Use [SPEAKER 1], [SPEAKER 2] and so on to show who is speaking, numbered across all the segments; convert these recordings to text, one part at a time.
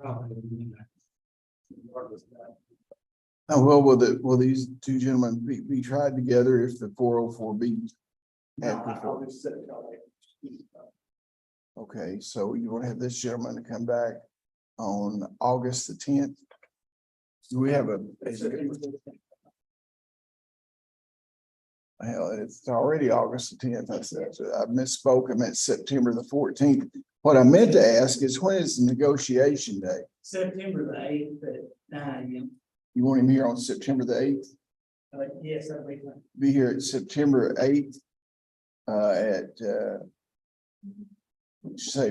[SPEAKER 1] Oh, well, will these two gentlemen be tried together if the 404B? Okay, so you want to have this gentleman to come back on August the 10th? Do we have Hell, it's already August the 10th. I said, I misspoke. I meant September the 14th. What I meant to ask is, when is the negotiation day?
[SPEAKER 2] September the 8th at 9 AM.
[SPEAKER 1] You want him here on September the 8th?
[SPEAKER 2] Yes, I believe that.
[SPEAKER 1] Be here at September 8th. At what'd you say,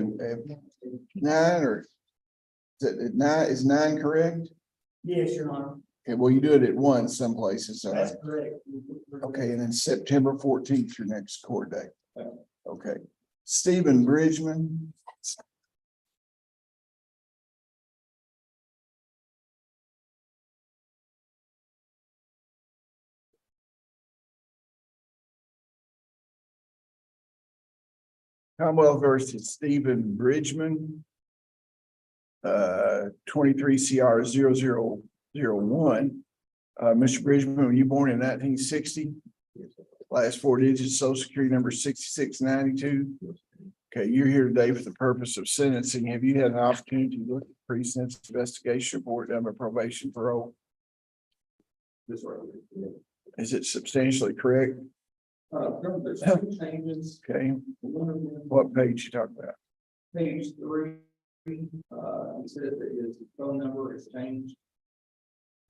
[SPEAKER 1] 9 or is it at 9? Is 9 correct?
[SPEAKER 2] Yes, Your Honor.
[SPEAKER 1] Okay, well, you do it at 1 some places.
[SPEAKER 2] That's correct.
[SPEAKER 1] Okay, and then September 14th, your next court day. Okay. Stephen Bridgman. Commonwealth versus Stephen Bridgman. 23 CR 0001. Mr. Bridgman, were you born in 1960? Last 4 digits, social security number 6692. Okay, you're here today for the purpose of sentencing. Have you had an opportunity to look at the pre-sentence investigation report done by probation parole?
[SPEAKER 3] This right.
[SPEAKER 1] Is it substantially correct?
[SPEAKER 3] There's 2 changes.
[SPEAKER 1] Okay,
[SPEAKER 3] One of them,
[SPEAKER 1] what page you talking about?
[SPEAKER 3] page 3, it says that his phone number has changed.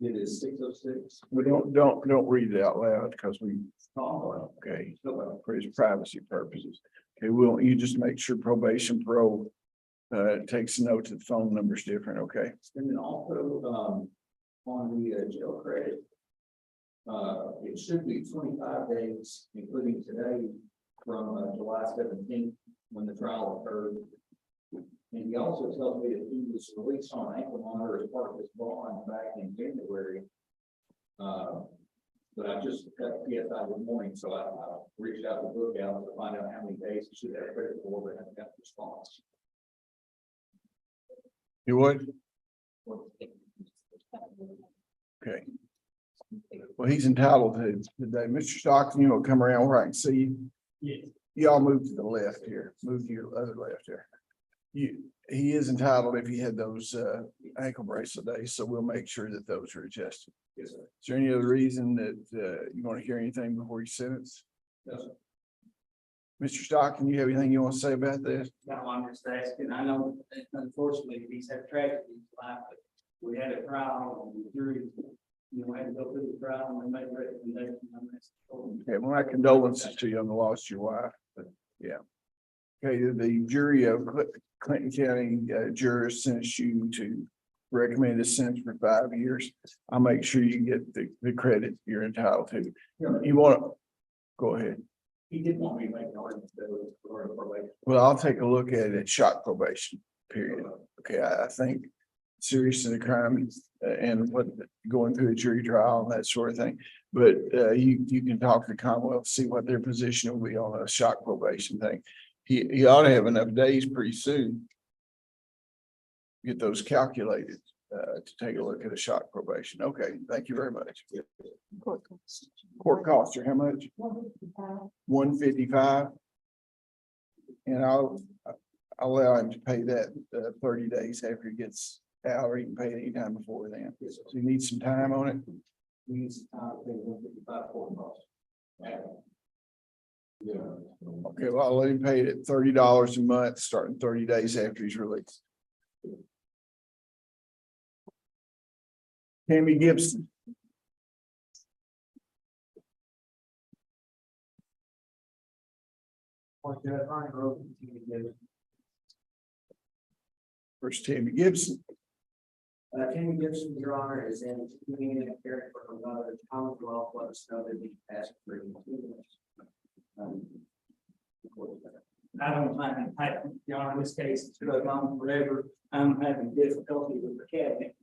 [SPEAKER 3] It is 606.
[SPEAKER 1] We don't read it out loud because we,
[SPEAKER 3] Oh,
[SPEAKER 1] okay,
[SPEAKER 3] well,
[SPEAKER 1] for his privacy purposes. Okay, well, you just make sure probation parole takes a note that the phone number's different, okay?
[SPEAKER 3] and then also, on the jail credit, it should be 25 days, including today, from July 17th, when the trial occurred. And he also tells me that he was released on an ankle monitor as part of his bond back in January. But I just got PSI this morning, so I reached out to Lookout to find out how many days he should have credit for, but I haven't got a response.
[SPEAKER 1] You would? Okay. Well, he's entitled to today. Mr. Stockton, you will come around where I can see you.
[SPEAKER 2] Yes.
[SPEAKER 1] Y'all move to the left here, move to your other left there. He is entitled if he had those ankle bracelet days, so we'll make sure that those are adjusted.
[SPEAKER 3] Yes, sir.
[SPEAKER 1] Is there any other reason that you want to hear anything before you sentence?
[SPEAKER 3] Yes, sir.
[SPEAKER 1] Mr. Stockton, you have anything you want to say about this?
[SPEAKER 2] No, I'm just asking. I know that unfortunately he's had tragedy in his life, but we had a trial and the jury, had to go through the trial and they made a recommendation on this.
[SPEAKER 1] Okay, well, my condolences to you on the loss of your wife, but yeah. Okay, the jury of Clinton County jurors sentenced you to recommend a sentence for 5 years. I'll make sure you get the credit you're entitled to. You want to go ahead.
[SPEAKER 3] He did want me to make an argument that it was for probation.
[SPEAKER 1] Well, I'll take a look at it at shock probation, period. Okay, I think seriousness of the crime and what going through a jury trial and that sort of thing. But you can talk to the Commonwealth, see what their position will be on a shock probation thing. He ought to have enough days pretty soon. Get those calculated to take a look at a shock probation. Okay, thank you very much. Court costs are how much? $155. And I'll allow him to pay that 30 days after he gets out, or he can pay it anytime before then. So you need some time on it.
[SPEAKER 3] We need some time to pay 155 court costs. Yeah.
[SPEAKER 1] Okay, well, I'll let him pay it at $30 a month, starting 30 days after he's released. Tammy Gibson. First, Tammy Gibson.
[SPEAKER 2] Tammy Gibson, Your Honor, is in community and caring for her mother. Commonwealth let us know that he passed for I don't mind, Your Honor, in this case, it's going on forever. I'm having difficulty with the cabinet.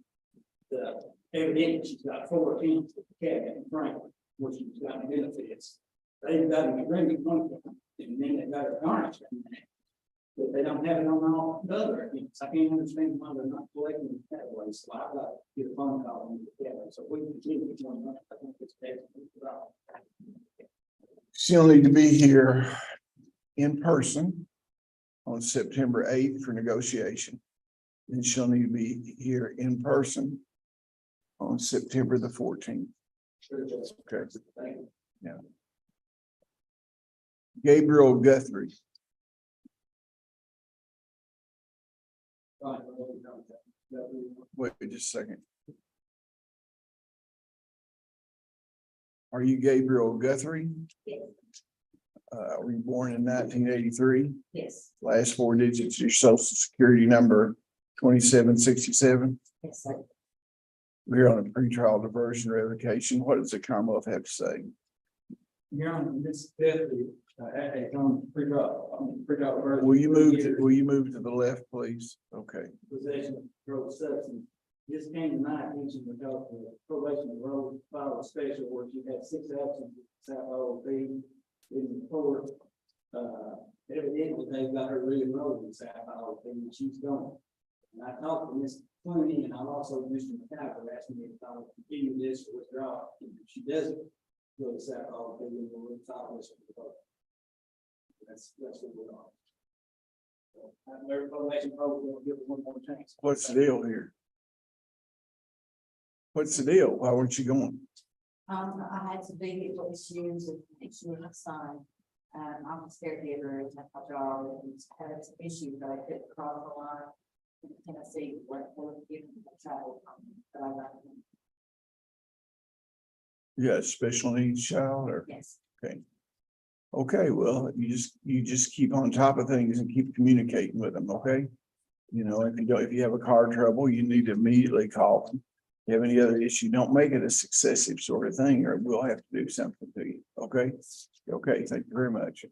[SPEAKER 2] Evidently, she's got 4 attempts at the cabinet in Franklin, which she's got benefits. They've got an agreement, and then they've got a garnish. But they don't have it on all the other accounts. I can't understand why they're not collecting it that way, so I've got to get a phone call and get that, so we can continue with one month, I think it's excellent.
[SPEAKER 1] She'll need to be here in person on September 8th for negotiation. And she'll need to be here in person on September the 14th.
[SPEAKER 3] Sure, Judge.
[SPEAKER 1] Okay.
[SPEAKER 3] Thank you.
[SPEAKER 1] Gabriel Guthrie.
[SPEAKER 3] Fine.
[SPEAKER 1] Wait just a second. Are you Gabriel Guthrie?
[SPEAKER 4] Yes.
[SPEAKER 1] Were you born in 1983?
[SPEAKER 4] Yes,
[SPEAKER 1] Last four digits, your social security number 2767.
[SPEAKER 4] yes, sir.
[SPEAKER 1] We're on a pretrial diversion revocation. What does the Commonwealth have to say?
[SPEAKER 2] Your Honor, this Guthrie, on pre-drop version.
[SPEAKER 1] Will you move to the left, please? Okay.
[SPEAKER 2] Possession of controlled substance. This came to my attention because the probation road filed a special where you had 6 absences, South OB in the court. Evidently, they've got her re-enrolled in South OB and she's gone. And I talked to Ms. Clooney and I also, Mr. McCaffrey asked me if I would continue this or withdraw. If she doesn't go to South OB, then we'll file this with the vote. That's what we're on. Their probation vote, we'll give it one more chance.
[SPEAKER 1] What's the deal here? What's the deal? Why weren't you going?
[SPEAKER 4] I had some vehicle issues with issue with my son. I'm a caregiver, and I thought y'all had some issues, but I couldn't cross the line in Tennessee, what was given the travel. But I got them.
[SPEAKER 1] You got a special needs child or?
[SPEAKER 4] Yes,
[SPEAKER 1] Okay, well, you just keep on top of things and keep communicating with them, okay? You know, if you have a car trouble, you need to immediately call them. If you have any other issue, don't make it a successive sort of thing, or we'll have to do something to you, okay? Okay, thank you very much.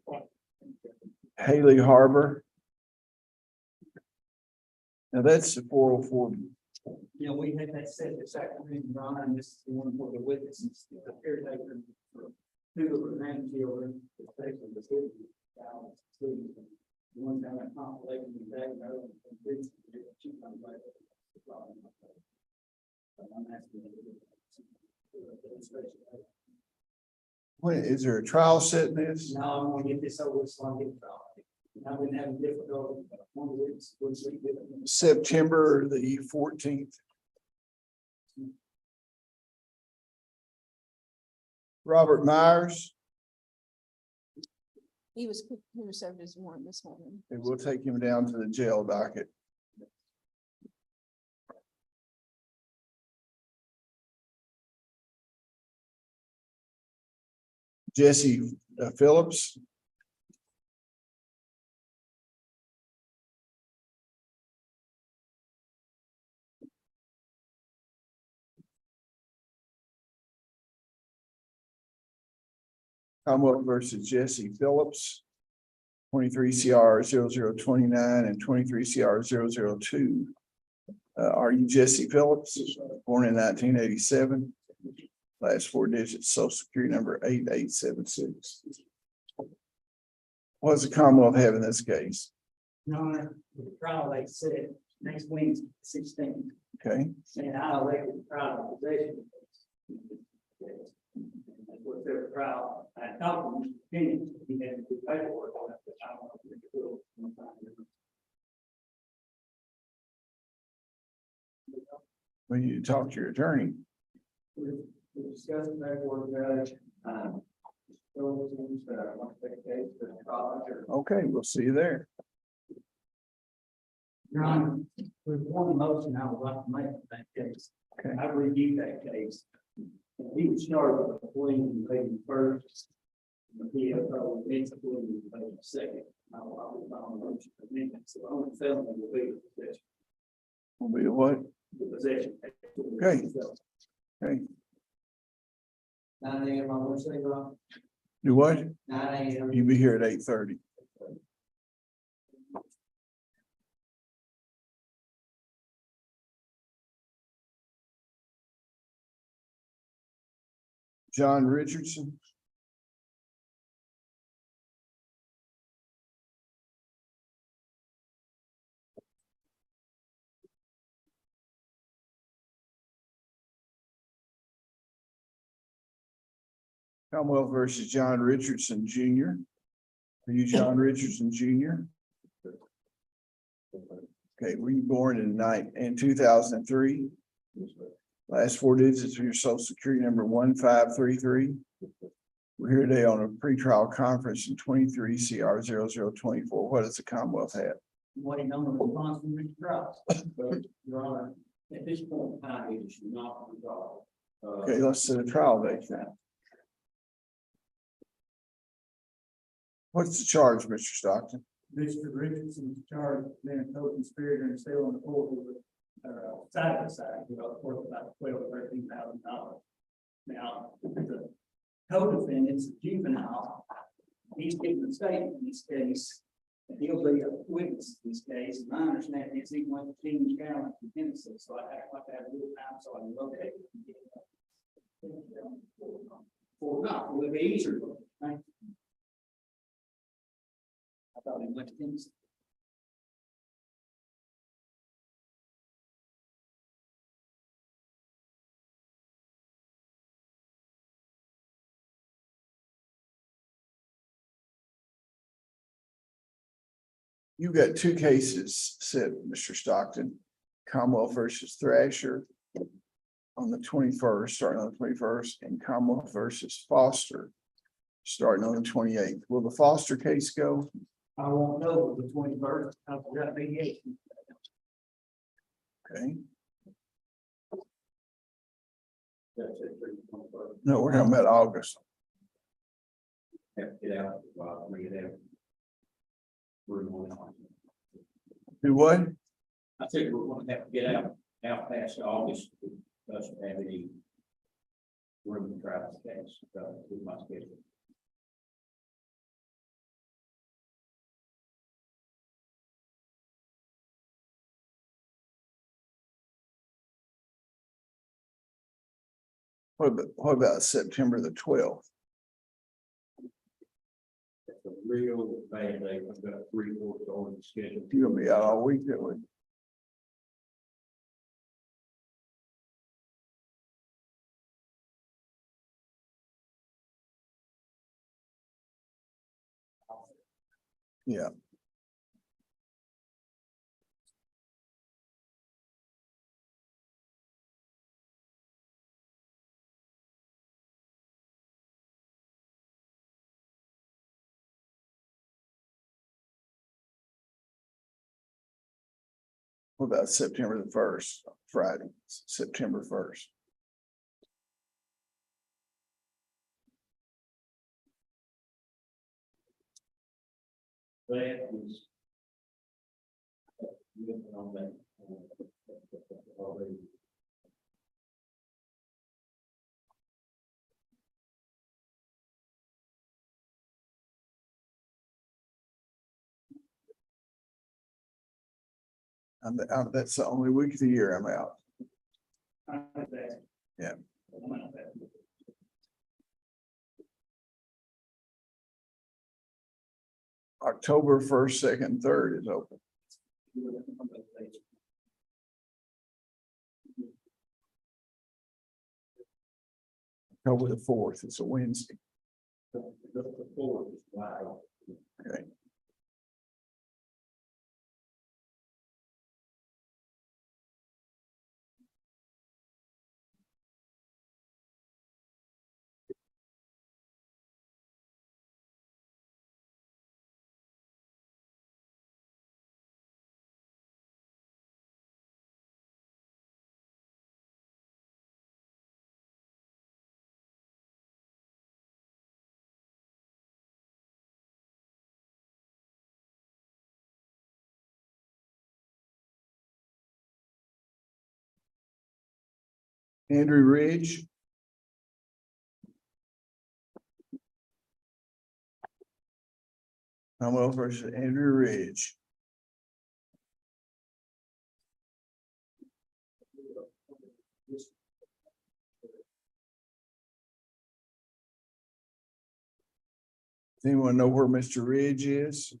[SPEAKER 1] Haley Harbor. Now that's the 404.
[SPEAKER 2] You know, we had that set this afternoon, Ron, and this is the one for the witnesses, the caretaker for two of the grandchildren, especially the city. One down at Mount Lake and the other one from Bridge, she comes right up. I'm asking.
[SPEAKER 1] What, is there a trial set in this?
[SPEAKER 2] Now I'm gonna get this over, so I'm getting. I've been having difficulty, one of the weeks,
[SPEAKER 1] September the 14th. Robert Myers,
[SPEAKER 5] He was served as warrant this morning.
[SPEAKER 1] and we'll take him down to the jail docket. Jesse Phillips. Commonwealth versus Jesse Phillips. 23 CR 0029 and 23 CR 002. Are you Jesse Phillips, born in 1987? Last four digits, social security number 8876. What's the Commonwealth have in this case?
[SPEAKER 2] Your Honor, the trial, like I said, next Wednesday, 16th,
[SPEAKER 1] Okay,
[SPEAKER 2] and I elected the trial of possession. With their trial, I talked to Mr. Kenny, he had to do paperwork on it, but I don't know if it's still.
[SPEAKER 1] when you talk to your attorney,
[SPEAKER 2] We discussed the paperwork, so things that I want to take a case to the college or.
[SPEAKER 1] okay, we'll see you there.
[SPEAKER 2] Your Honor, there's one motion I would like to make in that case.
[SPEAKER 1] Okay.
[SPEAKER 2] I reviewed that case. He was charged with fleeing the first. The PFO, it's a fleeing the second. I will file a motion for amendment, so only felony will be the possession.
[SPEAKER 1] Will be what?
[SPEAKER 2] The possession.
[SPEAKER 1] Okay. Okay,
[SPEAKER 2] 9 a.m. on Wednesday, Ron?
[SPEAKER 1] do what?
[SPEAKER 2] 9 a.m.
[SPEAKER 1] You'll be here at 8:30. John Richardson. Commonwealth versus John Richardson Jr. Are you John Richardson Jr.? Okay, were you born in 2003? Last four digits of your social security number 1533. We're here today on a pretrial conference in 23 CR 0024. What does the Commonwealth have?
[SPEAKER 2] What he known as responsible for trial.
[SPEAKER 3] But, Your Honor, at this point in time, it is not resolved.
[SPEAKER 1] Okay, let's set a trial date now. What's the charge, Mr. Stockton?
[SPEAKER 2] Mr. Richardson is charged with being a co-conspirator and still on the court with, side by side, worth about $12,000 to $13,000. Now, the co-defendant's a juvenile. He's given a statement in this case, and he'll be a witness in this case. And my understanding is he went to Kings County, Tennessee, so I have to have a little time so I can locate him. For not, will it be easier? Right? I thought he went to Tennessee.
[SPEAKER 1] You got two cases set, Mr. Stockton. Commonwealth versus Thrasher on the 21st, starting on the 21st, and Commonwealth versus Foster starting on the 28th. Will the Foster case go?
[SPEAKER 2] I won't know the 21st. I've got mediation.
[SPEAKER 1] Okay,
[SPEAKER 3] That's it.
[SPEAKER 1] no, we're talking about August.
[SPEAKER 3] Have to get out, bring it out. We're going on.
[SPEAKER 1] Do what?
[SPEAKER 3] I think we're going to have to get out past August. Doesn't have any room to try this case, with my schedule.
[SPEAKER 1] What about September the 12th?
[SPEAKER 3] It's a real bad day. I've got 3 courts on the schedule.
[SPEAKER 1] You're gonna be out all week, that would. Yeah. What about September the 1st, Friday, September 1st?
[SPEAKER 3] That is. On that. Already.
[SPEAKER 1] I'm out, that's the only week of the year I'm out. Yeah. October 1st, 2nd, 3rd is open. October the 4th, it's a Wednesday.
[SPEAKER 3] The 4th is wide open.
[SPEAKER 1] Okay. Andrew Ridge. Commonwealth versus Andrew Ridge. Does anyone know where Mr. Ridge is?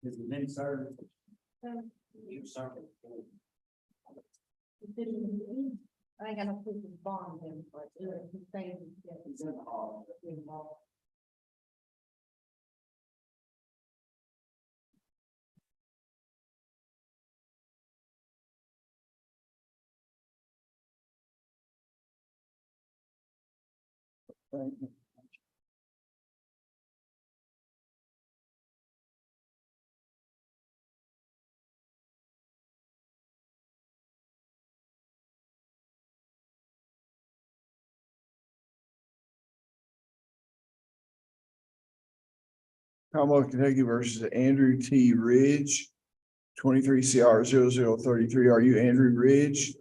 [SPEAKER 2] Is it been served?
[SPEAKER 3] You serve it.
[SPEAKER 4] I ain't got no proof of bond him, but he paid. He's in the hall.
[SPEAKER 1] Thank you. Commonwealth of Kentucky versus Andrew T. Ridge, 23 CR 0033. Are you Andrew Ridge?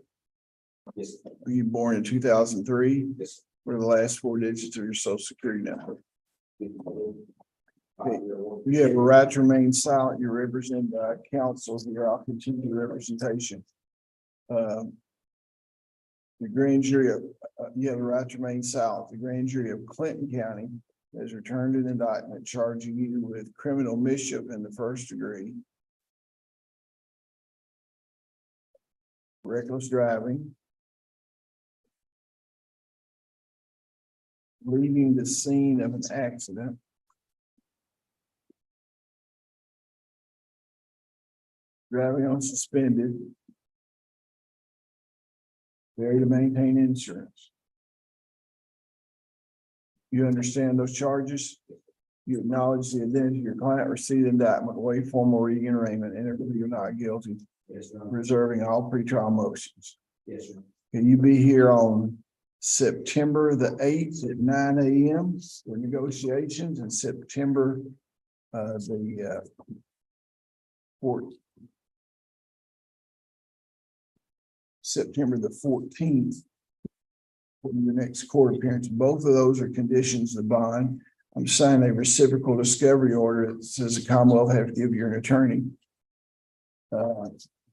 [SPEAKER 3] Yes.
[SPEAKER 1] Were you born in 2003?
[SPEAKER 3] Yes.
[SPEAKER 1] What are the last four digits of your social security number? You have a right to remain silent. You're represented by counsel here. I'll continue the representation. The grand jury of, you have a right to remain silent. The grand jury of Clinton County has returned an indictment charging you with criminal mischief in the first degree, reckless driving, leaving the scene of an accident, driving on suspended, failure to maintain insurance. You understand those charges? You acknowledge the identity of your client, receive the indictment, waive formal reading and arraignment, and if you're not guilty,
[SPEAKER 3] Yes, sir.
[SPEAKER 1] reserving all pretrial motions.
[SPEAKER 3] Yes, sir.
[SPEAKER 1] Can you be here on September the 8th at 9 a.m. for negotiations, and September the 4th? September the 14th. For the next court appearance. Both of those are conditions of bond. I'm signing a reciprocal discovery order that says the Commonwealth have to give you an attorney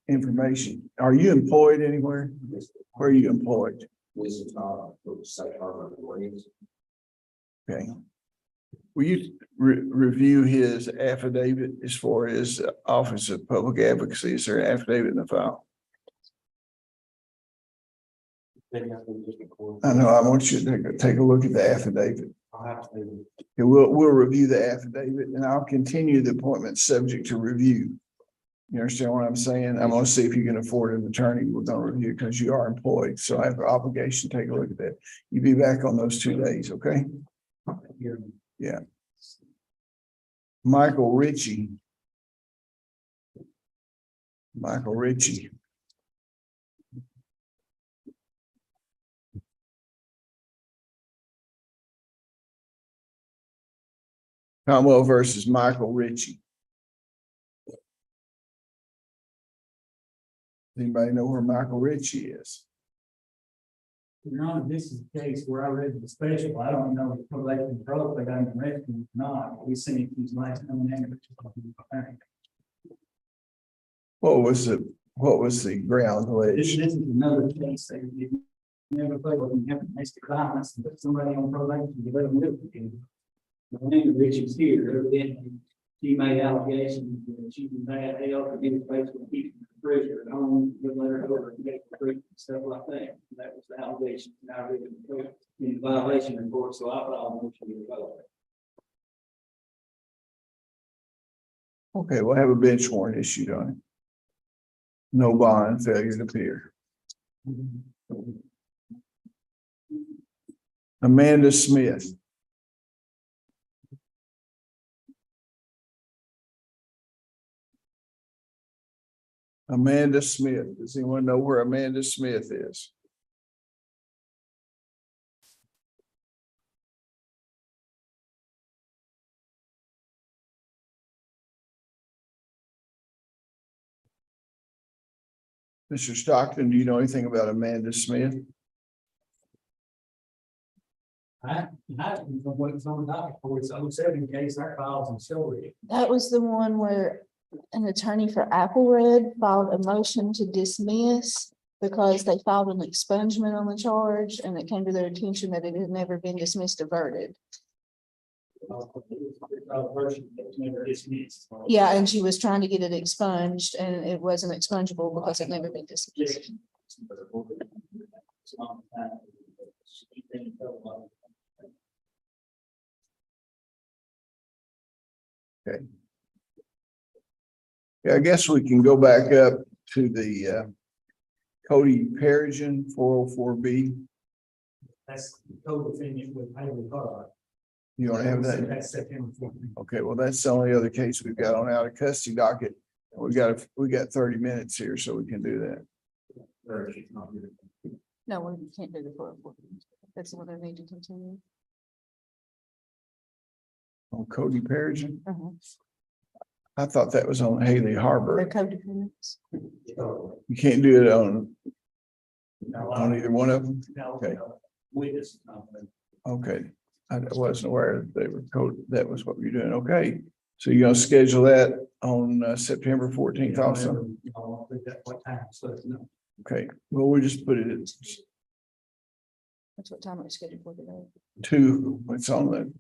[SPEAKER 1] information. Are you employed anywhere? Where are you employed?
[SPEAKER 3] This is Safe Harbor Warriors.
[SPEAKER 1] Okay. Will you review his affidavit as far as Office of Public Advocacy? Is there an affidavit in the file? I know, I want you to take a look at the affidavit. Yeah, we'll review the affidavit, and I'll continue the appointment subject to review. You understand what I'm saying? I'm gonna see if you can afford an attorney. We're gonna review because you are employed, so I have an obligation to take a look at that. You be back on those 2 days, okay? Yeah. Michael Ritchie. Michael Ritchie. Commonwealth versus Michael Ritchie. Anybody know where Michael Ritchie is?
[SPEAKER 2] Your Honor, this is a case where I read the special. I don't know if probation broke, they got him arrested or not. We seen his last name.
[SPEAKER 1] What was the ground
[SPEAKER 2] This
[SPEAKER 1] alleged?
[SPEAKER 2] is another case. They never played with domestic violence and put somebody on probation to let them live with him. The name of Richard's here, evidently, she made allegations that she was bad health or getting placed with people in the prison at home, would let her over and get the treatment, stuff like that. And that was the allegation. And I read it in the violation report, so I thought I want you to vote.
[SPEAKER 1] Okay, we'll have a bench warrant issued on it. No bond, failure to appear. Amanda Smith. Amanda Smith. Does anyone know where Amanda Smith is? Mr. Stockton, do you know anything about Amanda Smith?
[SPEAKER 2] I from what's on the docket for it's 07 case, our files and show it.
[SPEAKER 5] That was the one where an attorney for Apple Red filed a motion to dismiss because they filed an expungement on the charge, and it came to their attention that it had never been dismissed or verted.
[SPEAKER 2] Never dismissed.
[SPEAKER 5] Yeah, and she was trying to get it expunged, and it wasn't expungible because it never been dismissed.
[SPEAKER 1] Yeah, I guess we can go back up to the Cody Perigin 404B.
[SPEAKER 2] That's co-defendant with Haley Carr.
[SPEAKER 1] You don't have that?
[SPEAKER 2] That's September 14th.
[SPEAKER 1] Okay, well, that's the only other case we've got on out of custody docket. We got 30 minutes here, so we can do that.
[SPEAKER 5] No, we can't do the 404. That's the one I need to continue.
[SPEAKER 1] On Cody Perigin,
[SPEAKER 5] Uh-huh.
[SPEAKER 1] I thought that was on Haley
[SPEAKER 5] They're
[SPEAKER 1] Harbor.
[SPEAKER 5] co-defendants.
[SPEAKER 1] You can't do it on either one of them? Okay.
[SPEAKER 2] Witness.
[SPEAKER 1] Okay, I wasn't aware that they were code, that was what you're doing. Okay. So you're gonna schedule that on September 14th also?
[SPEAKER 2] What time, so it's no.
[SPEAKER 1] Okay, well, we'll just put it at
[SPEAKER 5] That's what time it's scheduled for today.
[SPEAKER 1] 2. It's on the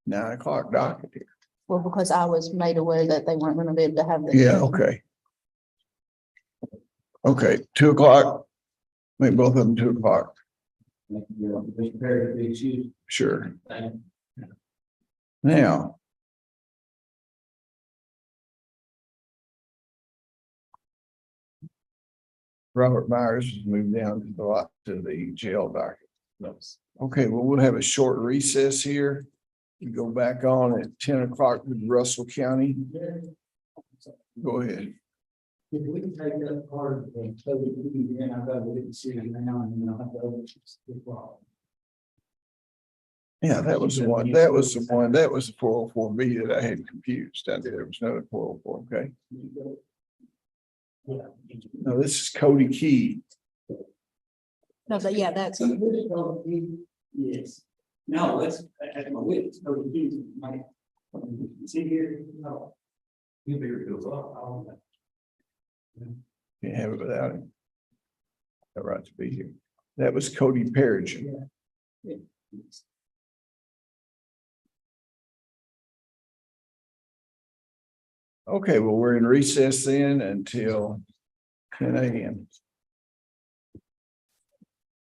[SPEAKER 1] 9 o'clock docket here.
[SPEAKER 5] Well, because I was made aware that they weren't gonna be able to have the.
[SPEAKER 1] Yeah, okay. Okay, 2 o'clock. Make both of them 2 o'clock. Sure. Now. Robert Myers has moved down to the jail docket. Okay, well, we'll have a short recess here. We go back on at 10 o'clock with Russell County. Go ahead.
[SPEAKER 2] If we can take that part of the code, then I've got to witness it now and then I'll have to open it.
[SPEAKER 1] Yeah, that was the one, that was the 404B that I had confused. I knew there was another 404, okay?
[SPEAKER 2] Yeah.
[SPEAKER 1] No, this is Cody Key.
[SPEAKER 5] No, but yeah, that's,
[SPEAKER 2] Yes. No, that's, at my witness, code of duty, my, see here, no. You be real.
[SPEAKER 1] Can't have it without him. Got right to be here. That was Cody Perigin. Okay, well, we're in recess then until 10 a.m.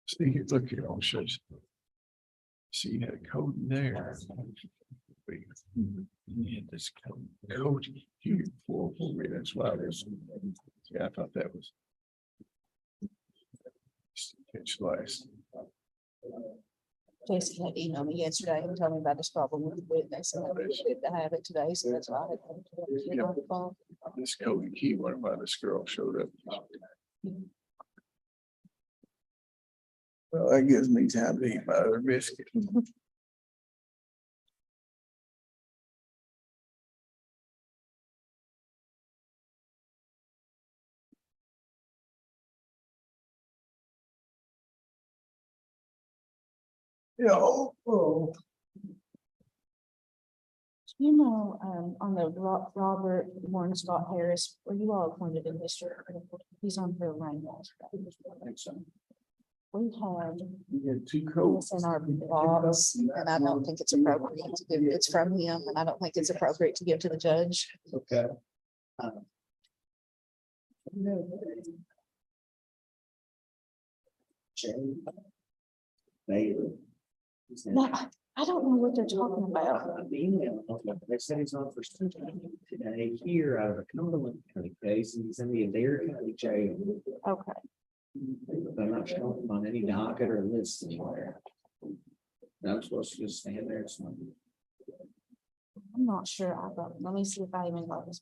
[SPEAKER 1] See here, look here, I'll show you. See, you had a code in there. You had this code here, 404, that's why I was. Yeah, I thought that was. Catch last.
[SPEAKER 5] Jason had emailed me yesterday and told me about this problem with the witness and I needed to have it today, so that's why I had. to get on the phone.
[SPEAKER 1] This Cody Key, one of my, this girl showed up. Well, that gives me time to eat my other biscuit. Yeah, oh.
[SPEAKER 5] You know, on the Robert Warren Scott Harris, were you all appointed in district? He's on the line. We had
[SPEAKER 1] You had 2 codes.
[SPEAKER 5] this in our box, and I don't think it's appropriate to give, it's from him, and I don't think it's appropriate to give to the judge.
[SPEAKER 3] Okay.
[SPEAKER 5] No, I don't know what they're talking about.
[SPEAKER 6] They said he's on for today here out of a Cumberland County case, and he's in the Adair County jail.
[SPEAKER 5] Okay,
[SPEAKER 6] But I'm not showing him on any docket or list anywhere. And I'm supposed to just stand there. So
[SPEAKER 5] I'm not sure. I don't, let me see if I even got this.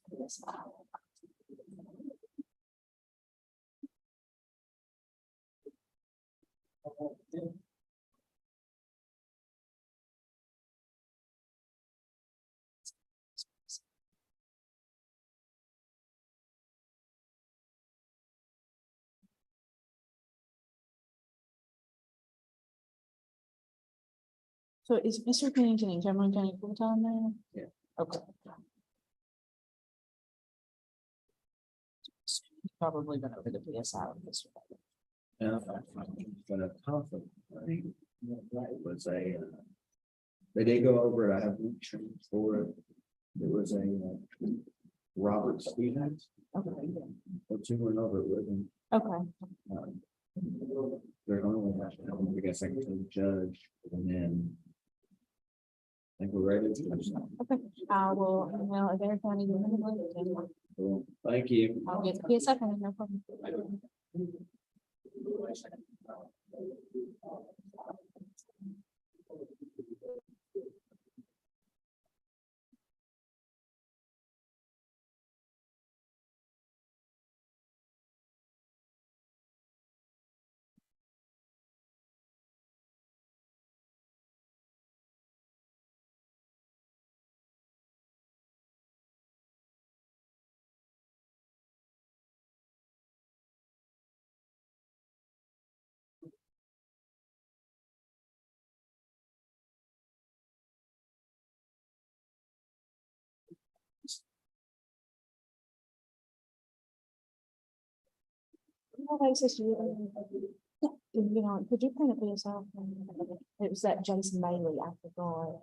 [SPEAKER 5] So is Mr. Pennington in Cumberland County full time now?
[SPEAKER 6] Yeah.
[SPEAKER 5] Okay. Probably been over the PSI with this.
[SPEAKER 6] now, but a conflict, right, was a, they did go over it. I have insurance for it. There was a Robert Stevens.
[SPEAKER 5] Okay,
[SPEAKER 6] But you went over it with him.
[SPEAKER 5] okay.
[SPEAKER 6] Um, They're only, I guess I can tell the judge and then. I think we're ready to.
[SPEAKER 5] Okay, I will email Adair County.
[SPEAKER 6] Cool. Thank you.
[SPEAKER 5] I'll get the PSF and no problem. You know, could you print it for yourself? It was that Jason Bailey, I forgot.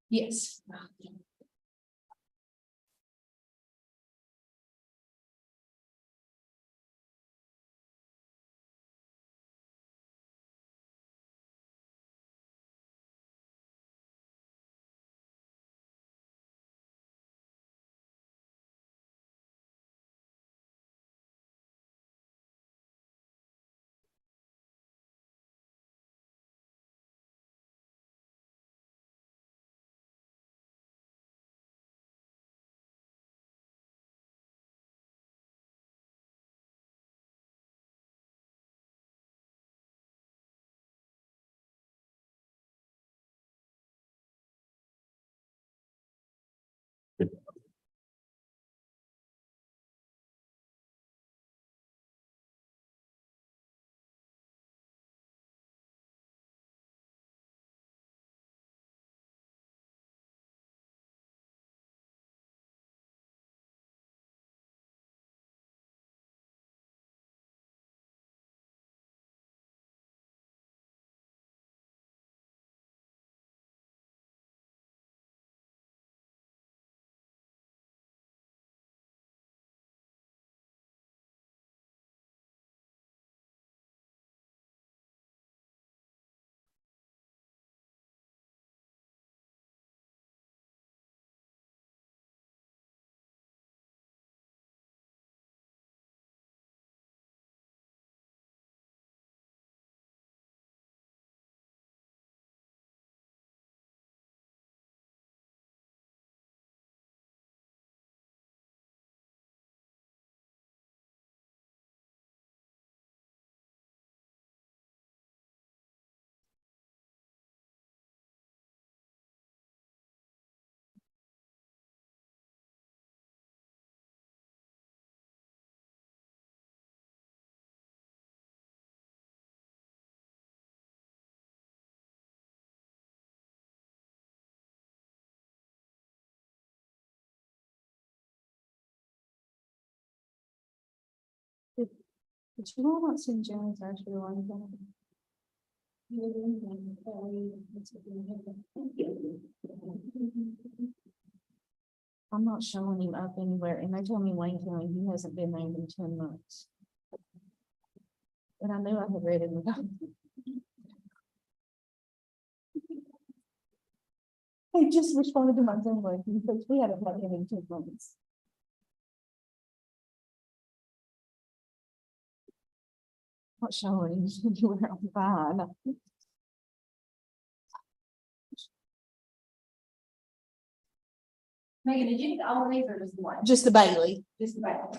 [SPEAKER 5] Yes. But you know, I'm not seeing James actually on that. I'm not showing him up anywhere, and they told me Wayne County, he hasn't been there in 10 months. And I knew I had read it. He just responded to my Zoom link, because we haven't had him in 2 months. Not showing him anywhere on fine.
[SPEAKER 4] Megan, did you get all of these or just one?
[SPEAKER 5] Just the Bailey.
[SPEAKER 4] Just about.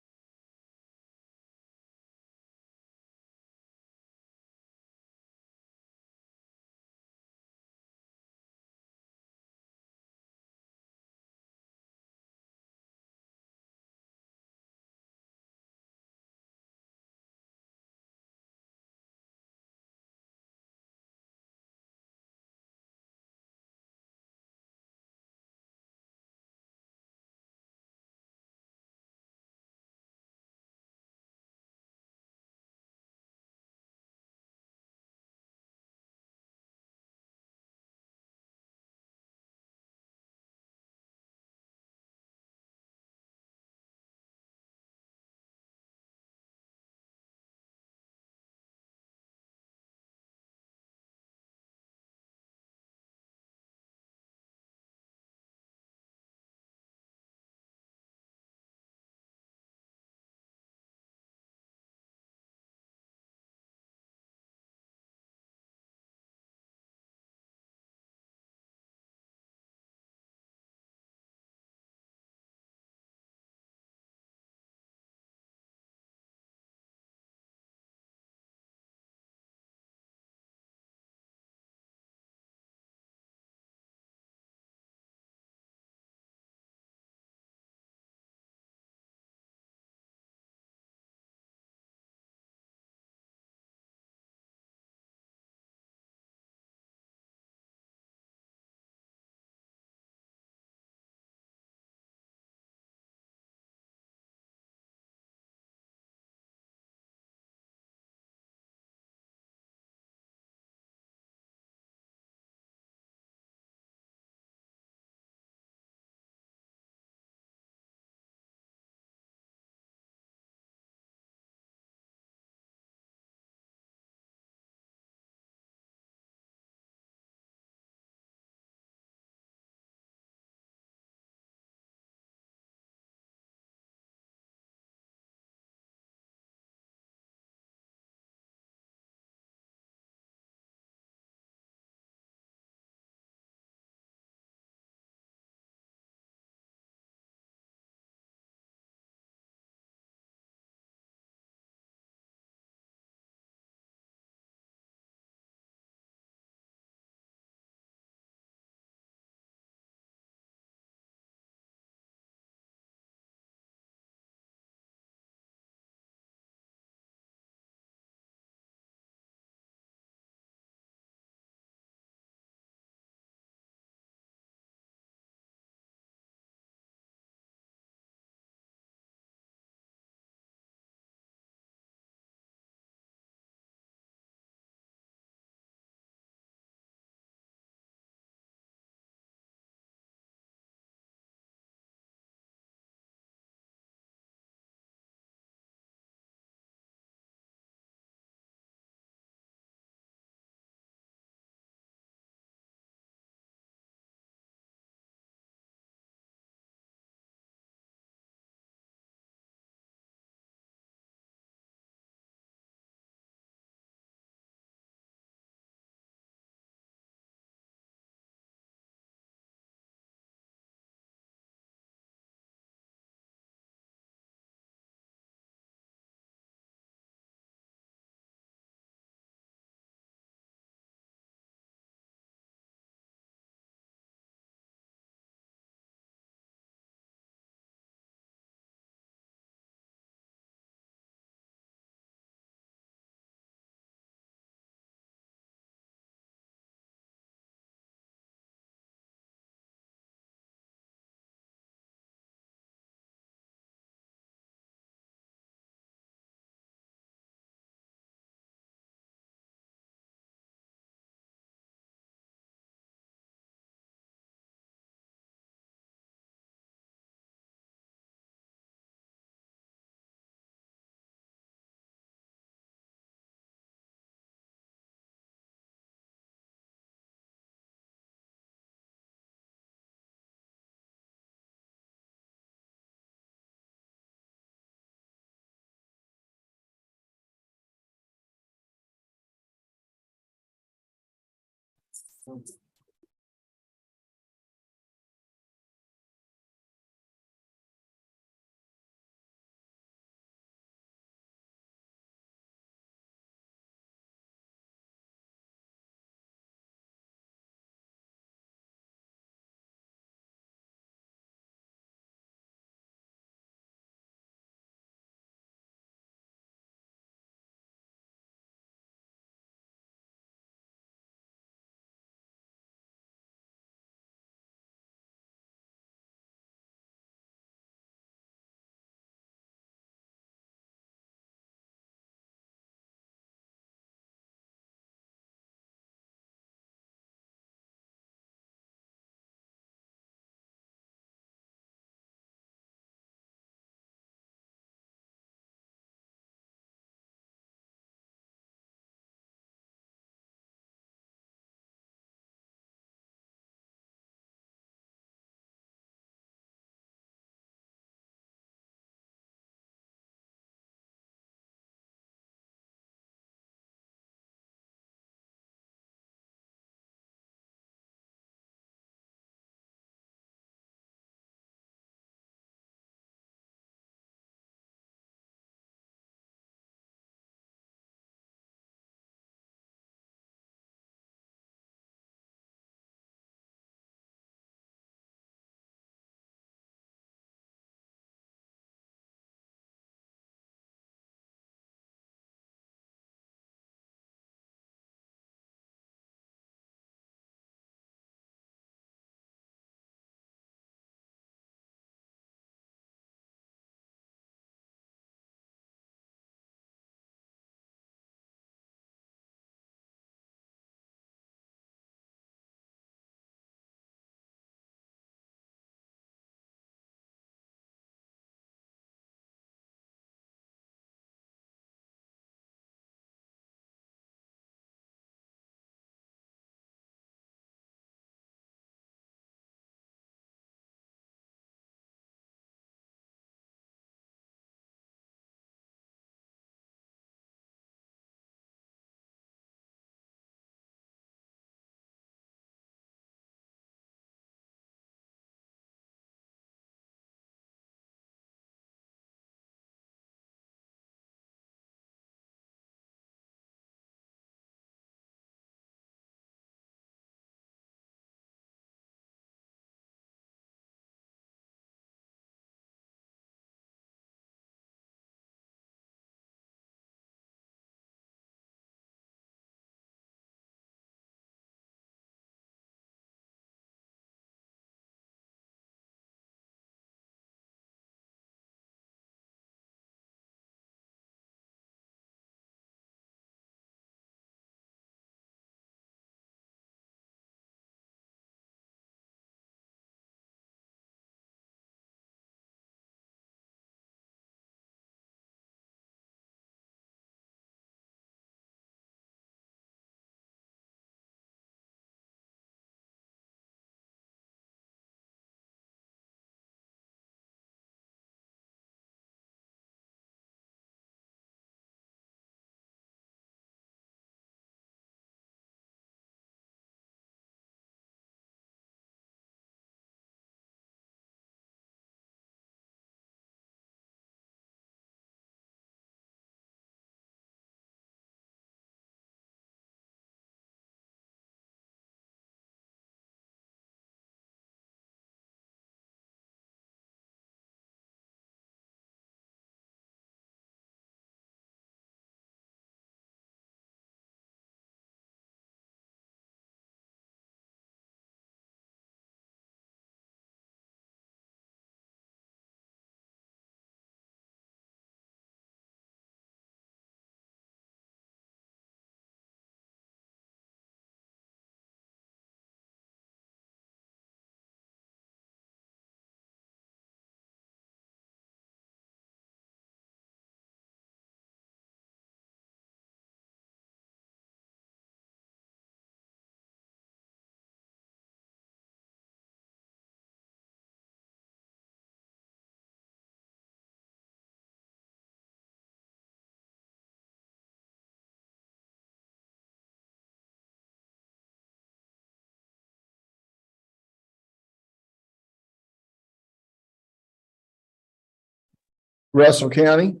[SPEAKER 1] Russell County.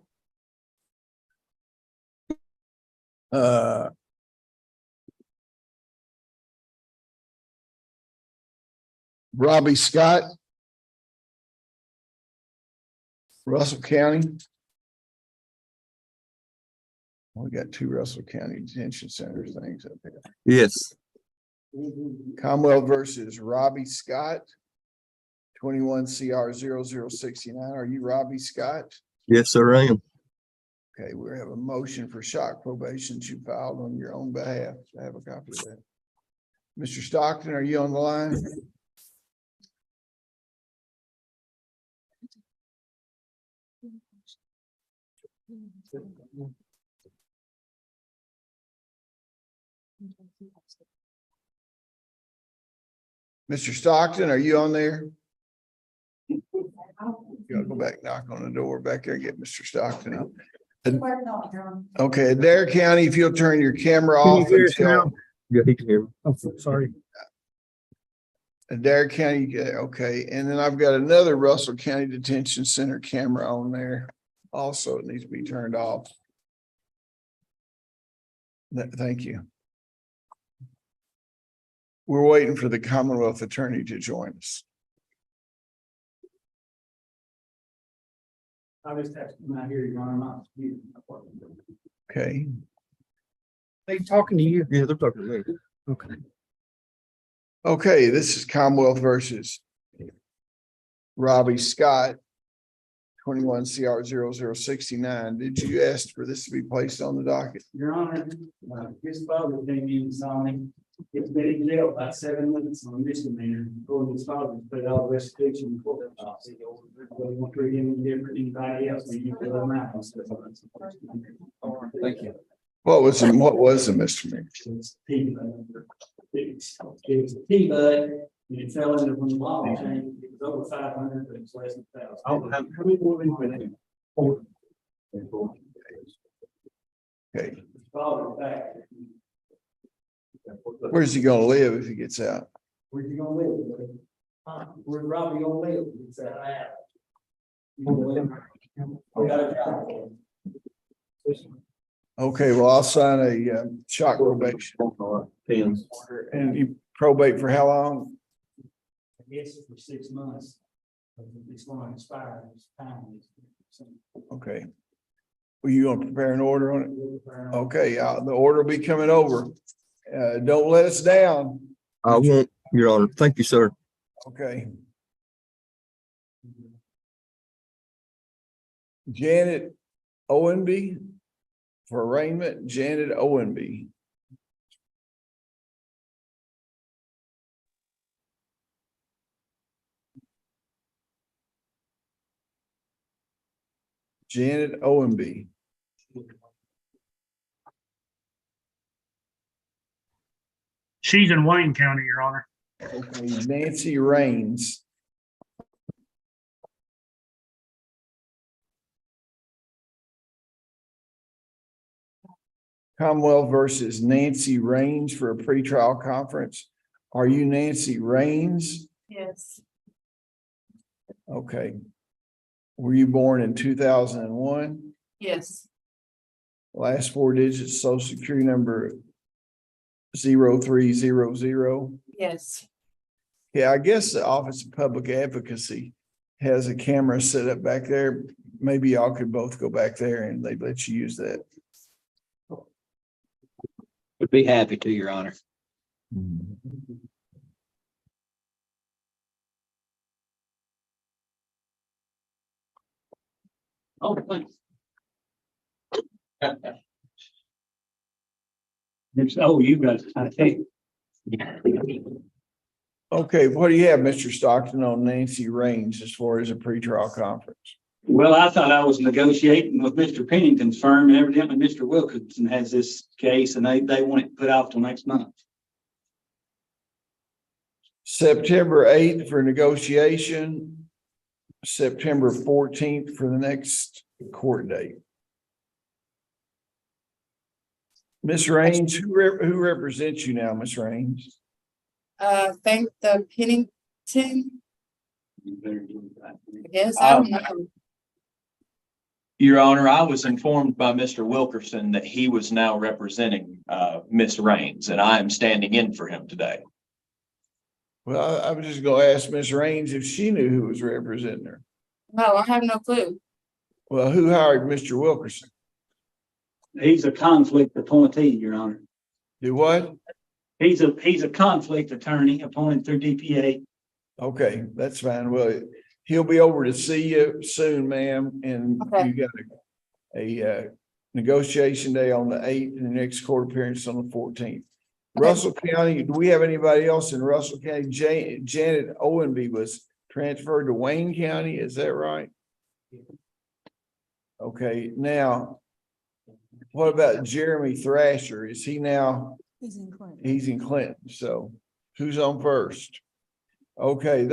[SPEAKER 1] Robbie Scott. Russell County. We got two Russell County Detention Center things up here.
[SPEAKER 7] Yes.
[SPEAKER 1] Commonwealth versus Robbie Scott. 21 CR 0069. Are you Robbie Scott?
[SPEAKER 7] Yes, sir, I am.
[SPEAKER 1] Okay, we have a motion for shock probation that you filed on your own behalf. I have a copy of that. Mr. Stockton, are you on the line? Mr. Stockton, are you on there? You gotta go back, knock on the door back there, and get Mr. Stockton up. Okay, Adair County, if you'll turn your camera
[SPEAKER 7] Can you
[SPEAKER 1] off
[SPEAKER 7] hear us
[SPEAKER 1] until
[SPEAKER 7] now? Yeah, he can hear me.
[SPEAKER 8] Oh, sorry.
[SPEAKER 1] Adair County, okay, and then I've got another Russell County Detention Center camera on there. Also, it needs to be turned off. Thank you. We're waiting for the Commonwealth Attorney to join us.
[SPEAKER 2] I just have to come out here, Your Honor, not you.
[SPEAKER 1] Okay,
[SPEAKER 8] They talking to you.
[SPEAKER 7] Yeah, they're talking to me.
[SPEAKER 8] Okay.
[SPEAKER 1] okay, this is Commonwealth versus Robbie Scott. 21 CR 0069. Did you ask for this to be placed on the docket?
[SPEAKER 2] Your Honor, his father came in and saw me. It's been in jail about 7 months on misdemeanor. Going to his father, put all the restitution in court. Well, want to treat him different than anybody else. Thank you.
[SPEAKER 1] What was the misdemeanor?
[SPEAKER 2] It's It was a T-Bud, and it fell into when the law changed. It was over 500, but it's less than 1,000.
[SPEAKER 1] Okay,
[SPEAKER 2] Father back.
[SPEAKER 1] where's he gonna live if he gets out?
[SPEAKER 2] Where you gonna live, buddy? Where's Robbie gonna live? It's that out. We got a job for him.
[SPEAKER 1] Okay, well, I'll sign a shock probation.
[SPEAKER 7] Pins.
[SPEAKER 1] And you probate for how long?
[SPEAKER 2] I guess for 6 months. It's going to expire. It's time.
[SPEAKER 1] Okay. Were you gonna prepare an order on it? Okay, the order will be coming over. Don't let us down.
[SPEAKER 7] I won't, Your Honor. Thank you, sir.
[SPEAKER 1] Okay. Janet Owenby for arraignment, Janet Owenby. Janet Owenby.
[SPEAKER 8] She's in Wayne County, Your Honor.
[SPEAKER 1] Okay, Nancy Raines. Commonwealth versus Nancy Raines for a pretrial conference. Are you Nancy Raines?
[SPEAKER 4] Yes.
[SPEAKER 1] Okay. Were you born in 2001?
[SPEAKER 4] Yes.
[SPEAKER 1] Last 4 digits, social security number 0300.
[SPEAKER 4] Yes.
[SPEAKER 1] Yeah, I guess the Office of Public Advocacy has a camera set up back there. Maybe y'all could both go back there and they'd let you use that.
[SPEAKER 9] Would be happy to, Your Honor.
[SPEAKER 2] Oh, thanks. Oh, you guys, I think.
[SPEAKER 1] Okay, what do you have, Mr. Stockton, on Nancy Raines as far as a pretrial conference?
[SPEAKER 2] Well, I thought I was negotiating with Mr. Pennington's firm, and evidently Mr. Wilkinson has this case, and they want it put off till next month.
[SPEAKER 1] September 8th for negotiation, September 14th for the next court date. Miss Raines, who represents you now, Miss Raines?
[SPEAKER 10] Thank the Pennington,
[SPEAKER 2] You better do that.
[SPEAKER 10] I guess, I don't know.
[SPEAKER 11] Your Honor, I was informed by Mr. Wilkerson that he was now representing Ms. Raines, and I am standing in for him today.
[SPEAKER 1] Well, I was just gonna ask Ms. Raines if she knew who was representing her.
[SPEAKER 10] No, I have no clue.
[SPEAKER 1] Well, who hired Mr. Wilkerson?
[SPEAKER 2] He's a conflict appointee, Your Honor.
[SPEAKER 1] Do what?
[SPEAKER 2] He's a conflict attorney appointed through DPA.
[SPEAKER 1] Okay, that's fine. Well, he'll be over to see you soon, ma'am, and
[SPEAKER 10] Okay.
[SPEAKER 1] you got a negotiation day on the 8th and the next court appearance on the 14th. Russell County, do we have anybody else in Russell County? Janet Owenby was transferred to Wayne County, is that right? Okay, now, what about Jeremy Thrasher? Is he now?
[SPEAKER 5] He's in Clinton.
[SPEAKER 1] He's in Clinton, so who's on first? Okay,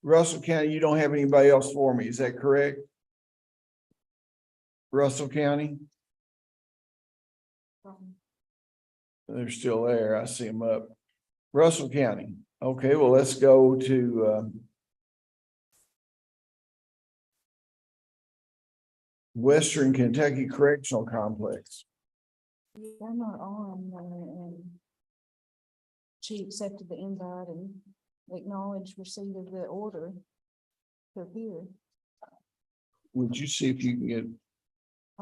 [SPEAKER 1] Russell County, you don't have anybody else for me, is that correct? Russell County, they're still there, I see them up. Russell County, okay, well, let's go to Western Kentucky Correctional Complex.
[SPEAKER 5] They're not on there, and she accepted the invite and acknowledged receipt of the order to appear.
[SPEAKER 1] Would you see if you can get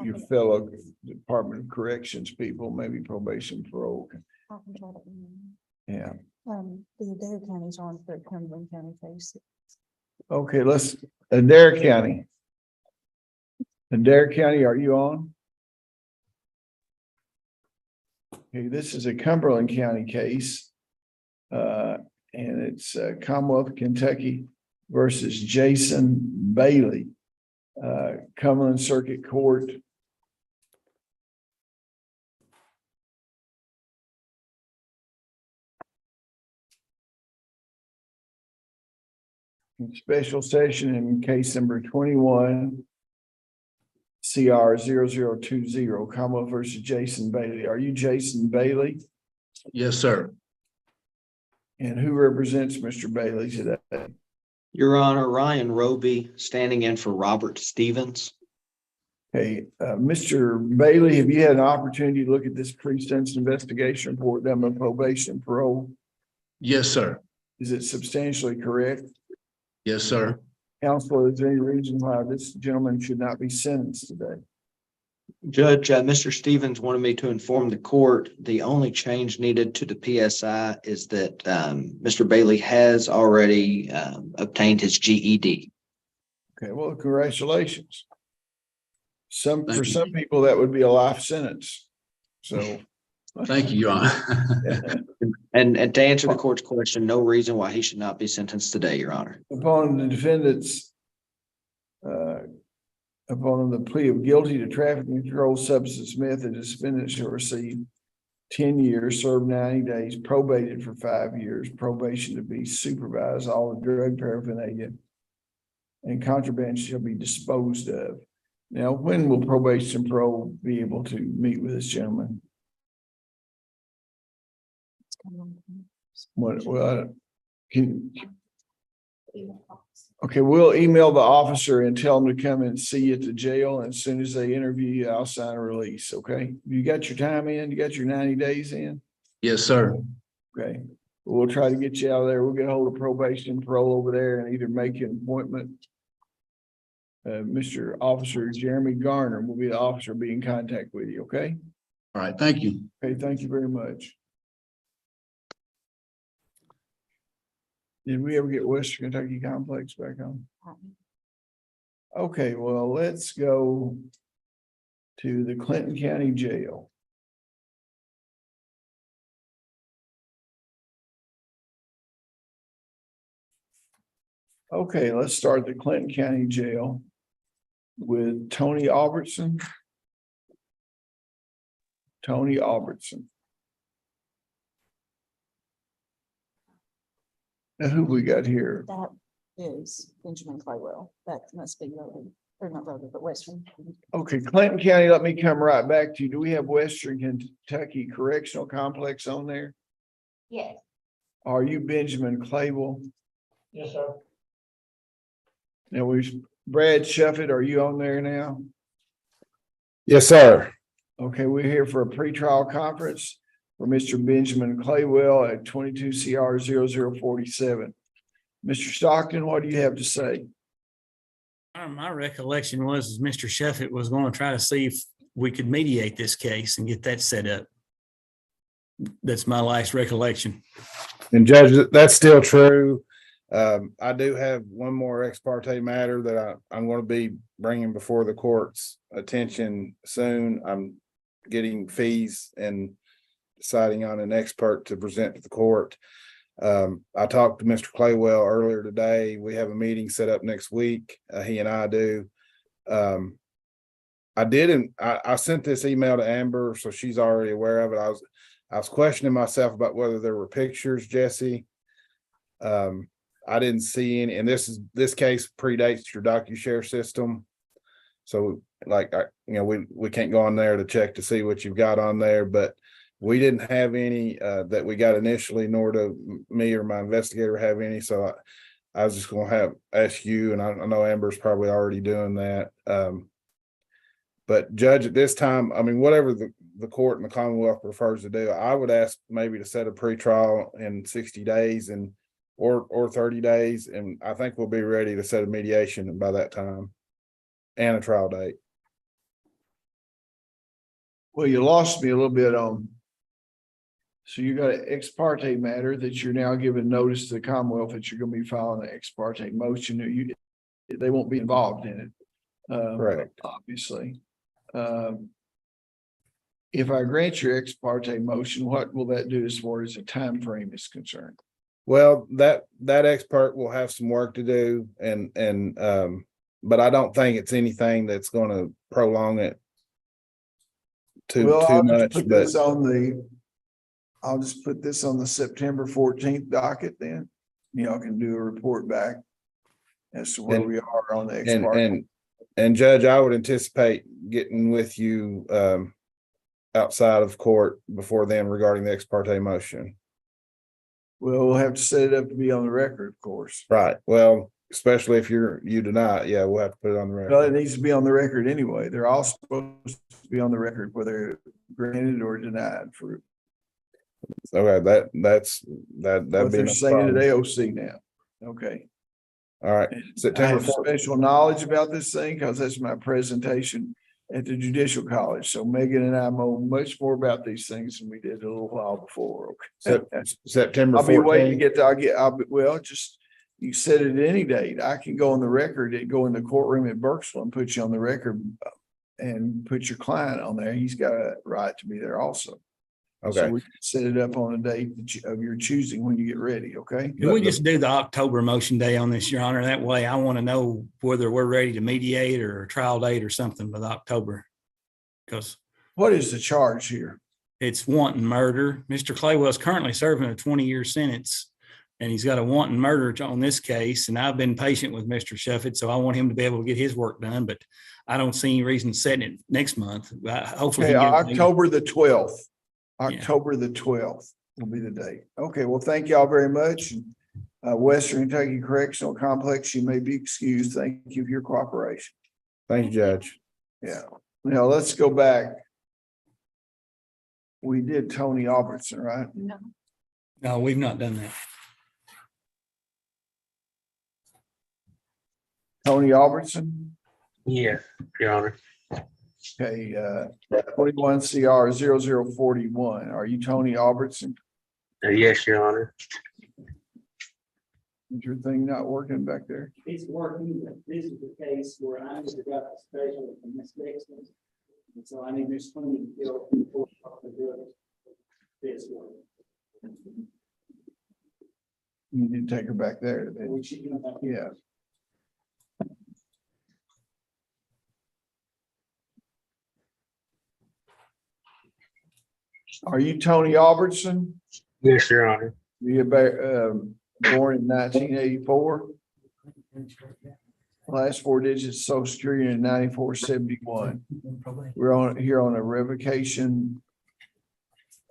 [SPEAKER 1] your fellow Department of Corrections people, maybe probation parole?
[SPEAKER 5] I can try to.
[SPEAKER 1] Yeah,
[SPEAKER 5] The Adair County's on for Cumberland County case.
[SPEAKER 1] okay, let's, Adair County. Adair County, are you on? Okay, this is a Cumberland County case. And it's Commonwealth of Kentucky versus Jason Bailey. Cumberland Circuit Court. Special session in case number 21. CR 0020, Commonwealth versus Jason Bailey. Are you Jason Bailey?
[SPEAKER 6] Yes, sir.
[SPEAKER 1] And who represents Mr. Bailey today?
[SPEAKER 9] Your Honor, Ryan Roby, standing in for Robert Stevens.
[SPEAKER 1] Okay, Mr. Bailey, have you had an opportunity to look at this pre-sentence investigation report done by probation and parole?
[SPEAKER 6] Yes, sir.
[SPEAKER 1] Is it substantially correct?
[SPEAKER 6] Yes, sir.
[SPEAKER 1] Counsel, is there any reason why this gentleman should not be sentenced today?
[SPEAKER 9] Judge, Mr. Stevens wanted me to inform the court, the only change needed to the PSI is that Mr. Bailey has already obtained his GED.
[SPEAKER 1] Okay, well, congratulations. For
[SPEAKER 6] Thank you.
[SPEAKER 1] some people, that would be a life sentence. So.
[SPEAKER 6] Thank you, Your Honor.
[SPEAKER 9] And to answer the court's question, no reason why he should not be sentenced today, Your Honor.
[SPEAKER 1] Upon the defendant's upon the plea of guilty to trafficking and controlled substance method, the defendant shall receive 10 years, serve 90 days, probated for 5 years, probation to be supervised, all the drug paraphernalia and contraband shall be disposed of. Now, when will probation and parole be able to meet with this gentleman? Okay, we'll email the officer and tell them to come and see you at the jail. And as soon as they interview you, I'll sign a release, okay? You got your time in? You got your 90 days in?
[SPEAKER 6] Yes, sir.
[SPEAKER 1] Okay, we'll try to get you out of there. We'll get a hold of probation and parole over there and either make an appointment. Mr. Officer Jeremy Garner will be the officer, be in contact with you, okay?
[SPEAKER 6] All right, thank you.
[SPEAKER 1] Okay, thank you very much. Did we ever get Western Kentucky Complex back on? Okay, well, let's go to the Clinton County Jail. Okay, let's start the Clinton County Jail with Tony Albertson. Tony Albertson. Now, who we got here?
[SPEAKER 5] That is Benjamin Claywell. That must be Rhoda, or not Rhoda, but Western.
[SPEAKER 1] Okay, Clinton County, let me come right back to you. Do we have Western Kentucky Correctional Complex on there?
[SPEAKER 4] Yes.
[SPEAKER 1] Are you Benjamin Claywell?
[SPEAKER 2] Yes, sir.
[SPEAKER 1] Now, Brad Shuffett, are you on there now?
[SPEAKER 12] Yes, sir.
[SPEAKER 1] Okay, we're here for a pretrial conference for Mr. Benjamin Claywell at 22 CR 0047. Mr. Stockton, what do you have to say?
[SPEAKER 8] My recollection was Mr. Sheffett was going to try to see if we could mediate this case and get that set up. That's my last recollection.
[SPEAKER 12] And Judge, that's still true. I do have one more ex parte matter that I'm going to be bringing before the court's attention soon. I'm getting fees and deciding on an expert to present to the court. I talked to Mr. Claywell earlier today. We have a meeting set up next week. He and I do. I sent this email to Amber, so she's already aware of it. I was questioning myself about whether there were pictures, Jesse. I didn't see any, and this case predates your DocuShare system. So we can't go on there to check to see what you've got on there, but we didn't have any that we got initially, nor do me or my investigator have any. So I was just going to ask you, and I know Amber's probably already doing that. But Judge, at this time, I mean, whatever the court and the Commonwealth prefers to do, I would ask maybe to set a pretrial in 60 days or 30 days. And I think we'll be ready to set a mediation by that time and a trial date.
[SPEAKER 1] Well, you lost me a little bit on. So you got an ex parte matter that you're now giving notice to the Commonwealth that you're going to be filing an ex parte motion. They won't be involved in it.
[SPEAKER 12] Correct.
[SPEAKER 1] Obviously. If I grant your ex parte motion, what will that do as far as the time frame is concerned?
[SPEAKER 12] Well, that expert will have some work to do but I don't think it's anything that's going to prolong it too much.
[SPEAKER 1] I'll just put this on the September 14th docket then. Y'all can do a report back as to where we are on the ex parte.
[SPEAKER 12] And Judge, I would anticipate getting with you outside of court before then regarding the ex parte motion.
[SPEAKER 1] Well, we'll have to set it up to be on the record, of course.
[SPEAKER 12] Right. Well, especially if you deny it, yeah, we'll have to put it on the
[SPEAKER 1] Well,
[SPEAKER 12] record.
[SPEAKER 1] it needs to be on the record anyway. They're all supposed to be on the record, whether granted or denied for
[SPEAKER 12] Okay, that'd
[SPEAKER 1] what
[SPEAKER 12] be
[SPEAKER 1] they're
[SPEAKER 12] no
[SPEAKER 1] saying at
[SPEAKER 12] problem.
[SPEAKER 1] AOC now. Okay.
[SPEAKER 12] All right.
[SPEAKER 1] I
[SPEAKER 12] September
[SPEAKER 1] have
[SPEAKER 12] 4th.
[SPEAKER 1] special knowledge about this thing because that's my presentation at the Judicial College. So Megan and I know much more about these things than we did a little while before. Okay.
[SPEAKER 12] September
[SPEAKER 1] I'll be waiting to
[SPEAKER 12] 14th.
[SPEAKER 1] you said it any date. I can go on the record and go in the courtroom at Burkesville and put you on the record and put your client on there. He's got a right to be there also. So
[SPEAKER 12] Okay.
[SPEAKER 1] we can set it up on a date of your choosing when you get ready, okay?
[SPEAKER 8] Can we just do the October motion day on this, Your Honor? That way I want to know whether we're ready to mediate or a trial date or something with October. Because
[SPEAKER 1] What is the charge here?
[SPEAKER 8] it's wanton murder. Mr. Claywell is currently serving a 20-year sentence, and he's got a wanton murder on this case. And I've been patient with Mr. Shuffett, so I want him to be able to get his work done, but I don't see any reason setting it next month. Hopefully.
[SPEAKER 1] Okay,
[SPEAKER 8] he can get it.
[SPEAKER 1] October the 12th.
[SPEAKER 8] Yeah.
[SPEAKER 1] October the 12th will be the date. Okay, well, thank y'all very much. Western Kentucky Correctional Complex, you may be excused. Thank you for your cooperation.
[SPEAKER 12] Thank you, Judge.
[SPEAKER 1] Yeah. Now let's go back. We did Tony Albertson, right?
[SPEAKER 5] No.
[SPEAKER 8] No, we've not done that.
[SPEAKER 1] Tony Albertson.
[SPEAKER 8] Yeah, Your Honor.
[SPEAKER 1] Okay, 21 CR 0041. Are you Tony Albertson?
[SPEAKER 8] Yes, Your Honor.
[SPEAKER 1] Is your thing not working back there?
[SPEAKER 2] It's working, but this is the case where I just got a special from Ms. Dixon. And so I need Ms. Tony to go before I do this one.
[SPEAKER 1] You need to take her back there.
[SPEAKER 2] Which she can have.
[SPEAKER 1] Yeah. Are you Tony Albertson?
[SPEAKER 8] Yes, Your Honor.
[SPEAKER 1] You born in 1984? Last four digits, Social Security in 9471. We're here on a revocation,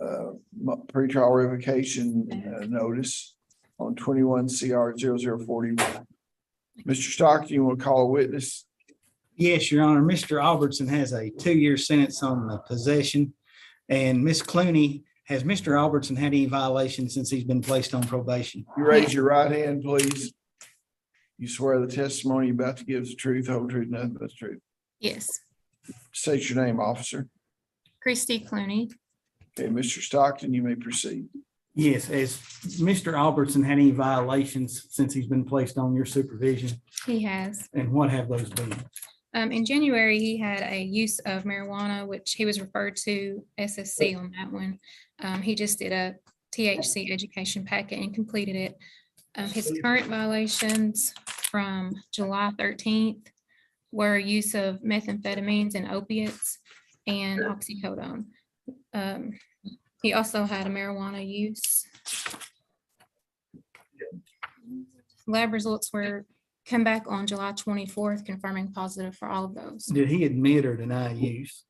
[SPEAKER 1] pretrial revocation notice on 21 CR 0041. Mr. Stockton, you want to call a witness?
[SPEAKER 8] Yes, Your Honor. Mr. Albertson has a 2-year sentence on the possession. And Ms. Clooney, has Mr. Albertson had any violations since he's been placed on probation?
[SPEAKER 1] You raise your right hand, please. You swear the testimony you're about to give is the truth, whole truth, nothing but the truth.
[SPEAKER 10] Yes,
[SPEAKER 1] State your name, officer.
[SPEAKER 10] Christy Clooney.
[SPEAKER 1] Okay, Mr. Stockton, you may proceed.
[SPEAKER 8] Yes, has Mr. Albertson had any violations since he's been placed on your supervision?
[SPEAKER 10] He has.
[SPEAKER 8] And what have those been?
[SPEAKER 10] In January, he had a use of marijuana, which he was referred to SSC on that one. He just did a THC education packet and completed it. His current violations from July 13th were use of methamphetamines and opiates and oxycodone. He also had a marijuana use. Lab results were come back on July 24th, confirming positive for all of those.
[SPEAKER 8] Did he admit or deny use?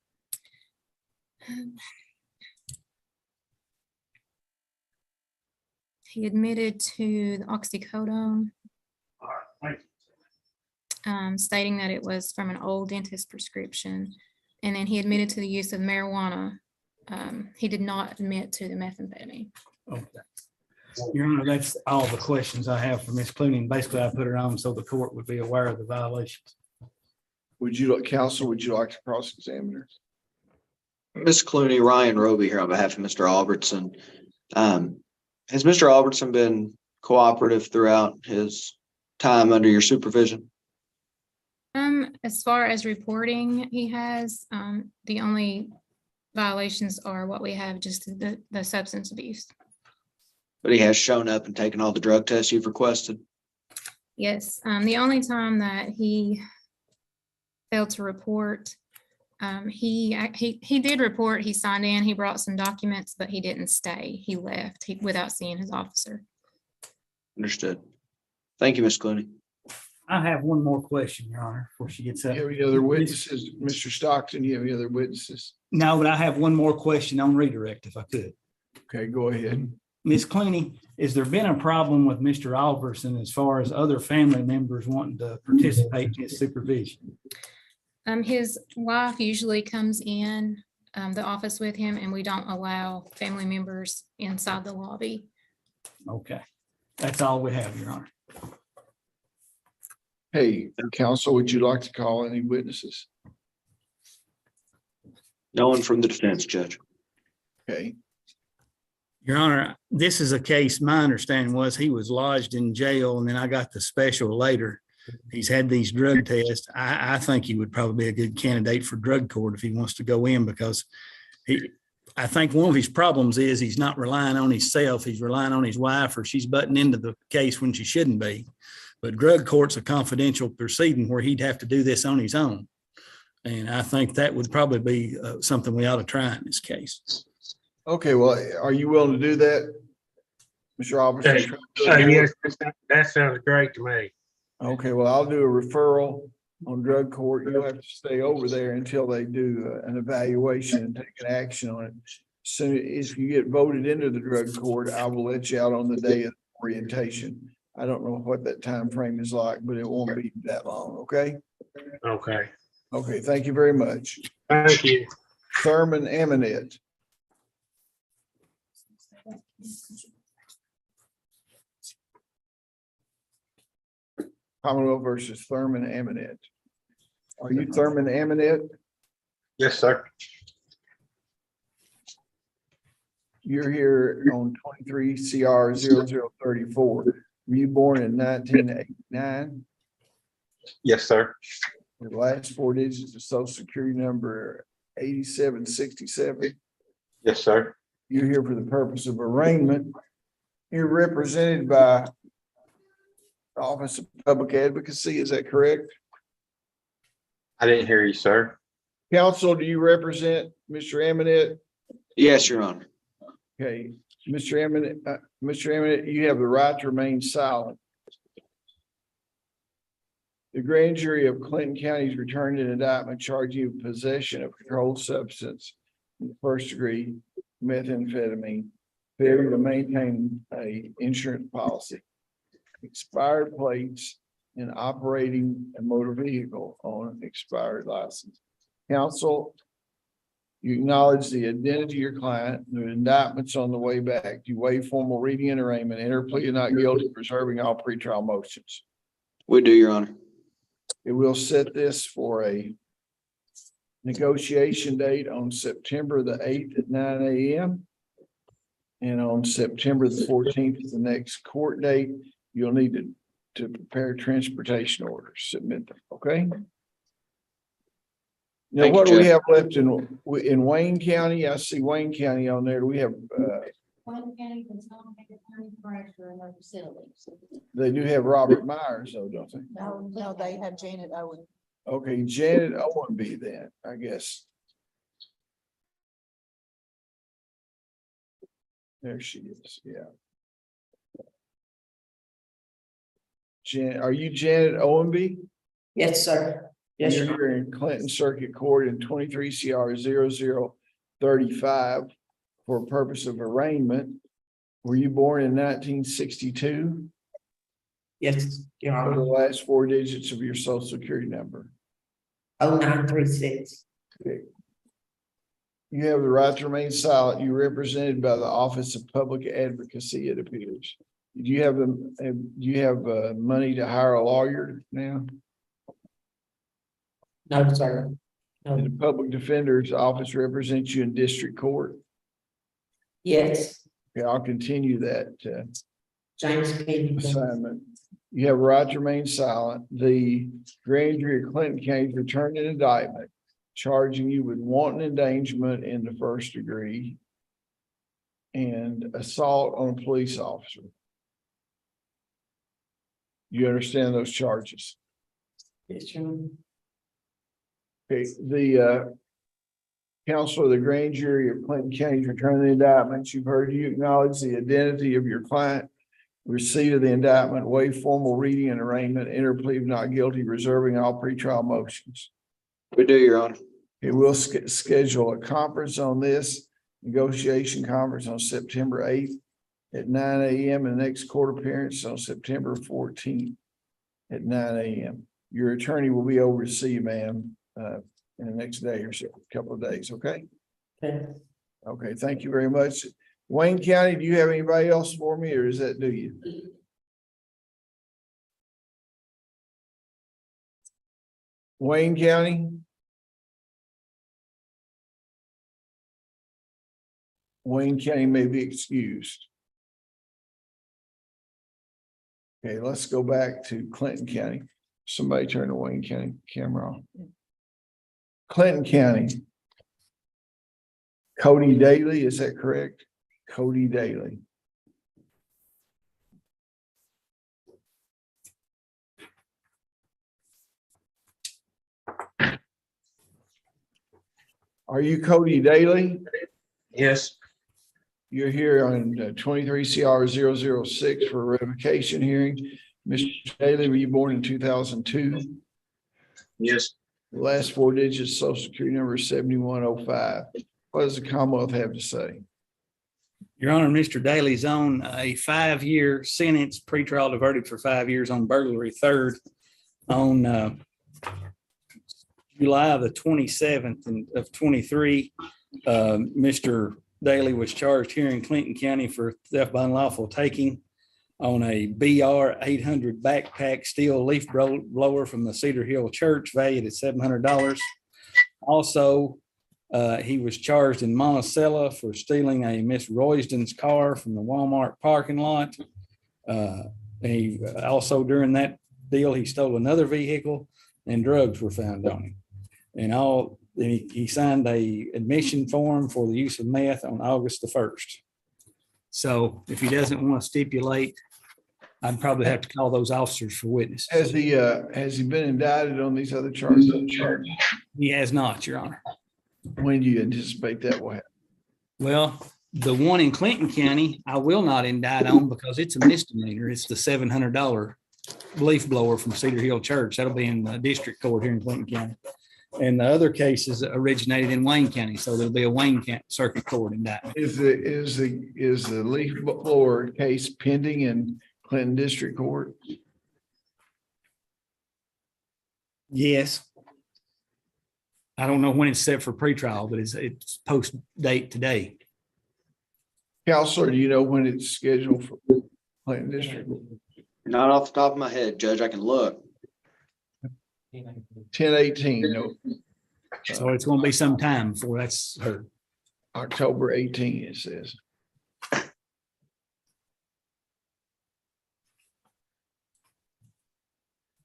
[SPEAKER 10] He admitted to the oxycodone, stating that it was from an old dentist prescription. And then he admitted to the use of marijuana. He did not admit to the methamphetamine.
[SPEAKER 8] Okay. Your Honor, that's all the questions I have for Ms. Clooney. And basically, I put her on so the court would be aware of the violations.
[SPEAKER 1] Would you like, counsel, would you like to cross-examine her?
[SPEAKER 9] Ms. Clooney, Ryan Roby here on behalf of Mr. Albertson. Has Mr. Albertson been cooperative throughout his time under your supervision?
[SPEAKER 10] As far as reporting, he has, the only violations are what we have, just the substance abuse.
[SPEAKER 9] But he has shown up and taken all the drug tests you've requested?
[SPEAKER 10] Yes, the only time that he failed to report, he did report, he signed in, he brought some documents, but he didn't stay. He left without seeing his officer.
[SPEAKER 9] Understood. Thank you, Ms. Clooney.
[SPEAKER 8] I have one more question, Your Honor, before she gets up.
[SPEAKER 1] You have any other witnesses? Mr. Stockton, you have any other witnesses?
[SPEAKER 8] No, but I have one more question on redirect, if I could.
[SPEAKER 1] Okay, go ahead.
[SPEAKER 8] Ms. Clooney, has there been a problem with Mr. Albertson as far as other family members wanting to participate in his supervision?
[SPEAKER 10] His wife usually comes in the office with him, and we don't allow family members inside the lobby.
[SPEAKER 8] Okay, that's all we have, Your Honor.
[SPEAKER 1] Hey, counsel, would you like to call any witnesses?
[SPEAKER 9] No one from the defense, Judge.
[SPEAKER 1] Okay,
[SPEAKER 8] Your Honor, this is a case, my understanding was he was lodged in jail and then I got the special later. He's had these drug tests. I think he would probably be a good candidate for drug court if he wants to go in, because I think one of his problems is he's not relying on himself. He's relying on his wife, or she's butting into the case when she shouldn't be. But drug court's a confidential proceeding where he'd have to do this on his own. And I think that would probably be something we ought to try in this case.
[SPEAKER 1] okay, well, are you willing to do that? Mr. Albertson?
[SPEAKER 13] Yes, that sounds great to me.
[SPEAKER 1] Okay, well, I'll do a referral on drug court. You'll have to stay over there until they do an evaluation and take an action on it. So if you get voted into the drug court, I will let you out on the day of orientation. I don't know what that time frame is like, but it won't be that long, okay?
[SPEAKER 13] Okay,
[SPEAKER 1] Okay, thank you very much.
[SPEAKER 13] thank you.
[SPEAKER 1] Thurman Aminet. Commonwealth versus Thurman Aminet. Are you Thurman Aminet?
[SPEAKER 13] Yes, sir.
[SPEAKER 1] You're here on 23 CR 0034. Were you born in 1989?
[SPEAKER 13] Yes, sir.
[SPEAKER 1] The last 4 digits of social security number 8767.
[SPEAKER 13] Yes, sir.
[SPEAKER 1] You're here for the purpose of arraignment. You're represented by the Office of Public Advocacy, is that correct?
[SPEAKER 13] I didn't hear you, sir.
[SPEAKER 1] Counsel, do you represent Mr. Aminet?
[SPEAKER 9] Yes, Your Honor.
[SPEAKER 1] Okay, Mr. Aminet, you have the right to remain silent. The grand jury of Clinton County has returned an indictment charging you with possession of controlled substance in the first degree, methamphetamine, failure to maintain a insurance policy, expired plates, in operating a motor vehicle on an expired license. Counsel, you acknowledge the identity of your client, the indictments on the way back. You waive formal reading and arraignment, enter plea of not guilty, preserving all pretrial motions.
[SPEAKER 9] We do, Your Honor.
[SPEAKER 1] It will set this for a negotiation date on September the 8th at 9 a.m. And on September the 14th is the next court date. You'll need to prepare transportation orders, submit them, okay? Now,
[SPEAKER 9] Thank you,
[SPEAKER 1] what do we
[SPEAKER 9] Judge.
[SPEAKER 1] have left in Wayne County? I see Wayne County on there. Do we have,
[SPEAKER 4] Wayne County does not have a county director in their facilities.
[SPEAKER 1] they do have Robert Myers though, don't they?
[SPEAKER 5] No, they have Janet Owen.
[SPEAKER 1] Okay, Janet Owenby then, I guess. There she is, yeah. Are you Janet Owenby?
[SPEAKER 14] Yes, sir. Yes,
[SPEAKER 1] You're
[SPEAKER 14] sir.
[SPEAKER 1] here in Clinton Circuit Court in 23 CR 0035 for purpose of arraignment. Were you born in 1962?
[SPEAKER 14] Yes, Your
[SPEAKER 1] What are the
[SPEAKER 14] Honor.
[SPEAKER 1] last four digits of your social security number?
[SPEAKER 14] 0936.
[SPEAKER 1] Okay. You have the right to remain silent. You're represented by the Office of Public Advocacy, it appears. Do you have money to hire a lawyer now?
[SPEAKER 14] No, sir.
[SPEAKER 1] And
[SPEAKER 14] No.
[SPEAKER 1] the Public Defender's Office represents you in district court.
[SPEAKER 14] Yes,
[SPEAKER 1] Okay, I'll continue that
[SPEAKER 14] James Pennington.
[SPEAKER 1] assignment. You have a right to remain silent. The grand jury of Clinton County returned an indictment charging you with wanton endangerment in the first degree and assault on a police officer. You understand those charges?
[SPEAKER 14] Yes, Your Honor.
[SPEAKER 1] Okay, the counsel of the grand jury of Clinton County returned the indictments. You've heard, you acknowledge the identity of your client, receipt of the indictment, waive formal reading and arraignment, enter plea of not guilty, reserving all pretrial motions.
[SPEAKER 9] We do, Your Honor.
[SPEAKER 1] It will schedule a conference on this, negotiation conference on September 8th at 9 a.m. and the next court appearance on September 14th at 9 a.m. Your attorney will be over to see you, ma'am, in the next day or so, couple of days, okay?
[SPEAKER 14] Okay.
[SPEAKER 1] Okay, thank you very much. Wayne County, do you have anybody else for me, or is that do you? Wayne County? Wayne County may be excused. Okay, let's go back to Clinton County. Somebody turn the Wayne County camera on. Clinton County. Cody Daly, is that correct? Cody Daly. Are you Cody Daly?
[SPEAKER 13] Yes.
[SPEAKER 1] You're here on 23 CR 006 for a revocation hearing. Mr. Daly, were you born in 2002?
[SPEAKER 13] Yes.
[SPEAKER 1] The last four digits, social security number is 7105. What does the Commonwealth have to say?
[SPEAKER 8] Your Honor, Mr. Daly's on a 5-year sentence, pretrial to verdict for 5 years on burglary. Third, on July the 27th of 23, Mr. Daly was charged here in Clinton County for theft by unlawful taking on a BR 800 backpack steel leaf blower from the Cedar Hill Church valued at $700. Also, he was charged in Monticello for stealing a Miss Royston's car from the Walmart parking lot. He also, during that deal, he stole another vehicle and drugs were found on him. And he signed a admission form for the use of meth on August the 1st. So if he doesn't want to stipulate, I'd probably have to call those officers for witness.
[SPEAKER 1] Has he been indicted on these other charges?
[SPEAKER 8] He has not, Your Honor.
[SPEAKER 1] When do you anticipate that will happen?
[SPEAKER 8] Well, the one in Clinton County, I will not indict on because it's a misdemeanor. It's the $700 leaf blower from Cedar Hill Church. That'll be in the district court here in Clinton County. And the other cases originated in Wayne County, so there'll be a Wayne County Circuit Court indictment.
[SPEAKER 1] Is the leaf blower case pending in Clinton District Court?
[SPEAKER 8] Yes. I don't know when it's set for pretrial, but it's post date today.
[SPEAKER 1] Counselor, do you know when it's scheduled for Clinton District?
[SPEAKER 9] Not off the top of my head, Judge, I can look.
[SPEAKER 1] 10/18, no,
[SPEAKER 8] So it's gonna be some time before that's heard.
[SPEAKER 1] October 18, it says.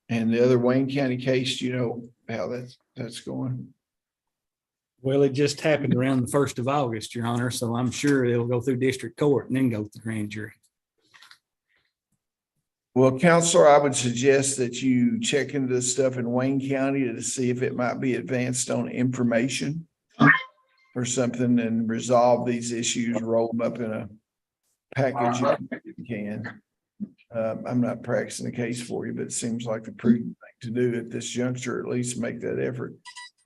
[SPEAKER 1] And the other Wayne County case, do you know how that's going?
[SPEAKER 8] Well, it just happened around the 1st of August, Your Honor, so I'm sure it'll go through district court and then go to the grand jury.
[SPEAKER 1] Well, Counselor, I would suggest that you check into this stuff in Wayne County to see if it might be advanced on information or something and resolve these issues, roll them up in a package if you can. I'm not practicing the case for you, but it seems like the prudent thing to do at this juncture, at least make that effort.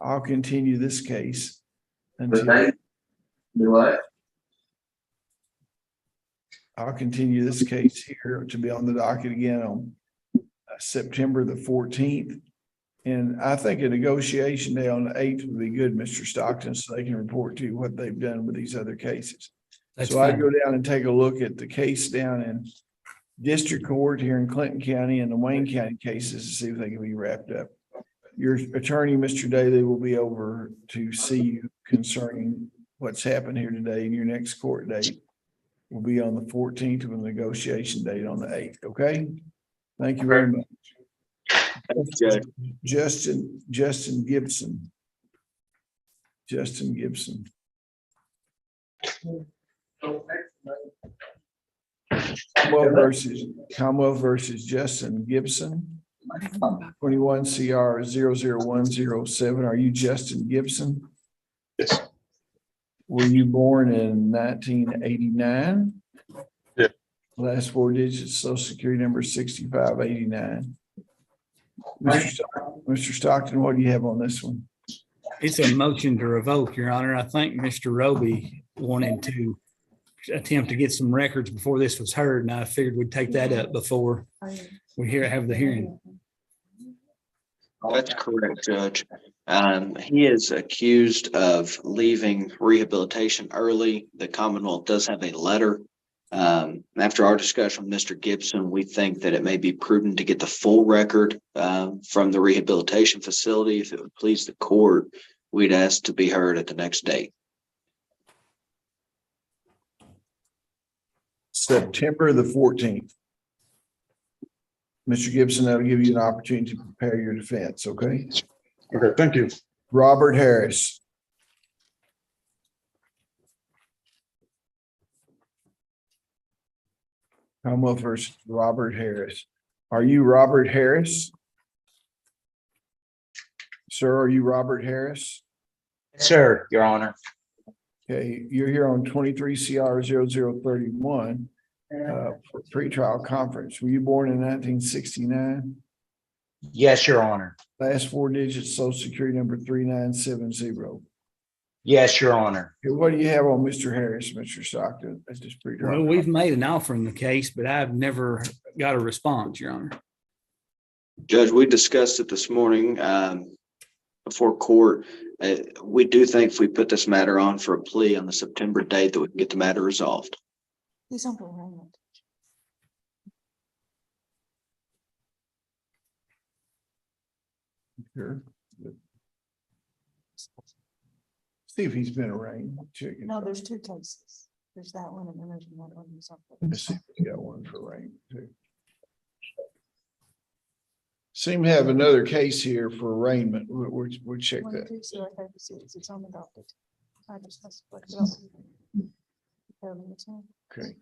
[SPEAKER 1] I'll continue this case until I'll continue this case here to be on the docket again on September the 14th. And I think a negotiation day on the 8th would be good, Mr. Stockton, so they can report to you what they've done with these other cases.
[SPEAKER 8] That's
[SPEAKER 1] So I'd
[SPEAKER 8] fine.
[SPEAKER 1] go down and take a look at the case down in District Court here in Clinton County and the Wayne County cases to see if they can be wrapped up. Your attorney, Mr. Daly, will be over to see you concerning what's happened here today, and your next court date will be on the 14th with a negotiation date on the 8th, okay? Thank you very much.
[SPEAKER 9] Thank you, Judge.
[SPEAKER 1] Justin Gibson. Justin Gibson. Commonwealth versus Justin Gibson. 21 CR 00107. Are you Justin Gibson?
[SPEAKER 13] Yes.
[SPEAKER 1] Were you born in 1989?
[SPEAKER 13] Yeah.
[SPEAKER 1] Last four digits, social security number 6589. Mr. Stockton, what do you have on this one?
[SPEAKER 8] It's a motion to revoke, Your Honor. I think Mr. Roby wanted to attempt to get some records before this was heard, and I figured we'd take that up before we have the hearing.
[SPEAKER 9] That's correct, Judge. He is accused of leaving rehabilitation early. The Commonwealth does have a letter. After our discussion with Mr. Gibson, we think that it may be prudent to get the full record from the rehabilitation facility. If it would please the court, we'd ask to be heard at the next date.
[SPEAKER 1] September the 14th. Mr. Gibson, that'll give you an opportunity to prepare your defense, okay?
[SPEAKER 13] Okay, thank you.
[SPEAKER 1] Robert Harris. Commonwealth versus Robert Harris. Are you Robert Harris? Sir, are you Robert Harris?
[SPEAKER 13] Sir, Your Honor.
[SPEAKER 1] Okay, you're here on 23 CR 0031 for pretrial conference. Were you born in 1969?
[SPEAKER 13] Yes, Your Honor.
[SPEAKER 1] Last four digits, social security number 3970.
[SPEAKER 13] Yes, Your Honor.
[SPEAKER 1] Okay, what do you have on Mr. Harris, Mr. Stockton? That's just
[SPEAKER 8] Well,
[SPEAKER 1] pretrial.
[SPEAKER 8] we've made an offer in the case, but I've never got a response, Your Honor.
[SPEAKER 9] Judge, we discussed it this morning before court. We do think if we put this matter on for a plea on the September date that we can get the matter resolved.
[SPEAKER 5] He's on parole.
[SPEAKER 1] Sure. See if he's been arraigned. Check it
[SPEAKER 5] No,
[SPEAKER 1] out.
[SPEAKER 5] there's two cases. There's that one and then there's another one. He's on
[SPEAKER 1] Let's see if we got one for arraignment too. Seem to have another case here for arraignment. We'll check
[SPEAKER 5] parole.
[SPEAKER 1] that.
[SPEAKER 5] 1-2-0-36. It's on the docket. I just has to look it up.
[SPEAKER 1] Okay.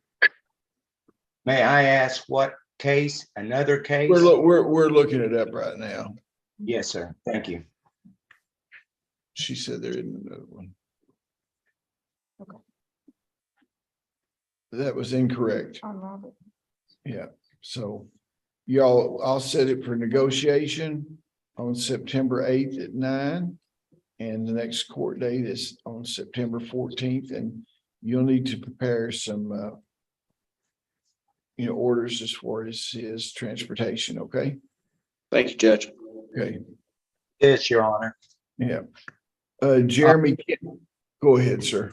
[SPEAKER 13] May I ask what case? Another case?
[SPEAKER 1] We're looking it up right now.
[SPEAKER 13] Yes, sir. Thank you.
[SPEAKER 1] She said there isn't another one.
[SPEAKER 5] Okay.
[SPEAKER 1] That was incorrect.
[SPEAKER 5] On Robert.
[SPEAKER 1] Yeah, so y'all, I'll set it for negotiation on September 8th at 9. And the next court date is on September 14th, and you'll need to prepare some orders as far as his transportation, okay?
[SPEAKER 9] Thank you, Judge.
[SPEAKER 1] Okay.
[SPEAKER 13] Yes, Your Honor.
[SPEAKER 1] Yeah. Jeremy, go ahead, sir.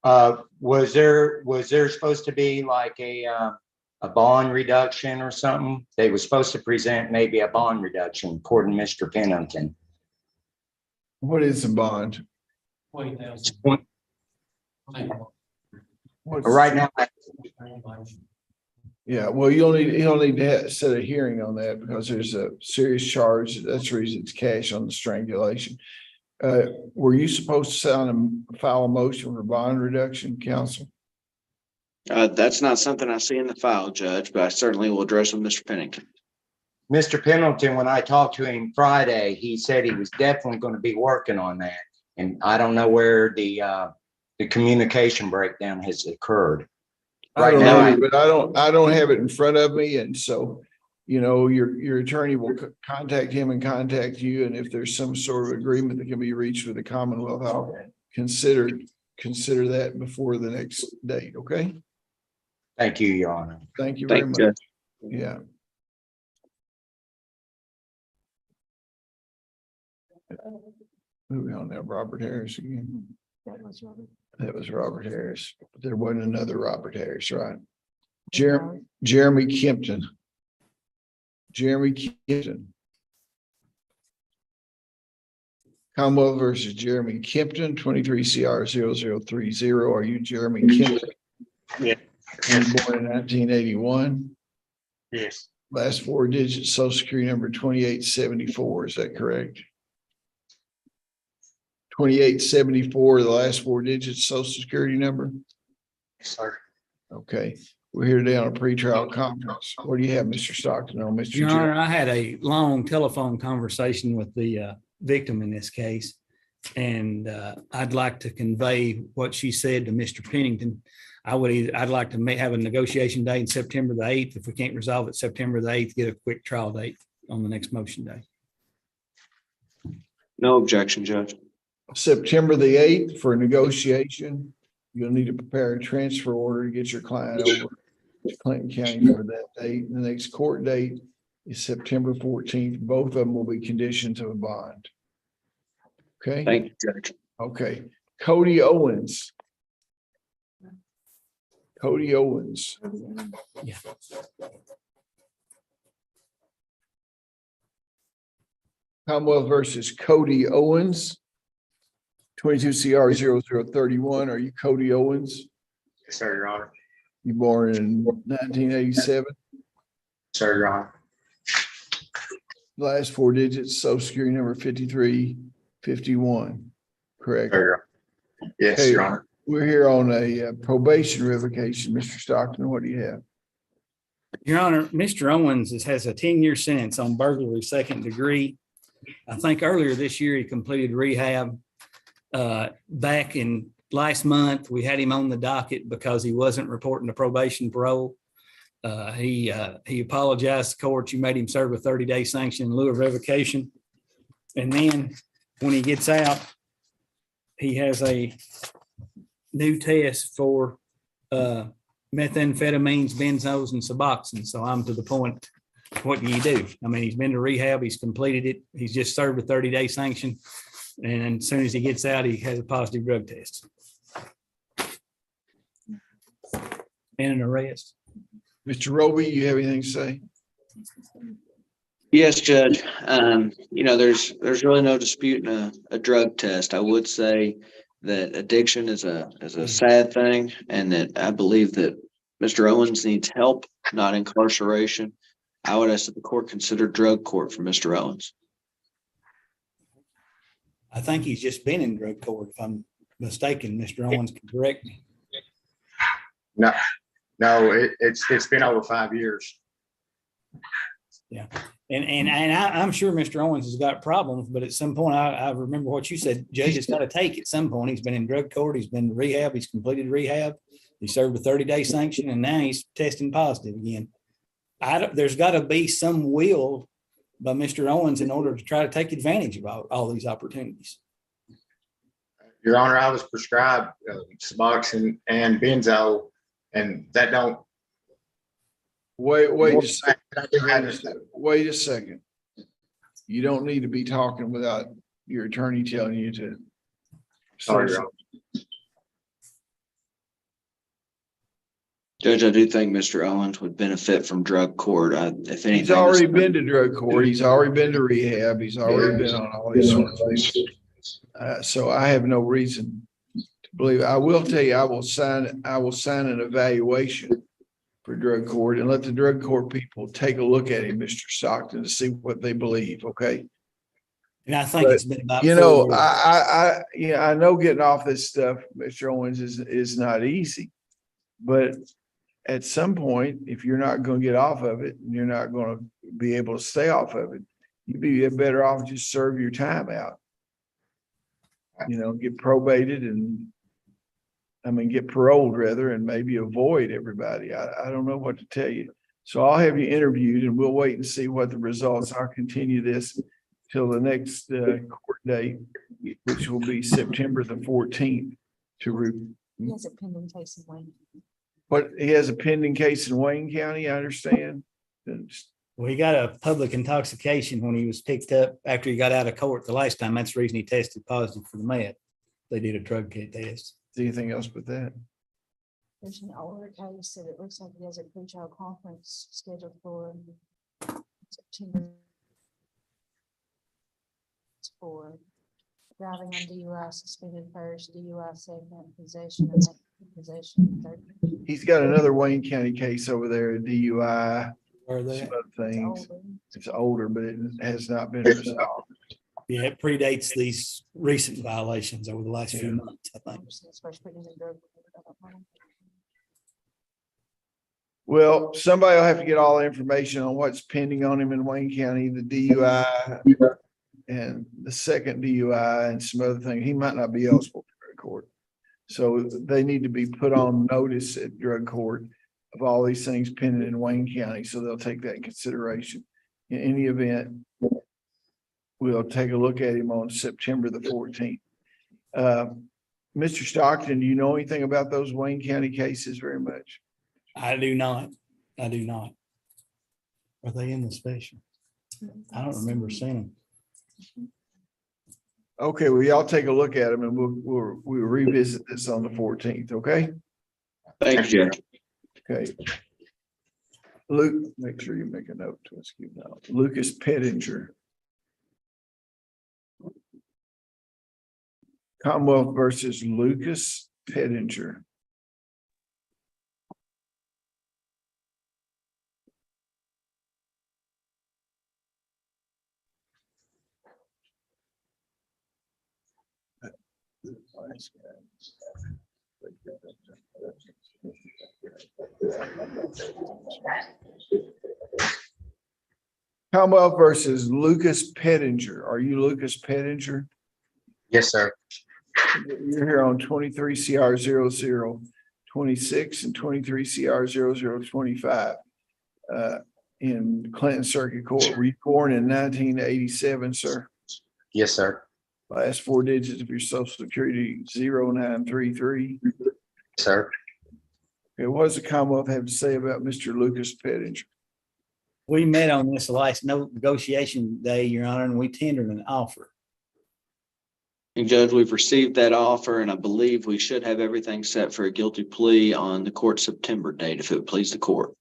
[SPEAKER 13] Was there supposed to be like a bond reduction or something? They were supposed to present maybe a bond reduction according to Mr. Pennington.
[SPEAKER 1] What is the bond?
[SPEAKER 13] Right
[SPEAKER 1] What's-
[SPEAKER 13] now,
[SPEAKER 1] Yeah, well, you'll need to set a hearing on that because there's a serious charge. That's the reason it's cash on the strangulation. Were you supposed to file a motion for bond reduction, counsel?
[SPEAKER 9] That's not something I see in the file, Judge, but I certainly will address with Mr. Pennington.
[SPEAKER 13] Mr. Pendleton, when I talked to him Friday, he said he was definitely going to be working on that. And I don't know where the communication breakdown has occurred.
[SPEAKER 1] I
[SPEAKER 13] Right
[SPEAKER 1] don't
[SPEAKER 13] now,
[SPEAKER 1] know, but I don't have it in front of me. And so, you know, your attorney will contact him and contact you. And if there's some sort of agreement that can be reached with the Commonwealth, I'll consider that before the next date. Okay?
[SPEAKER 13] Thank you, Your Honor.
[SPEAKER 1] Thank you very
[SPEAKER 9] Thank
[SPEAKER 1] much.
[SPEAKER 9] you, Judge.
[SPEAKER 1] Yeah. Moving on now, Robert Harris again. That was Robert Harris. There wasn't another Robert Harris, right? Jeremy Kempton. Jeremy Kempton. Commonwealth versus Jeremy Kempton, 23 CR 0030. Are you Jeremy Kempton?
[SPEAKER 13] Yeah.
[SPEAKER 1] You were born in 1981.
[SPEAKER 13] Yes.
[SPEAKER 1] Last four digits, social security number 2874. Is that correct? 2874, the last four digits, social security number?
[SPEAKER 13] Sir.
[SPEAKER 1] Okay, we're here today on a pretrial conference. What do you have, Mr. Stockton, on Mr.
[SPEAKER 8] Your
[SPEAKER 1] Jeremy?
[SPEAKER 8] Honor, I had a long telephone conversation with the victim in this case. And I'd like to convey what she said to Mr. Pennington. I'd like to have a negotiation date in September the 8th. If we can't resolve it September the 8th, get a quick trial date on the next motion day.
[SPEAKER 9] No objection, Judge.
[SPEAKER 1] September the 8th for negotiation. You'll need to prepare a transfer order to get your client over to Clinton County for that date. The next court date is September 14th. Both of them will be conditions of a bond. Okay?
[SPEAKER 9] Thank you, Judge.
[SPEAKER 1] Okay. Cody Owens. Cody Owens.
[SPEAKER 8] Yeah.
[SPEAKER 1] Commonwealth versus Cody Owens. 22 CR 0031. Are you Cody Owens?
[SPEAKER 13] Yes, sir, Your Honor.
[SPEAKER 1] You born in 1987?
[SPEAKER 13] Sir, Your Honor.
[SPEAKER 1] Last four digits, social security number 5351. Correct?
[SPEAKER 13] Yes,
[SPEAKER 1] Okay,
[SPEAKER 13] Your Honor.
[SPEAKER 1] We're here on a probation revocation. Mr. Stockton, what do you have?
[SPEAKER 8] Your Honor, Mr. Owens has a 10-year sentence on burglary second degree. I think earlier this year he completed rehab. Back in last month, we had him on the docket because he wasn't reporting to probation parole. He apologized to court. You made him serve a 30-day sanction in lieu of revocation. And then when he gets out, he has a new test for methamphetamines, benzos, and Suboxone. So I'm to the point, what do you do? I mean, he's been to rehab, he's completed it, he's just served a 30-day sanction. And as soon as he gets out, he has a positive drug test. And an arrest.
[SPEAKER 1] Mr. Roby, you have anything to say?
[SPEAKER 9] Yes, Judge. There's really no dispute in a drug test. I would say that addiction is a sad thing, and that I believe that Mr. Owens needs help, not incarceration. I would ask that the court consider drug court for Mr. Owens.
[SPEAKER 8] I think he's just been in drug court. If I'm mistaken, Mr. Owens can correct me.
[SPEAKER 13] No, it's been over 5 years.
[SPEAKER 8] Yeah. And I'm sure Mr. Owens has got problems, but at some point, I remember what you said, Judge, it's got to take at some point. He's been in drug court, he's been to rehab, he's completed rehab, he served a 30-day sanction, and now he's testing positive again. There's got to be some will by Mr. Owens in order to try to take advantage of all these opportunities.
[SPEAKER 13] Your Honor, I was prescribed Suboxone and benzo, and that don't.
[SPEAKER 1] Wait a second. You don't need to be talking without your attorney telling you to.
[SPEAKER 12] Sorry, Your Honor.
[SPEAKER 9] Judge, I do think Mr. Owens would benefit from drug court. If anything.
[SPEAKER 1] He's already been to drug court. He's already been to rehab. He's already been on all these sorts of things. So I have no reason to believe. I will tell you, I will sign an evaluation for drug court and let the drug court people take a look at him, Mr. Stockton, to see what they believe. Okay.
[SPEAKER 8] And I think it's been about.
[SPEAKER 1] You
[SPEAKER 8] 4
[SPEAKER 1] know,
[SPEAKER 8] years.
[SPEAKER 1] I know getting off this stuff, Mr. Owens, is not easy. But at some point, if you're not going to get off of it and you're not going to be able to stay off of it, you'd be better off just serve your time out. You know, get probated get paroled rather, and maybe avoid everybody. I don't know what to tell you. So I'll have you interviewed and we'll wait and see what the results are. Continue this till the next court date, which will be September the 14th
[SPEAKER 5] He has a pending case in Wayne.
[SPEAKER 1] But he has a pending case in Wayne County, I understand.
[SPEAKER 8] Well, he got a public intoxication when he was picked up after he got out of court the last time. That's the reason he tested positive for the meth. They did a drug test.
[SPEAKER 1] Is anything else but that?
[SPEAKER 5] There's an older case that it looks like he has a pre-trial conference scheduled for September. It's for driving on DUI, suspended first, DUI second, possession, and possession third.
[SPEAKER 1] He's got another Wayne County case over there, a DUI,
[SPEAKER 8] Are
[SPEAKER 1] some
[SPEAKER 8] they?
[SPEAKER 1] other things.
[SPEAKER 5] Older.
[SPEAKER 1] It's older, but it has not been resolved.
[SPEAKER 8] Yeah, it predates these recent violations over the last few months, I think.
[SPEAKER 5] It's first put in the drug court, I don't know.
[SPEAKER 1] Well, somebody will have to get all the information on what's pending on him in Wayne County, the DUI and the second DUI and some other things. He might not be eligible for drug court. So they need to be put on notice at drug court of all these things pending in Wayne County. So they'll take that in consideration. In any event, we'll take a look at him on September the 14th. Mr. Stockton, do you know anything about those Wayne County cases very much?
[SPEAKER 8] I do not. I do not. Are they in the special? I don't remember seeing them.
[SPEAKER 1] Okay, well, y'all take a look at them and we'll revisit this on the 14th, okay?
[SPEAKER 9] Thank you.
[SPEAKER 1] Okay. Luke, make sure you make a note to us. Lucas Pettinger. Commonwealth versus Lucas Pettinger. Commonwealth versus Lucas Pettinger. Are you Lucas Pettinger?
[SPEAKER 13] Yes, sir.
[SPEAKER 1] You're here on 23 CR 0026 and 23 CR 0025 in Clinton Circuit Court. Were you born in 1987, sir?
[SPEAKER 13] Yes, sir.
[SPEAKER 1] Last 4 digits of your social security, 0933.
[SPEAKER 13] Sir.
[SPEAKER 1] Okay, what does the Commonwealth have to say about Mr. Lucas Pettinger?
[SPEAKER 8] We met on this last negotiation day, Your Honor, and we tendered an offer.
[SPEAKER 9] And Judge, we've received that offer, and I believe we should have everything set for a guilty plea on the court September date, if it would please the court.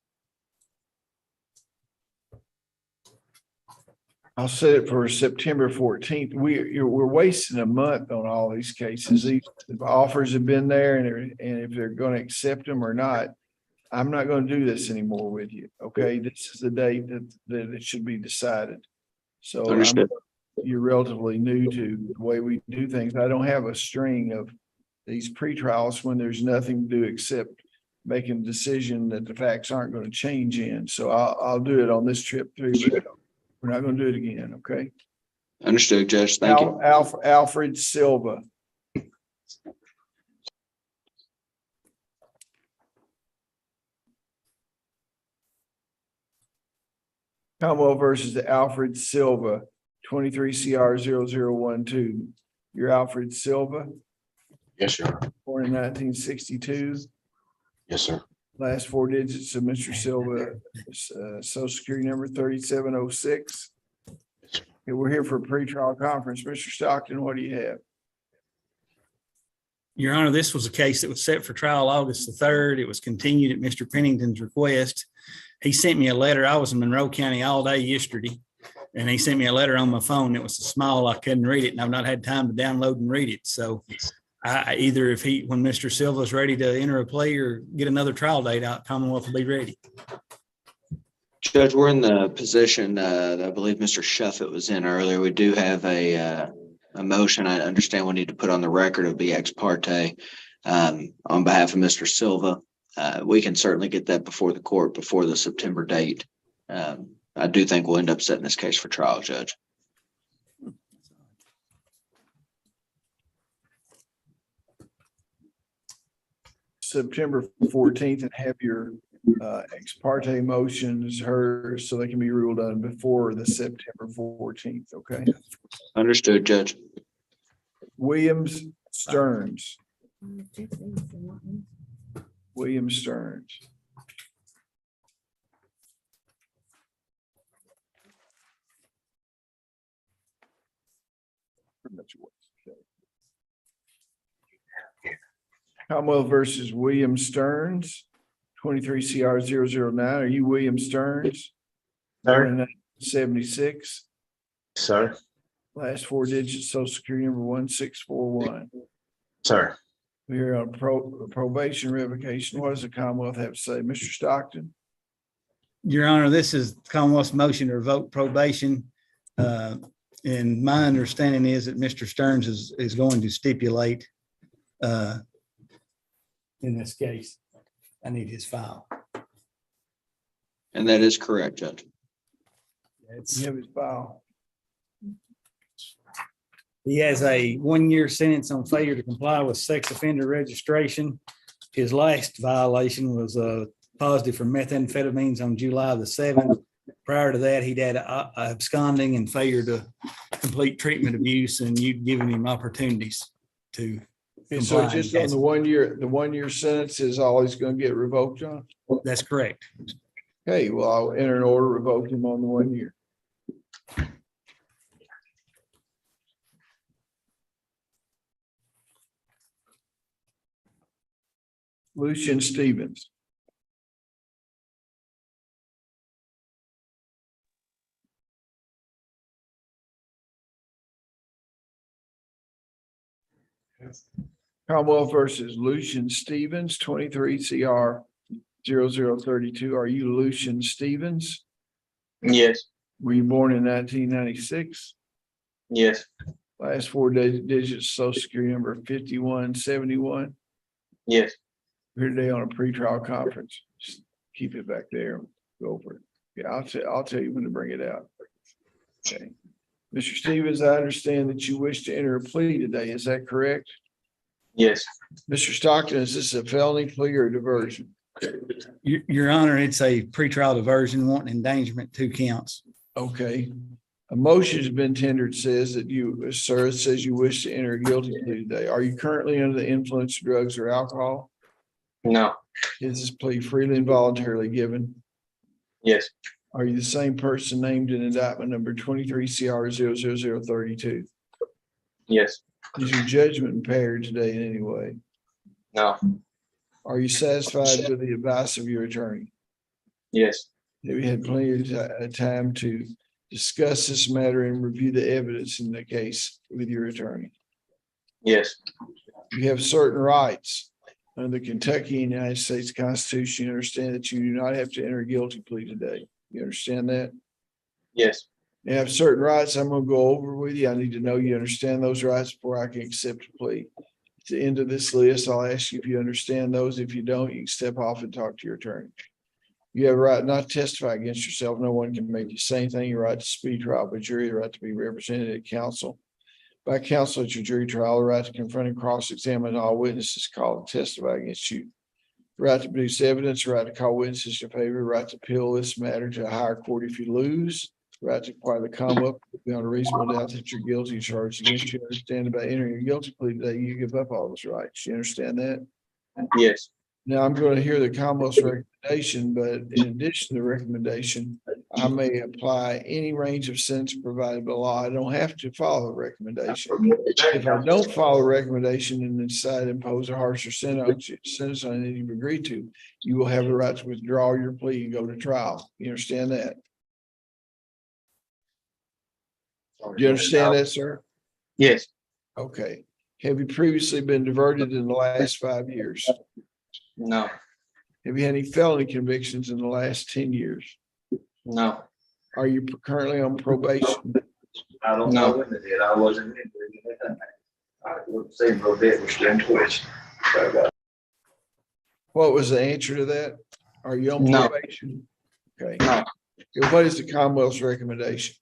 [SPEAKER 1] I'll set it for September 14th. We're wasting a month on all these cases. These offers have been there, and if they're going to accept them or not, I'm not going to do this anymore with you. Okay, this is the date that it should be decided. So
[SPEAKER 9] Understood.
[SPEAKER 1] You're relatively new to the way we do things. I don't have a string of these pretrials when there's nothing to do except making a decision that the facts aren't going to change in. So I'll do it on this trip through. We're not going to do it again, okay?
[SPEAKER 9] Understood, Judge. Thank you.
[SPEAKER 1] Alfred Silva. Commonwealth versus Alfred Silva, 23 CR 0012. You're Alfred Silva,
[SPEAKER 13] Yes, sir.
[SPEAKER 1] born in 1962.
[SPEAKER 13] Yes, sir.
[SPEAKER 1] Last 4 digits of Mr. Silva, social security number 3706. Okay, we're here for a pretrial conference. Mr. Stockton, what do you have?
[SPEAKER 8] Your Honor, this was a case that was set for trial August the 3rd. It was continued at Mr. Pennington's request. He sent me a letter. I was in Monroe County all day yesterday, and he sent me a letter on my phone. It was so small I couldn't read it, and I've not had time to download and read it. So I either when Mr. Silva's ready to enter a plea or get another trial date out, Commonwealth will be ready.
[SPEAKER 9] Judge, we're in the position that I believe Mr. Shuffett was in earlier. We do have a motion. I understand we need to put on the record of the ex parte on behalf of Mr. Silva. We can certainly get that before the court before the September date. I do think we'll end up setting this case for trial, Judge.
[SPEAKER 1] September 14th and have your ex parte motions heard so they can be ruled on before the September 14th, okay?
[SPEAKER 9] Understood, Judge.
[SPEAKER 1] Williams Stearns. William Stearns. Commonwealth versus William Stearns, 23 CR 009. Are you William Stearns?
[SPEAKER 13] Sir.
[SPEAKER 1] 76.
[SPEAKER 13] Sir.
[SPEAKER 1] Last four digits, social security number 1641.
[SPEAKER 13] Sir.
[SPEAKER 1] We're on probation revocation. What does the Commonwealth have to say? Mr. Stockton?
[SPEAKER 8] Your Honor, this is Commonwealth's motion to revoke probation. And my understanding is that Mr. Stearns is going to stipulate in this case. I need his file.
[SPEAKER 9] And that is correct, Judge.
[SPEAKER 1] You have his file.
[SPEAKER 8] He has a 1-year sentence on failure to comply with sex offender registration. His last violation was positive for methamphetamines on July the 7th. Prior to that, he'd had absconding and failure to complete treatment abuse, and you'd given him opportunities to
[SPEAKER 1] And so
[SPEAKER 8] comply.
[SPEAKER 1] just on the 1 year sentence is all he's going to get revoked on?
[SPEAKER 8] That's correct.
[SPEAKER 1] Okay, well, I'll enter an order revoke him on the 1 year. Lucian Stevens. Commonwealth versus Lucian Stevens, 23 CR 0032. Are you Lucian Stevens?
[SPEAKER 11] Yes.
[SPEAKER 1] Were you born in 1996?
[SPEAKER 11] Yes.
[SPEAKER 1] Last four digits, social security number 5171.
[SPEAKER 11] Yes.
[SPEAKER 1] Here today on a pretrial conference. Just keep it back there. Go for it. Yeah, I'll tell you when to bring it out. Okay. Mr. Stevens, I understand that you wish to enter a plea today. Is that correct?
[SPEAKER 11] Yes.
[SPEAKER 1] Mr. Stockton, is this a felony plea or diversion?
[SPEAKER 8] Your Honor, it's a pretrial diversion, wanton endangerment, 2 counts.
[SPEAKER 1] Okay. A motion has been tendered, says that you, sir, it says you wish to enter a guilty plea today. Are you currently under the influence of drugs or alcohol?
[SPEAKER 11] No.
[SPEAKER 1] Is this plea freely and voluntarily given?
[SPEAKER 11] Yes.
[SPEAKER 1] Are you the same person named in indictment number 23 CR 00032?
[SPEAKER 11] Yes.
[SPEAKER 1] Is your judgment impaired today in any way?
[SPEAKER 11] No.
[SPEAKER 1] Are you satisfied with the advice of your attorney?
[SPEAKER 11] Yes.
[SPEAKER 1] Have you had plenty of time to discuss this matter and review the evidence in the case with your attorney?
[SPEAKER 11] Yes.
[SPEAKER 1] You have certain rights under the Kentucky and United States Constitution. You understand that you do not have to enter a guilty plea today. You understand that?
[SPEAKER 11] Yes.
[SPEAKER 1] You have certain rights I'm going to go over with you. I need to know you understand those rights before I can accept a plea. At the end of this list, I'll ask you if you understand those. If you don't, you can step off and talk to your attorney. You have a right not to testify against yourself. No one can make you say anything. Your right to speed trial by jury, the right to be represented at counsel by counsel at your jury trial, the right to confront and cross-examine all witnesses called to testify against you. The right to produce evidence, the right to call witnesses in your favor, the right to appeal this matter to a higher court if you lose, the right to acquire the Commonwealth beyond a reasonable doubt that you're guilty of charges against you. Understand about entering a guilty plea today, you give up all those rights. You understand that?
[SPEAKER 11] Yes.
[SPEAKER 1] Now I'm going to hear the Commonwealth's recommendation, but in addition to the recommendation, I may apply any range of sentence provided by law. I don't have to follow the recommendation. If I don't follow the recommendation and then decide to impose a harsher sentence on any you've agreed to, you will have the right to withdraw your plea and go to trial. You understand that? Do you understand that, sir?
[SPEAKER 13] Yes.
[SPEAKER 1] Okay. Have you previously been diverted in the last 5 years?
[SPEAKER 13] No.
[SPEAKER 1] Have you had any felony convictions in the last 10 years?
[SPEAKER 13] No.
[SPEAKER 1] Are you currently on probation?
[SPEAKER 13] I don't know when they did. I wasn't. I would say no bit was still in twist.
[SPEAKER 1] What was the answer to that? Are you on
[SPEAKER 13] No.
[SPEAKER 1] probation? Okay.
[SPEAKER 13] No.
[SPEAKER 1] Okay, what is the Commonwealth's recommendation?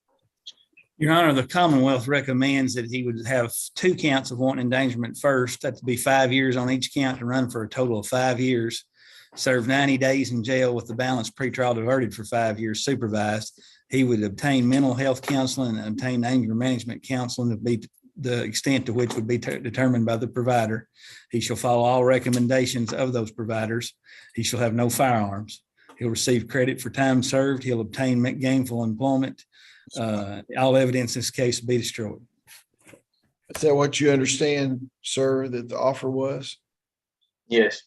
[SPEAKER 8] Your Honor, the Commonwealth recommends that he would have 2 counts of wanton endangerment first. That would be 5 years on each count to run for a total of 5 years. Serve 90 days in jail with the balance pretrial diverted for 5 years supervised. He would obtain mental health counseling and obtain anger management counseling to be the extent to which would be determined by the provider. He shall follow all recommendations of those providers. He shall have no firearms. He'll receive credit for time served. He'll obtain gainful employment. All evidence in this case will be destroyed.
[SPEAKER 1] Is that what you understand, sir, that the offer was?
[SPEAKER 13] Yes.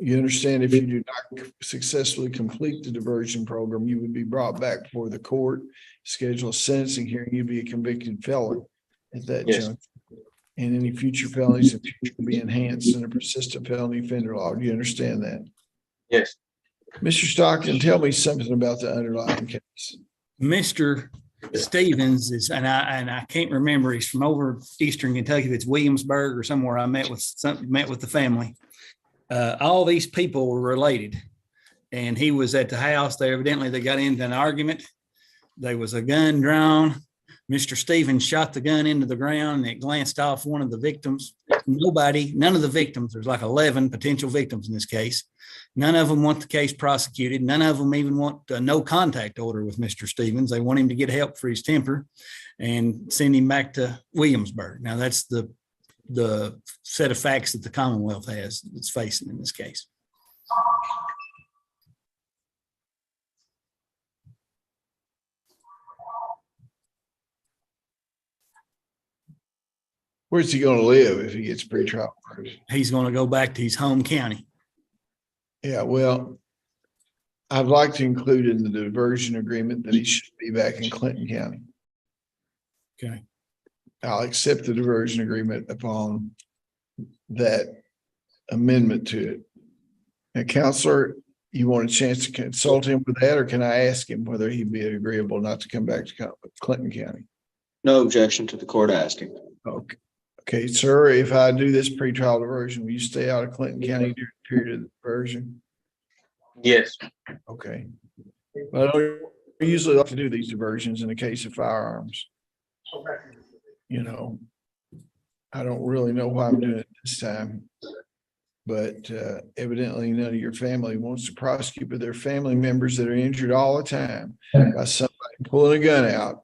[SPEAKER 1] You understand if you do not successfully complete the diversion program, you would be brought back before the court, schedule a sentencing hearing, you'd be a convicted felon at that
[SPEAKER 13] Yes.
[SPEAKER 1] juncture. And any future felonies in future will be enhanced in a persistent felony offender law. Do you understand that?
[SPEAKER 13] Yes.
[SPEAKER 1] Mr. Stockton, tell me something about the underlying case.
[SPEAKER 8] Mr. Stevens is, and I can't remember, he's from over Eastern Kentucky. It's Williamsburg or somewhere. I met with the family. All these people were related, and he was at the house. They got into an argument. There was a gun drawn. Mr. Stevens shot the gun into the ground and it glanced off one of the victims. None of the victims, there's like 11 potential victims in this case. None of them want the case prosecuted. None of them even want a no contact order with Mr. Stevens. They want him to get help for his temper and send him back to Williamsburg. Now that's the set of facts that the Commonwealth has that's facing in this case.
[SPEAKER 1] Where's he going to live if he gets pretrial?
[SPEAKER 8] He's going to go back to his home county.
[SPEAKER 1] Yeah, well, I'd like to include in the diversion agreement that he should be back in Clinton County.
[SPEAKER 8] Okay.
[SPEAKER 1] I'll accept the diversion agreement upon that amendment to it. Now, Counselor, you want a chance to consult him with that, or can I ask him whether he'd be agreeable not to come back to Clinton County?
[SPEAKER 9] No objection to the court asking.
[SPEAKER 1] Okay. Okay, sir, if I do this pretrial diversion, will you stay out of Clinton County during the period of the diversion?
[SPEAKER 13] Yes.
[SPEAKER 1] Okay. But I usually like to do these diversions in the case of firearms. You know, I don't really know why I'm doing it this time. But evidently none of your family wants to prosecute, but there are family members that are injured all the time by somebody pulling a gun out.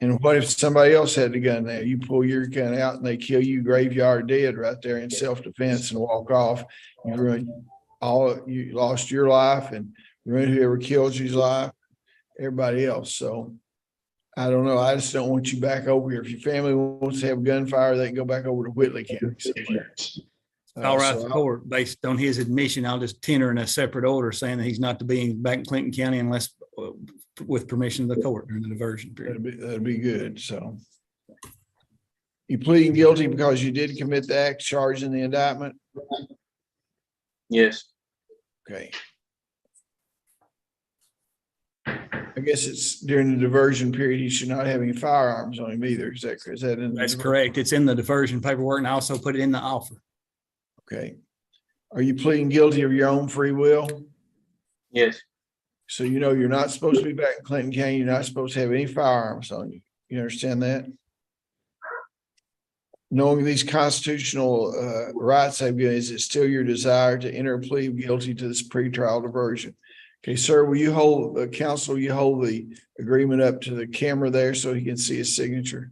[SPEAKER 1] And what if somebody else had the gun there? You pull your gun out and they kill you graveyard dead right there in self-defense and walk off. You lost your life and ruined whoever killed you's life, everybody else. So I don't know. I just don't want you back over here. If your family wants to have gunfire, they can go back over to Whitley County somewhere.
[SPEAKER 8] All right,
[SPEAKER 1] So
[SPEAKER 8] the court, based on his admission, I'll just tender in a separate order saying that he's not to be back in Clinton County unless with permission of the court during the diversion period.
[SPEAKER 1] That'd be good. So you pleading guilty because you did commit the act charged in the indictment?
[SPEAKER 13] Yes.
[SPEAKER 1] Okay. I guess it's during the diversion period, he should not have any firearms on him either. Is that in?
[SPEAKER 8] That's correct. It's in the diversion paperwork and I also put it in the offer.
[SPEAKER 1] Okay. Are you pleading guilty of your own free will?
[SPEAKER 13] Yes.
[SPEAKER 1] So you know you're not supposed to be back in Clinton County. You're not supposed to have any firearms on you. You understand that? Knowing these constitutional rights I've given, is it still your desire to enter a plea of guilty to this pretrial diversion? Okay, sir, will you hold, counsel, will you hold the agreement up to the camera there so he can see his signature?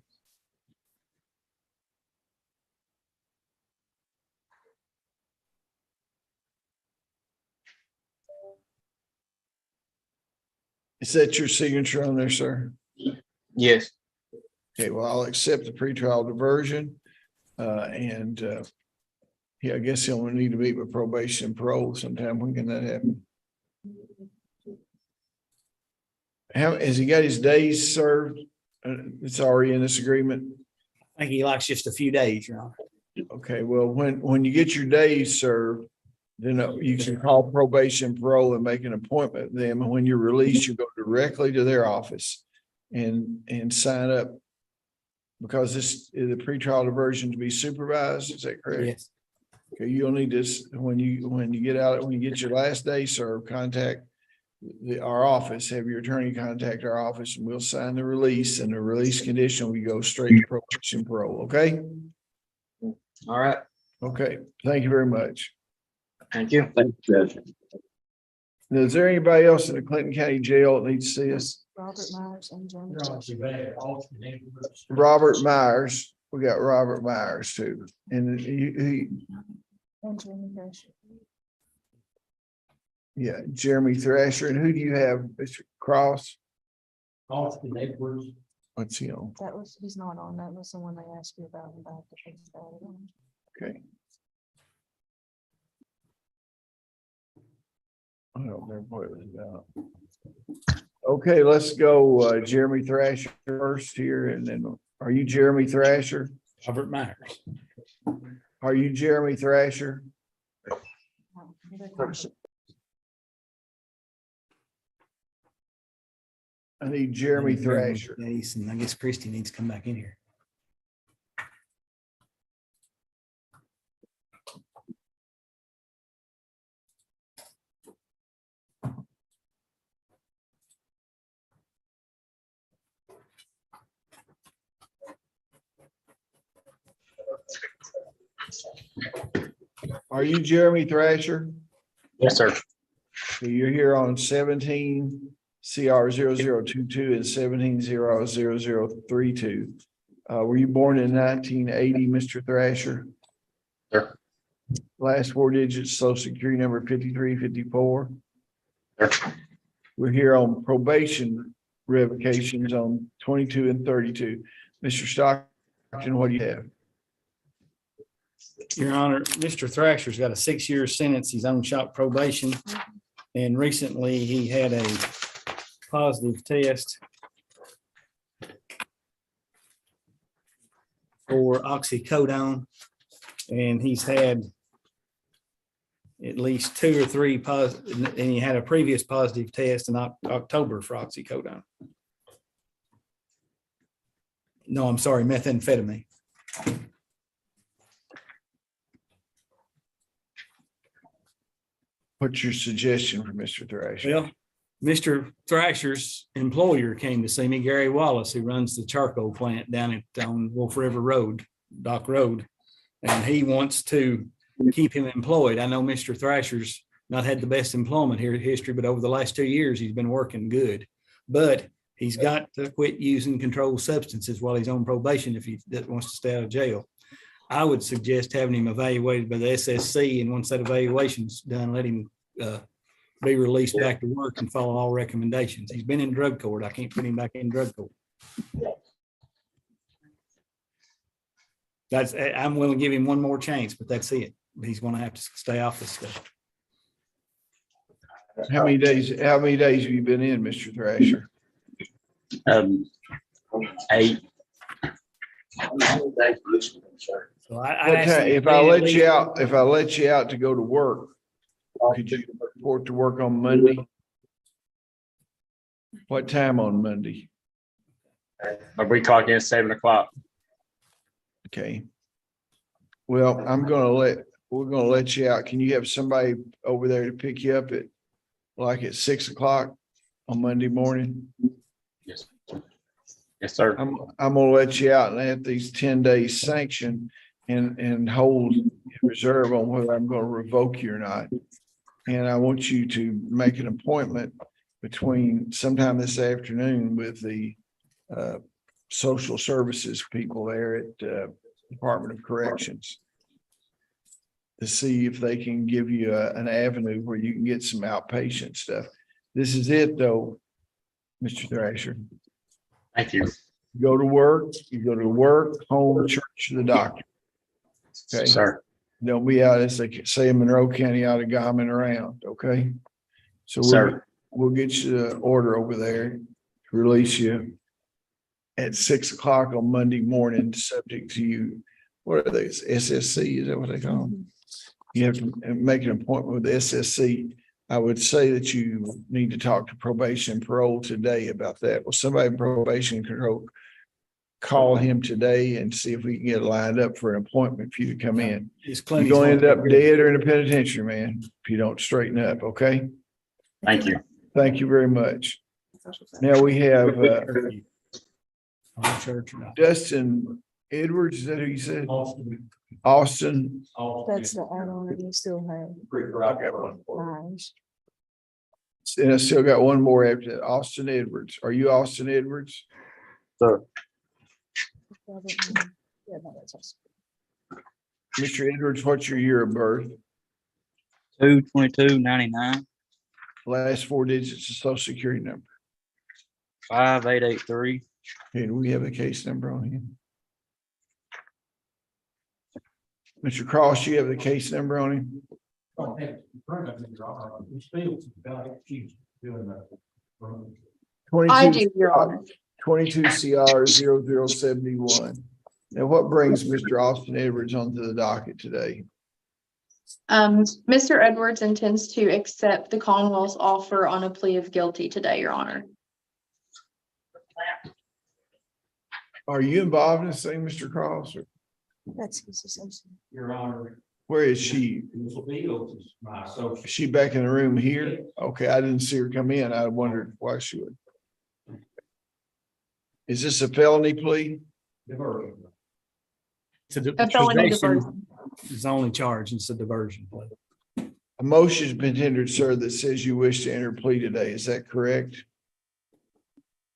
[SPEAKER 1] Is that your signature on there, sir?
[SPEAKER 13] Yes.
[SPEAKER 1] Okay, well, I'll accept the pretrial diversion. Yeah, I guess he'll need to meet with probation and parole sometime. When can that happen? How, has he got his days served? It's already in this agreement.
[SPEAKER 8] I think he likes just a few days, Your Honor.
[SPEAKER 1] Okay, well, when you get your days served, then you can call probation and parole and make an appointment with them. And when you're released, you go directly to their office and sign up. Because this is a pretrial diversion to be supervised, is that correct?
[SPEAKER 8] Yes.
[SPEAKER 1] Okay, you'll need this, when you get out, when you get your last day served, contact our office, have your attorney contact our office, and we'll sign the release, and the release condition, we go straight to probation and parole, okay?
[SPEAKER 13] All right.
[SPEAKER 1] Okay, thank you very much.
[SPEAKER 13] Thank you.
[SPEAKER 1] Now, is there anybody else in the Clinton County Jail that needs to see us?
[SPEAKER 5] Robert Myers and Jeremy.
[SPEAKER 1] Robert Myers, we got Robert Myers too, and he,
[SPEAKER 5] And Jeremy Gresham.
[SPEAKER 1] yeah, Jeremy Thrasher, and who do you have, Mr. Cross?
[SPEAKER 14] Austin Edwards.
[SPEAKER 1] What's he on?
[SPEAKER 5] That was, he's not on, that was the one they asked you about.
[SPEAKER 1] Okay. I don't remember what it was about. Okay, let's go, Jeremy Thrasher first here, and then, are you Jeremy Thrasher?
[SPEAKER 8] Robert Myers.
[SPEAKER 1] Are you Jeremy Thrasher? I need Jeremy Thrasher.
[SPEAKER 8] Yes, and I guess Christie needs to come back in here.
[SPEAKER 1] Are you Jeremy Thrasher?
[SPEAKER 13] Yes, sir.
[SPEAKER 1] So you're here on 17 CR 0022 and 17 CR 0032. Were you born in 1980, Mr. Thrasher?
[SPEAKER 13] Sir.
[SPEAKER 1] Last four digits, social security number 5354.
[SPEAKER 13] Sir.
[SPEAKER 1] We're here on probation revocations on 22 and 32. Mr. Stockton, what do you have?
[SPEAKER 8] Your Honor, Mr. Thrasher's got a 6-year sentence. He's on shop probation. And recently he had a positive test for oxycodone. And he's had at least 2 or 3 positive, and he had a previous positive test in October for oxycodone. No, I'm sorry, methamphetamine.
[SPEAKER 1] What's your suggestion for Mr. Thrasher?
[SPEAKER 8] Well, Mr. Thrasher's employer came to see me, Gary Wallace, who runs the charcoal plant down on Wolf River Road, Dock Road. And he wants to keep him employed. I know Mr. Thrasher's not had the best employment history, but over the last 2 years, he's been working good. But he's got to quit using controlled substances while he's on probation if he wants to stay out of jail. I would suggest having him evaluated by the SSC, and once that evaluation's done, let him be released back to work and follow all recommendations. He's been in drug court. I can't put him back in drug court. I'm willing to give him one more chance, but that's it. He's going to have to stay off this stuff.
[SPEAKER 1] How many days have you been in, Mr. Thrasher?
[SPEAKER 13] 8.
[SPEAKER 8] So
[SPEAKER 1] If I let you out to go to work, could you report to work on Monday? What time on Monday?
[SPEAKER 13] Are we talking at 7 o'clock?
[SPEAKER 1] Okay. Well, we're gonna let you out. Can you have somebody over there to pick you up at 6 o'clock on Monday morning?
[SPEAKER 13] Yes. Yes, sir.
[SPEAKER 1] I'm gonna let you out and have these 10 days sanctioned and hold in reserve on whether I'm gonna revoke you or not. And I want you to make an appointment between sometime this afternoon with the social services people there at Department of Corrections to see if they can give you an avenue where you can get some outpatient stuff. This is it though. Mr. Thrasher.
[SPEAKER 13] Thank you.
[SPEAKER 1] Go to work, home, church, the doctor. Okay.
[SPEAKER 13] Sir.
[SPEAKER 1] Don't be out, as they say in Monroe County, out of gammon around, okay? So
[SPEAKER 13] Sir.
[SPEAKER 1] we'll get you the order over there, to release you at 6 o'clock on Monday morning, subject to you. What are those? SSC, is that what they call them? You have to make an appointment with the SSC. I would say that you need to talk to probation and parole today about that. Well, somebody in probation and control, call him today and see if we can get lined up for an appointment for you to come in. You're gonna end up dead or in a penitentiary, man, if you don't straighten up, okay?
[SPEAKER 13] Thank you.
[SPEAKER 1] Thank you very much. Now we have Dustin Edwards, is that who you said? Austin.
[SPEAKER 5] That's the add-on that you still have. Nice.
[SPEAKER 1] And I still got one more after that, Austin Edwards. Are you Austin Edwards?
[SPEAKER 6] Sir.
[SPEAKER 5] Yeah, no, that's awesome.
[SPEAKER 1] Mr. Edwards, what's your year of birth?
[SPEAKER 15] 2/22/99,
[SPEAKER 1] Last 4 digits of social security number.
[SPEAKER 15] 5883.
[SPEAKER 1] Okay, do we have a case number on him? Mr. Cross, you have the case number on him?
[SPEAKER 14] Oh, hey, we still got accused of doing that.
[SPEAKER 16] I do, Your Honor.
[SPEAKER 1] 22 CR 0071. Now, what brings Mr. Austin Edwards onto the docket today?
[SPEAKER 16] Mr. Edwards intends to accept the Commonwealth's offer on a plea of guilty today, Your Honor.
[SPEAKER 1] Are you involved in this thing, Mr. Cross? Or
[SPEAKER 5] That's his associate.
[SPEAKER 14] Your Honor.
[SPEAKER 1] where is she?
[SPEAKER 14] Ms. Fields is my associate.
[SPEAKER 1] Is she back in the room here? Okay, I didn't see her come in. I wondered why she would. Is this a felony plea?
[SPEAKER 14] Diversion.
[SPEAKER 16] A felony diversion.
[SPEAKER 8] It's the only charge. It's a diversion plea.
[SPEAKER 1] A motion has been tendered, sir, that says you wish to enter a plea today. Is that correct?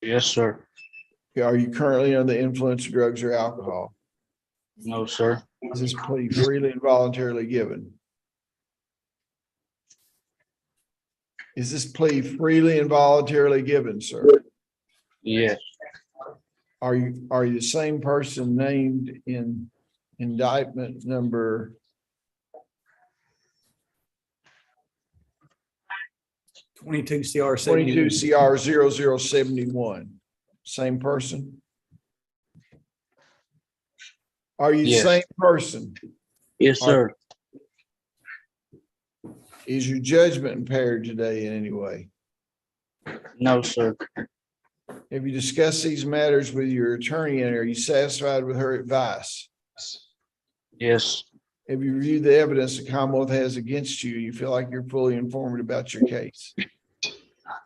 [SPEAKER 15] Yes, sir.
[SPEAKER 1] Are you currently under the influence of drugs or alcohol?
[SPEAKER 15] No, sir.
[SPEAKER 1] Is this plea freely and voluntarily given? Is this plea freely and voluntarily given, sir?
[SPEAKER 15] Yes.
[SPEAKER 1] Are you the same person named in indictment number?
[SPEAKER 8] Twenty-two CR
[SPEAKER 1] 22 CR 0071. Same person? Are you the
[SPEAKER 15] Yes.
[SPEAKER 1] same person?
[SPEAKER 15] Yes, sir.
[SPEAKER 1] Is your judgment impaired today in any way?
[SPEAKER 15] No, sir.
[SPEAKER 1] Have you discussed these matters with your attorney and are you satisfied with her advice?
[SPEAKER 15] Yes.
[SPEAKER 1] Have you reviewed the evidence the Commonwealth has against you? You feel like you're fully informed about your case?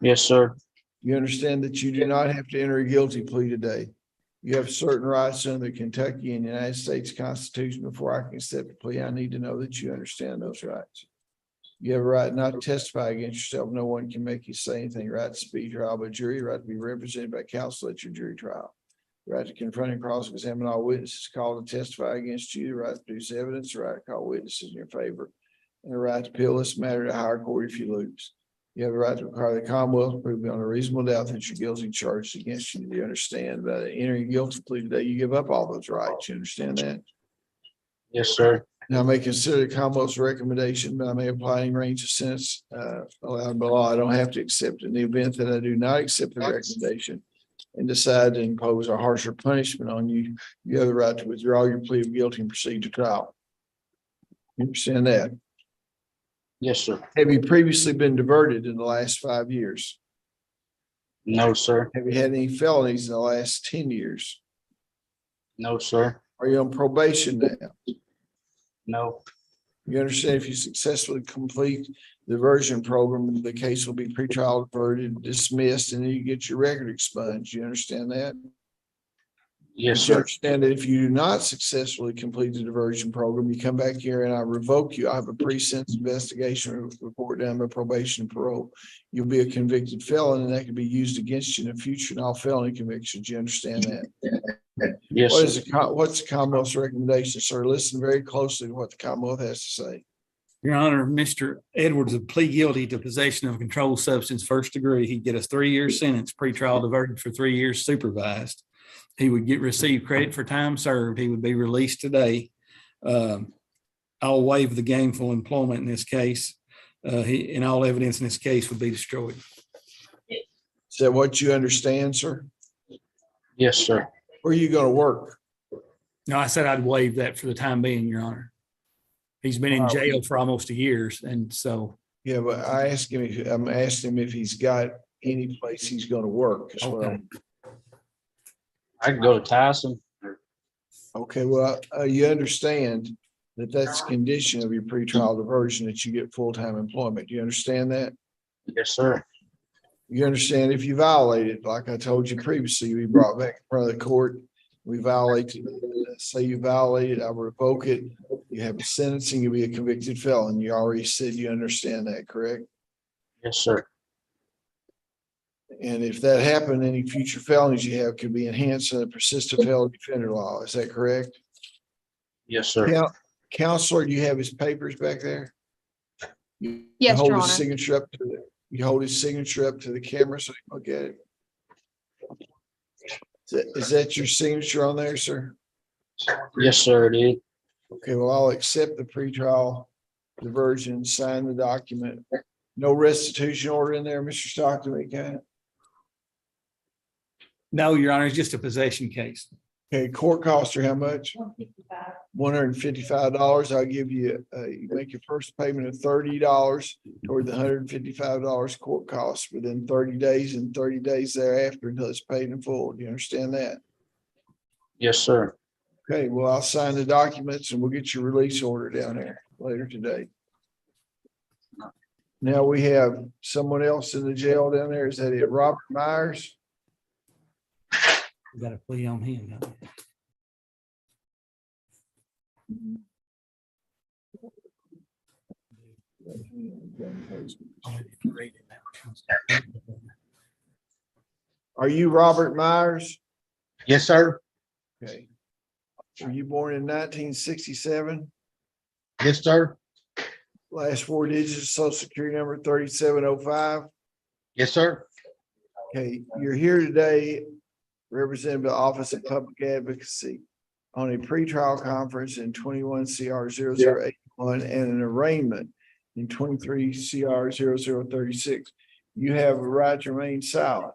[SPEAKER 15] Yes, sir.
[SPEAKER 1] You understand that you do not have to enter a guilty plea today. You have certain rights under the Kentucky and United States Constitution. Before I can accept a plea, I need to know that you understand those rights. You have a right not to testify against yourself. No one can make you say anything. Right to speed trial by jury, right to be represented by counsel at your jury trial. Right to confront and cross-examine all witnesses called to testify against you, the right to produce evidence, the right to call witnesses in your favor, and the right to appeal this matter to higher court if you lose. You have a right to require the Commonwealth to prove beyond a reasonable doubt that you're guilty of charges against you. Do you understand? By entering a guilty plea today, you give up all those rights. You understand that?
[SPEAKER 15] Yes, sir.
[SPEAKER 1] Now, I may consider the Commonwealth's recommendation, but I may apply any range of sentence allowed by law. I don't have to accept it. In the event that I do not accept the recommendation and decide to impose a harsher punishment on you, you have the right to withdraw your plea of guilty and proceed to trial. You understand that?
[SPEAKER 15] Yes, sir.
[SPEAKER 1] Have you previously been diverted in the last 5 years?
[SPEAKER 15] No, sir.
[SPEAKER 1] Have you had any felonies in the last 10 years?
[SPEAKER 15] No, sir.
[SPEAKER 1] Are you on probation now?
[SPEAKER 15] No.
[SPEAKER 1] You understand if you successfully complete the diversion program, the case will be pretrial diverted, dismissed, and then you get your record expunged. You understand that?
[SPEAKER 15] Yes,
[SPEAKER 1] You
[SPEAKER 15] sir.
[SPEAKER 1] understand that if you do not successfully complete the diversion program, you come back here and I revoke you. I have a pre-sentence investigation report done by probation and parole. You'll be a convicted felon and that can be used against you in the future in all felony convictions. You understand that?
[SPEAKER 15] Yes,
[SPEAKER 1] What
[SPEAKER 15] sir.
[SPEAKER 1] is what's the Commonwealth's recommendation, sir? Listen very closely to what the Commonwealth has to say.
[SPEAKER 8] Your Honor, Mr. Edwards would plead guilty to possession of a controlled substance, first degree. He'd get a 3-year sentence, pretrial diverted for 3 years supervised. He would receive credit for time served. He would be released today. I'll waive the gainful employment in this case. And all evidence in this case would be destroyed.
[SPEAKER 1] Is that what you understand, sir?
[SPEAKER 15] Yes, sir.
[SPEAKER 1] Where are you gonna work?
[SPEAKER 8] No, I said I'd waive that for the time being, Your Honor. He's been in jail for almost a year, and so.
[SPEAKER 1] Yeah, but I'm asking him if he's got any place he's gonna work as well.
[SPEAKER 8] Okay.
[SPEAKER 15] I can go to Tyson.
[SPEAKER 1] Okay, well, you understand that that's a condition of your pretrial diversion, that you get full-time employment. Do you understand that?
[SPEAKER 15] Yes, sir.
[SPEAKER 1] You understand if you violate it, like I told you previously, you be brought back in front of the court. We violate, say you violate it, I revoke it. You have a sentencing, you'll be a convicted felon. You already said you understand that, correct?
[SPEAKER 15] Yes, sir.
[SPEAKER 1] And if that happened, any future felonies you have could be enhanced in the persistent felony offender law. Is that correct?
[SPEAKER 15] Yes, sir.
[SPEAKER 1] Counselor, do you have his papers back there? You
[SPEAKER 16] Yes,
[SPEAKER 1] hold
[SPEAKER 16] Your
[SPEAKER 1] his
[SPEAKER 16] Honor.
[SPEAKER 1] signature up to you hold his signature up to the camera so you can look at it. Is that your signature on there, sir?
[SPEAKER 15] Yes, sir, it is.
[SPEAKER 1] Okay, well, I'll accept the pretrial diversion, sign the document. No restitution order in there, Mr. Stockton, okay?
[SPEAKER 8] No, Your Honor, it's just a possession case.
[SPEAKER 1] Okay, court costs are how much? $155. I'll give you, you make your first payment of $30 toward the $155 court costs within 30 days and 30 days thereafter until it's paid in full. Do you understand that?
[SPEAKER 15] Yes, sir.
[SPEAKER 1] Okay, well, I'll sign the documents and we'll get your release order down there later today. Now we have someone else in the jail down there. Is that it? Robert Myers?
[SPEAKER 8] We got a plea on him. don't we?
[SPEAKER 1] Are you Robert Myers?
[SPEAKER 15] Yes, sir.
[SPEAKER 1] Okay. Were you born in 1967?
[SPEAKER 15] Yes, sir.
[SPEAKER 1] Last 4 digits, social security number 3705.
[SPEAKER 15] Yes, sir.
[SPEAKER 1] Okay, you're here today representing the Office of Public Advocacy on a pretrial conference in 21 CR 0081 and an arraignment in 23 CR 0036. You have a right to remain silent.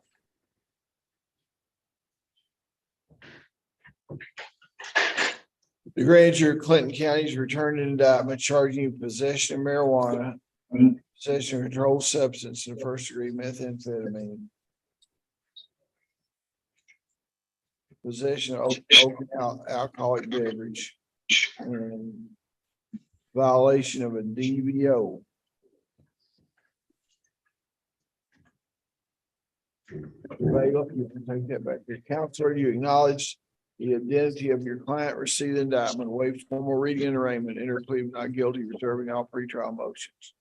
[SPEAKER 1] The grand jury of Clinton County has returned an indictment charging you with possession of marijuana, possession of controlled substance, and first degree methamphetamine. Possession of open alcoholic beverage and violation of a DVO. Bailiff, you can take that back. Your counselor, you acknowledge the identity of your client, receive the indictment, waive formal reading and arraignment, enter plea of not guilty, reserving all pretrial motions.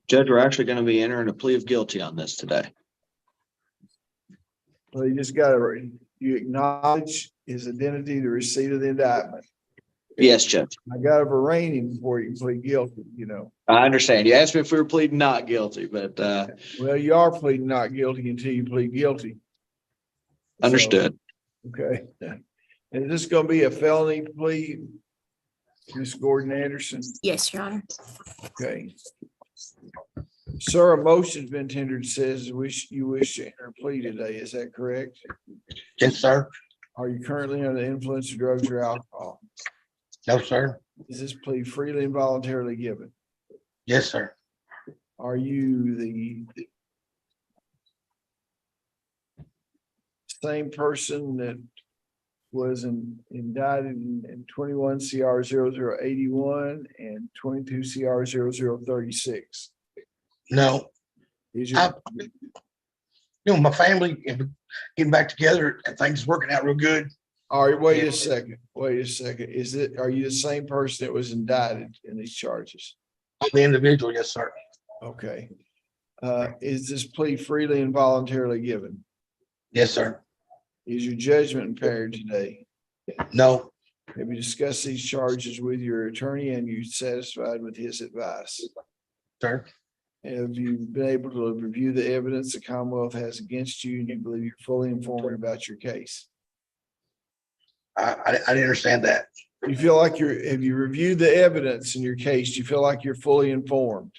[SPEAKER 9] Judge, we're actually going to be entering a plea of guilty on this today.
[SPEAKER 1] So you just gotta, you acknowledge his identity, the receipt of the indictment.
[SPEAKER 9] Yes, Judge.
[SPEAKER 1] I gotta arraign him before you can plead guilty, you know.
[SPEAKER 9] I understand. You asked me if we were pleading not guilty, but
[SPEAKER 1] Well, you are pleading not guilty until you plead guilty.
[SPEAKER 9] understood.
[SPEAKER 1] Okay. And is this gonna be a felony plea? Ms. Gordon Anderson?
[SPEAKER 4] Yes, Your Honor.
[SPEAKER 1] Okay. Sir, a motion's been tendered, says you wish to enter a plea today. Is that correct?
[SPEAKER 15] Yes, sir.
[SPEAKER 1] Are you currently under the influence of drugs or alcohol?
[SPEAKER 15] No, sir.
[SPEAKER 1] Is this plea freely and voluntarily given?
[SPEAKER 15] Yes, sir.
[SPEAKER 1] Are you the same person that was indicted in 21 CR 0081 and 22 CR 0036?
[SPEAKER 15] No.
[SPEAKER 1] Is your,
[SPEAKER 15] I, my family and getting back together and things working out real good.
[SPEAKER 1] all right, wait a second. Are you the same person that was indicted in these charges?
[SPEAKER 15] The individual, yes, sir.
[SPEAKER 1] Okay. Is this plea freely and voluntarily given?
[SPEAKER 15] Yes, sir.
[SPEAKER 1] Is your judgment impaired today?
[SPEAKER 15] No.
[SPEAKER 1] Have you discussed these charges with your attorney and you satisfied with his advice?
[SPEAKER 15] Sir,
[SPEAKER 1] Have you been able to review the evidence the Commonwealth has against you and you believe you're fully informed about your case?
[SPEAKER 15] I didn't understand that.
[SPEAKER 1] You feel like have you reviewed the evidence in your case? Do you feel like you're fully informed?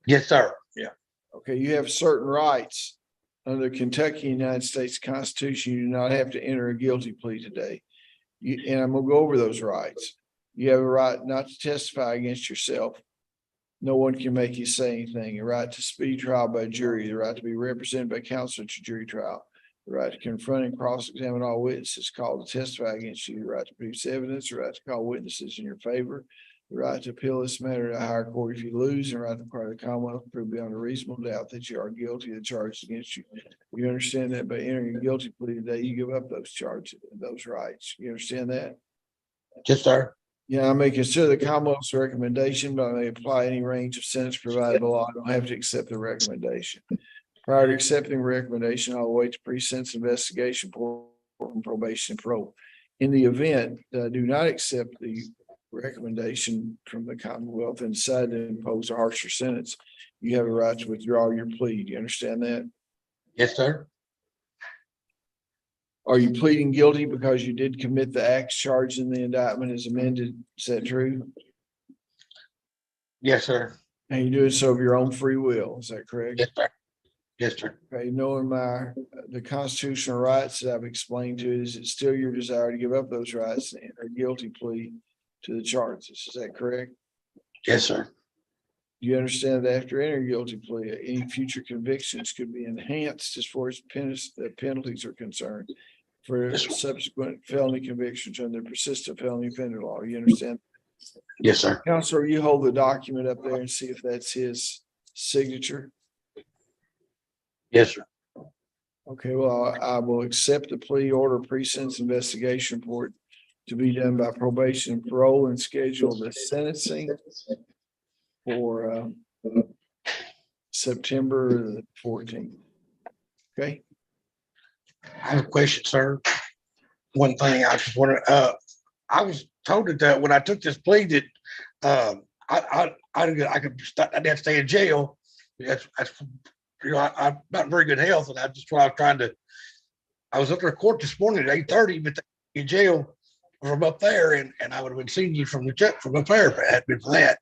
[SPEAKER 15] Yes, sir. Yeah.
[SPEAKER 1] Okay, you have certain rights under the Kentucky United States Constitution. You do not have to enter a guilty plea today. And I'm gonna go over those rights. You have a right not to testify against yourself. No one can make you say anything. A right to speedy trial by jury, the right to be represented by counsel at your jury trial, the right to confront and cross-examine all witnesses called to testify against you, the right to produce evidence, the right to call witnesses in your favor, the right to appeal this matter to a higher court if you lose, and the right to require the Commonwealth to prove beyond a reasonable doubt that you are guilty of the charges against you. You understand that by entering a guilty plea today, you give up those charges, those rights. You understand that?
[SPEAKER 15] Yes, sir.
[SPEAKER 1] Yeah, I may consider the Commonwealth's recommendation, but I may apply any range of sentence provided by law. I don't have to accept the recommendation. Prior to accepting the recommendation, I'll wait to pre-sentence investigation for probation and parole. In the event that I do not accept the recommendation from the Commonwealth and decide to impose a harsher sentence, you have a right to withdraw your plea. Do you understand that?
[SPEAKER 15] Yes, sir.
[SPEAKER 1] Are you pleading guilty because you did commit the acts charged in the indictment as amended? Is that true?
[SPEAKER 15] Yes, sir.
[SPEAKER 1] And you do it so of your own free will. Is that correct?
[SPEAKER 15] Yes, sir. Yes, sir.
[SPEAKER 1] Okay, knowing the constitutional rights that I've explained to you, is it still your desire to give up those rights and enter a guilty plea to the charges? Is that correct?
[SPEAKER 15] Yes, sir.
[SPEAKER 1] Do you understand that after entering a guilty plea, any future convictions could be enhanced as far as penalties are concerned for subsequent felony convictions under persistent felony offender law? You understand?
[SPEAKER 15] Yes, sir.
[SPEAKER 1] Counselor, you hold the document up there and see if that's his signature.
[SPEAKER 15] Yes, sir.
[SPEAKER 1] Okay, well, I will accept the plea order pre-sentence investigation report to be done by probation and parole and schedule the sentencing for September the 14th. Okay.
[SPEAKER 15] I have a question, sir. One thing I just wondering, I was told that when I took this plea that I'd have to stay in jail. That's you know, I'm not in very good health, and I just why I was trying to. I was up there at court this morning at 8:30, but in jail from up there, and I would have been seeing you from up there if it had been for that.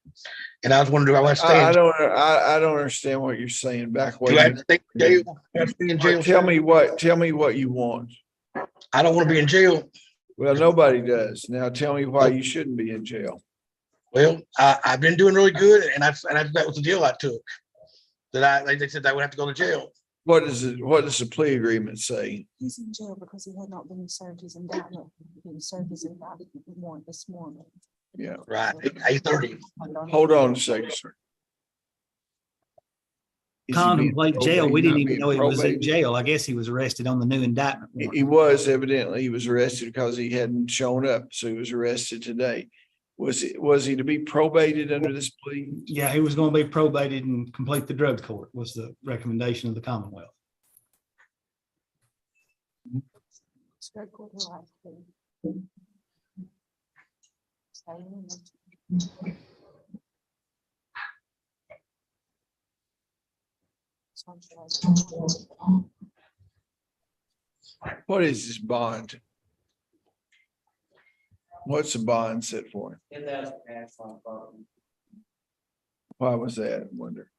[SPEAKER 15] And I was wondering, do I want to stay?
[SPEAKER 1] I don't understand what you're saying. Back
[SPEAKER 15] Do I have to stay in jail? Do I have to be in jail?
[SPEAKER 1] Tell me what you want.
[SPEAKER 15] I don't want to be in jail.
[SPEAKER 1] Well, nobody does. Now tell me why you shouldn't be in jail.
[SPEAKER 15] Well, I've been doing really good, and that was the deal I took. They said I would have to go to jail.
[SPEAKER 1] What does the plea agreement say?
[SPEAKER 5] He's in jail because he had not been served his indictment. He been served his indictment this morning.
[SPEAKER 1] Yeah.
[SPEAKER 15] Right, 8:30.
[SPEAKER 1] Hold on a second, sir. Is he being
[SPEAKER 2] Contemplate jail. We
[SPEAKER 1] probated,
[SPEAKER 2] didn't
[SPEAKER 1] not
[SPEAKER 2] even
[SPEAKER 1] being
[SPEAKER 2] know he was in
[SPEAKER 1] probated?
[SPEAKER 2] jail. I guess he was arrested on the new indictment. warrant.
[SPEAKER 1] He was evidently, he was arrested because he hadn't shown up, so he was arrested today. Was he to be probated under this plea?
[SPEAKER 2] Yeah, he was going to be probated and complete the drug court was the recommendation of the Commonwealth.
[SPEAKER 5] Straight court of life. Stay in.
[SPEAKER 1] What is this bond? What's the bond set for?
[SPEAKER 2] 10,000 cash on property.
[SPEAKER 1] Why was that? I wonder.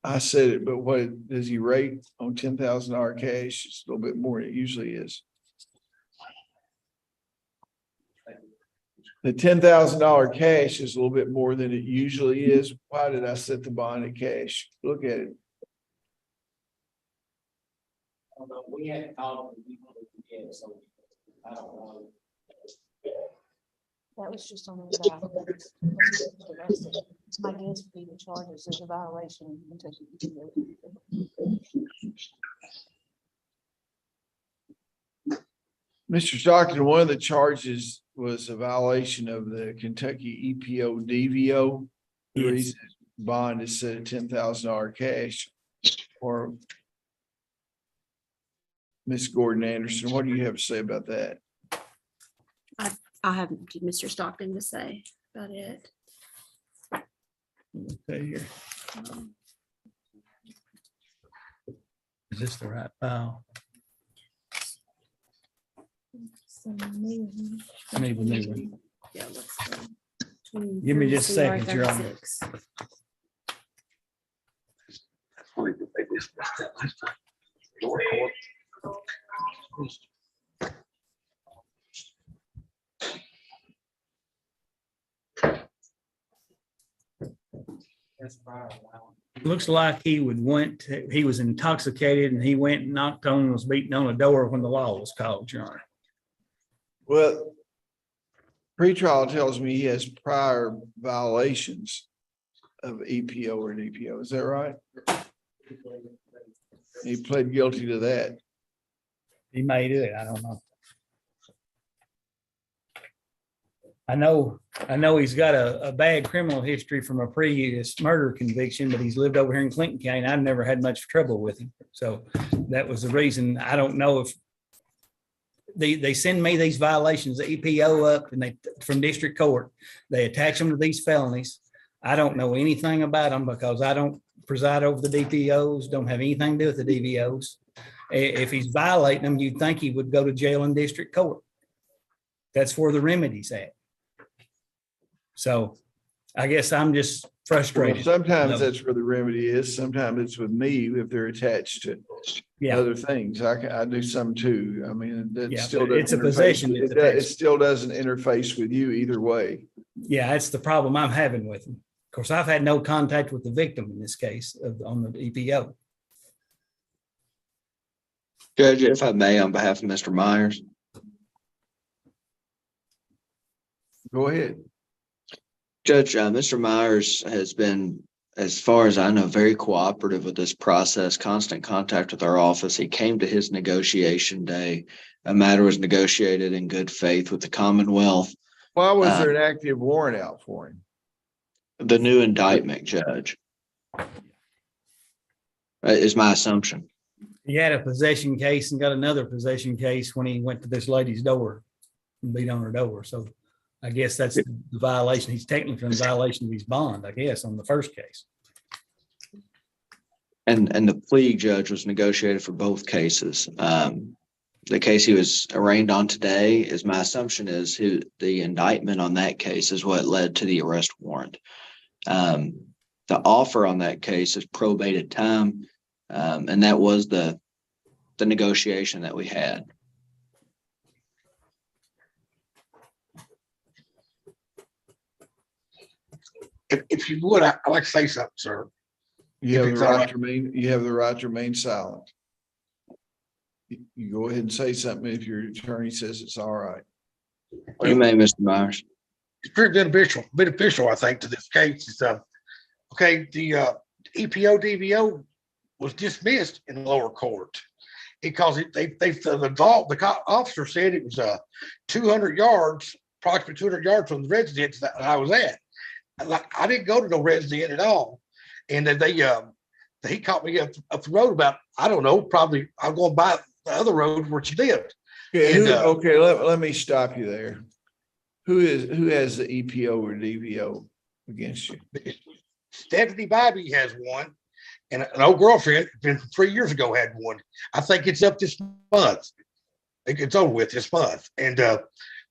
[SPEAKER 1] I said it, but what does he rate on $10,000 cash? It's a little bit more than it usually is. The $10,000 cash is a little bit more than it usually is. Why did I set the bond at cash? Look at it.
[SPEAKER 2] Although we hadn't called him, we wanted to get, so I don't know.
[SPEAKER 5] That was just on the indictment. It's my guess would be the charges is a violation.
[SPEAKER 1] Mr. Stockton, one of the charges was a violation of the Kentucky EPO DVO. The
[SPEAKER 2] Yes.
[SPEAKER 1] reason bond is set at $10,000 cash or Ms. Gordon Anderson, what do you have to say about that?
[SPEAKER 17] I have Mr. Stockton to say about it.
[SPEAKER 8] Okay, here. Is this the right file? I need the new one.
[SPEAKER 17] Yeah, let's go.
[SPEAKER 8] Give me just a second, Your Honor.
[SPEAKER 17] 36.
[SPEAKER 8] Looks like he he was intoxicated and he went and knocked on, was beating on a door when the law was called, Your Honor.
[SPEAKER 1] Well, pretrial tells me he has prior violations of EPO or DPO. Is that right? He pled guilty to that.
[SPEAKER 8] He may do it. I don't know. I know he's got a bad criminal history from a previous murder conviction, but he's lived over here in Clinton County. I've never had much trouble with him. So that was the reason. I don't know if they send me these violations, the EPO up, and they from district court, they attach them to these felonies. I don't know anything about them because I don't preside over the DPOs, don't have anything to do with the DVOs. If he's violating them, you'd think he would go to jail in district court. That's where the remedy's at. So I guess I'm just frustrated.
[SPEAKER 1] Well, sometimes that's where the remedy is. Sometimes it's with me if they're attached to other things. I do some too. I mean, that still doesn't
[SPEAKER 8] it's a
[SPEAKER 1] interface
[SPEAKER 8] possession.
[SPEAKER 1] with- it still doesn't interface with you either way.
[SPEAKER 8] Yeah, that's the problem I'm having with him. Of course, I've had no contact with the victim in this case on the EPO.
[SPEAKER 9] Judge, if I may, on behalf of Mr. Myers.
[SPEAKER 1] Go ahead.
[SPEAKER 9] Judge, Mr. Myers has been, as far as I know, very cooperative with this process, constant contact with our office. He came to his negotiation day. A matter was negotiated in good faith with the Commonwealth.
[SPEAKER 1] Why was there an active warrant out for him?
[SPEAKER 9] The new indictment, Judge, is my assumption.
[SPEAKER 8] He had a possession case and got another possession case when he went to this lady's door and beat on her door. So I guess that's the violation. He's technically in violation of his bond, I guess, on the first case.
[SPEAKER 9] And the plea, Judge, was negotiated for both cases. The case he was arraigned on today, is my assumption is the indictment on that case is what led to the arrest warrant. The offer on that case is probated time, and that was the negotiation that we had.
[SPEAKER 15] If you would, I'd like to say something, sir.
[SPEAKER 1] You have
[SPEAKER 15] it's
[SPEAKER 1] the
[SPEAKER 15] all
[SPEAKER 1] right
[SPEAKER 15] right.
[SPEAKER 1] to remain, you have the right to remain silent. You go ahead and say something if your attorney says it's all right.
[SPEAKER 9] You may, Mr. Myers.
[SPEAKER 15] It's very beneficial, I think, to this case. It's, okay, the EPO DVO was dismissed in the lower court because the officer said it was 200 yards, approximately 200 yards from the residence that I was at. I didn't go to no residence at all, and then he caught me up the road about, I don't know, probably I'm going by the other road where she lived.
[SPEAKER 1] Okay,
[SPEAKER 15] And,
[SPEAKER 1] okay, let me stop you there. Who has the EPO or DVO against you?
[SPEAKER 15] Stephanie Bobby has one, and an old girlfriend, been 3 years ago, had one. I think it's up this month. I think it's over with this month. And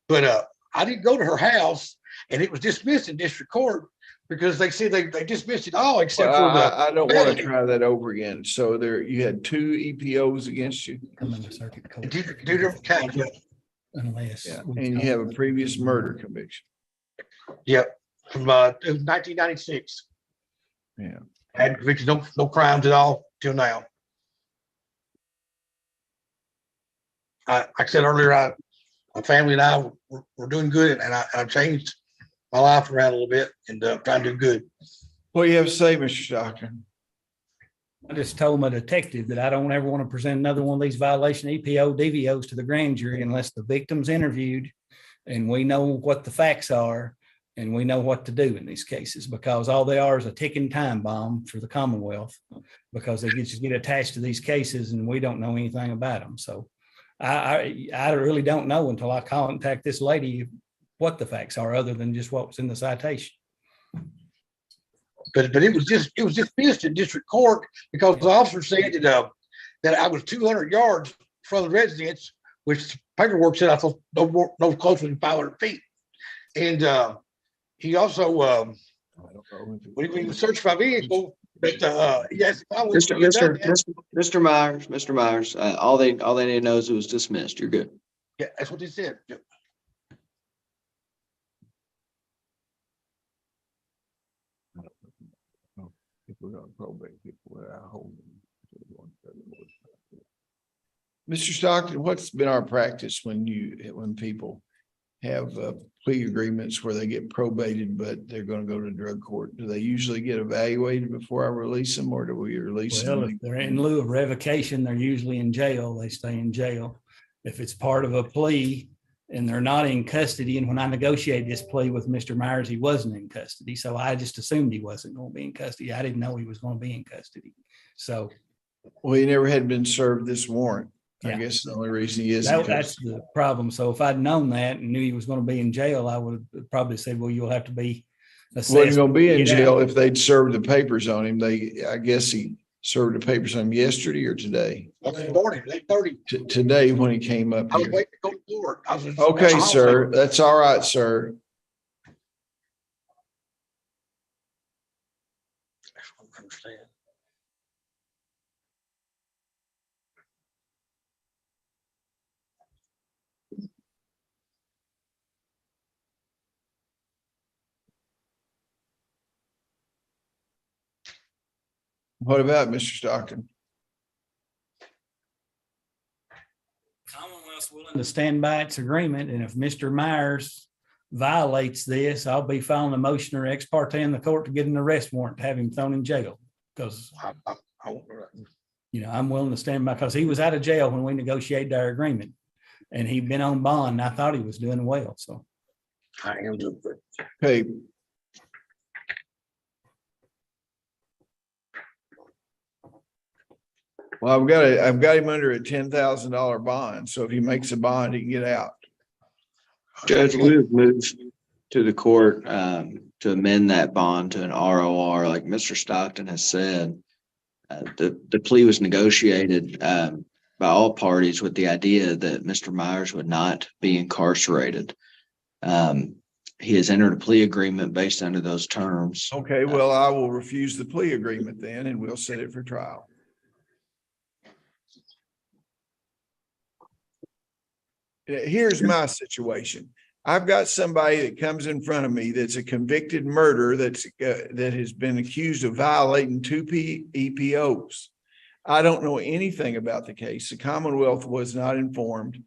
[SPEAKER 15] but I didn't go to her house, and it was dismissed in district court because they said they dismissed it all except
[SPEAKER 1] Well,
[SPEAKER 15] for the.
[SPEAKER 1] I don't want to try that over again. So you had 2 EPOs against you.
[SPEAKER 8] Come in the circuit court.
[SPEAKER 15] Two different kinds.
[SPEAKER 8] Unless.
[SPEAKER 1] Yeah, and you have a previous murder conviction.
[SPEAKER 15] Yep, from 1996.
[SPEAKER 1] Yeah.
[SPEAKER 15] Had convicted, no crimes at all till now. Like I said earlier, my family and I we're doing good, and I've changed my life around a little bit and trying to do good.
[SPEAKER 1] What do you have to say, Mr. Stockton?
[SPEAKER 8] I just told my detective that I don't ever want to present another one of these violation EPO DVOs to the grand jury unless the victim's interviewed and we know what the facts are. And we know what to do in these cases because all they are is a ticking time bomb for the Commonwealth because they just get attached to these cases and we don't know anything about them. So I really don't know until I contact this lady what the facts are other than just what was in the citation.
[SPEAKER 15] But it was dismissed in district court because the officer said that I was 200 yards from the residence, which paperwork said I was no closer than 500 feet. And he also, when he was searching my vehicle, but yes.
[SPEAKER 9] Mr. Myers, all they need to know is it was dismissed. You're good.
[SPEAKER 15] Yeah, that's what they said. Yeah.
[SPEAKER 1] If we're gonna probate people without holding. Mr. Stockton, what's been our practice when people have plea agreements where they get probated, but they're gonna go to drug court? Do they usually get evaluated before I release them, or do we release
[SPEAKER 8] Well,
[SPEAKER 1] them?
[SPEAKER 8] if they're in lieu of revocation, they're usually in jail. They stay in jail. If it's part of a plea and they're not in custody, and when I negotiated this plea with Mr. Myers, he wasn't in custody. So I just assumed he wasn't going to be in custody. I didn't know he was going to be in custody. So.
[SPEAKER 1] Well, he never had been served this warrant. I
[SPEAKER 8] Yeah.
[SPEAKER 1] guess the only reason he is. in
[SPEAKER 8] That's
[SPEAKER 1] custody.
[SPEAKER 8] the problem. So if I'd known that and knew he was going to be in jail, I would have probably said, well, you'll have to be assessed.
[SPEAKER 1] Wasn't gonna be in
[SPEAKER 8] Get
[SPEAKER 1] jail
[SPEAKER 8] out.
[SPEAKER 1] if they'd served the papers on him. I guess he served the papers on him yesterday or today.
[SPEAKER 15] This morning, 8:30.
[SPEAKER 1] Today when he came up
[SPEAKER 15] I was
[SPEAKER 1] here.
[SPEAKER 15] waiting to go to court. I was
[SPEAKER 1] Okay, sir, that's all right, sir.
[SPEAKER 15] I don't understand.
[SPEAKER 1] What about Mr. Stockton?
[SPEAKER 8] Commonwealth's willing to stand by its agreement, and if Mr. Myers violates this, I'll be filing a motion or ex parte in the court to get an arrest warrant to have him thrown in jail. Because,
[SPEAKER 15] I won't do that.
[SPEAKER 8] I'm willing to stand by, because he was out of jail when we negotiated our agreement. And he'd been on bond, and I thought he was doing well, so.
[SPEAKER 15] I am doing good.
[SPEAKER 1] Okay. Well, I've got him under a $10,000 bond, so if he makes a bond, he can get out.
[SPEAKER 9] Judge, we would move to the court to amend that bond to an ROR, like Mr. Stockton has said. The plea was negotiated by all parties with the idea that Mr. Myers would not be incarcerated. He has entered a plea agreement based under those terms.
[SPEAKER 1] Okay, well, I will refuse the plea agreement then, and we'll set it for trial. Here's my situation. I've got somebody that comes in front of me that's a convicted murderer that has been accused of violating two EPOs. I don't know anything about the case. The Commonwealth was not informed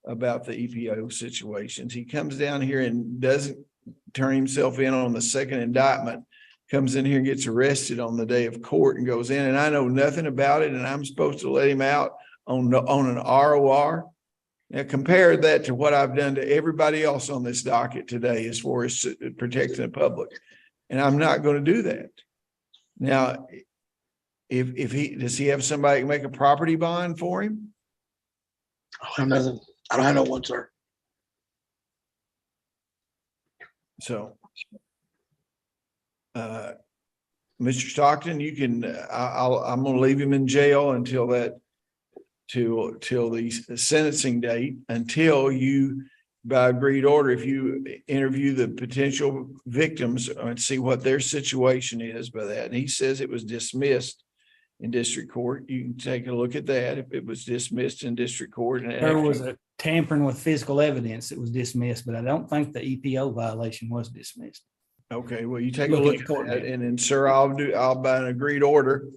[SPEAKER 1] about the EPO situations. He comes down here and doesn't turn himself in on the second indictment, comes in here and gets arrested on the day of court and goes in, and I know nothing about it, and I'm supposed to let him out on an ROR. Now compare that to what I've done to everybody else on this docket today as far as protecting the public. And I'm not going to do that. Now, if does he have somebody make a property bond for him?
[SPEAKER 15] I don't have nothing. I don't have no one, sir.
[SPEAKER 1] So, Mr. Stockton, you can, I'm going to leave him in jail until till the sentencing date, until you, by agreed order, if you interview the potential victims and see what their situation is by that. And he says it was dismissed in district court. You can take a look at that. If it was dismissed in district court. And
[SPEAKER 8] There was a tampering with physical evidence that was dismissed, but I don't think the EPO violation was dismissed.
[SPEAKER 1] Okay, well, you take a
[SPEAKER 8] Looking
[SPEAKER 1] look
[SPEAKER 8] at
[SPEAKER 1] at
[SPEAKER 8] court
[SPEAKER 1] that,
[SPEAKER 8] date.
[SPEAKER 1] and then, sir, I'll by an agreed order,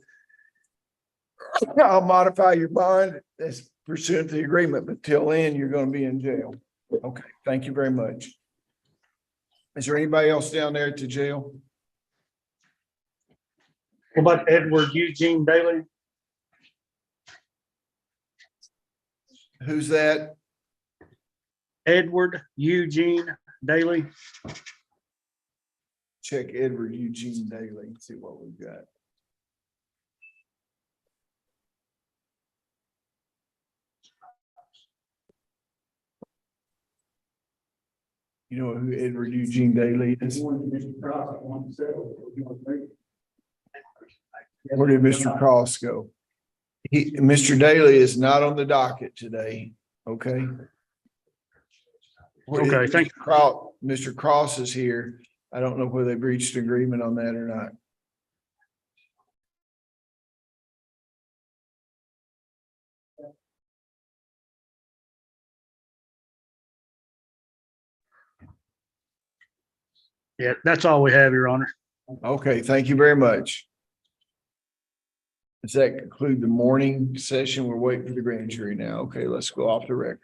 [SPEAKER 1] I'll modify your bond as pursuant to the agreement, but till then, you're going to be in jail. Okay, thank you very much. Is there anybody else down there at the jail?
[SPEAKER 14] What about Edward Eugene Bailey?
[SPEAKER 1] Who's that?
[SPEAKER 14] Edward Eugene Daly.
[SPEAKER 1] check Edward Eugene Daily and see what we've got. You know who Edward Eugene Daly is? Where did Mr. Cross go? Mr. Daly is not on the docket today, okay?
[SPEAKER 14] Okay, thank
[SPEAKER 1] you. Mr. Cross is here. I don't know whether they've reached agreement on that or not.
[SPEAKER 14] Yeah, that's all we have, Your Honor.
[SPEAKER 1] Okay, thank you very much. Does that conclude the morning session? We're waiting for the grand jury now. Okay, let's go off the record.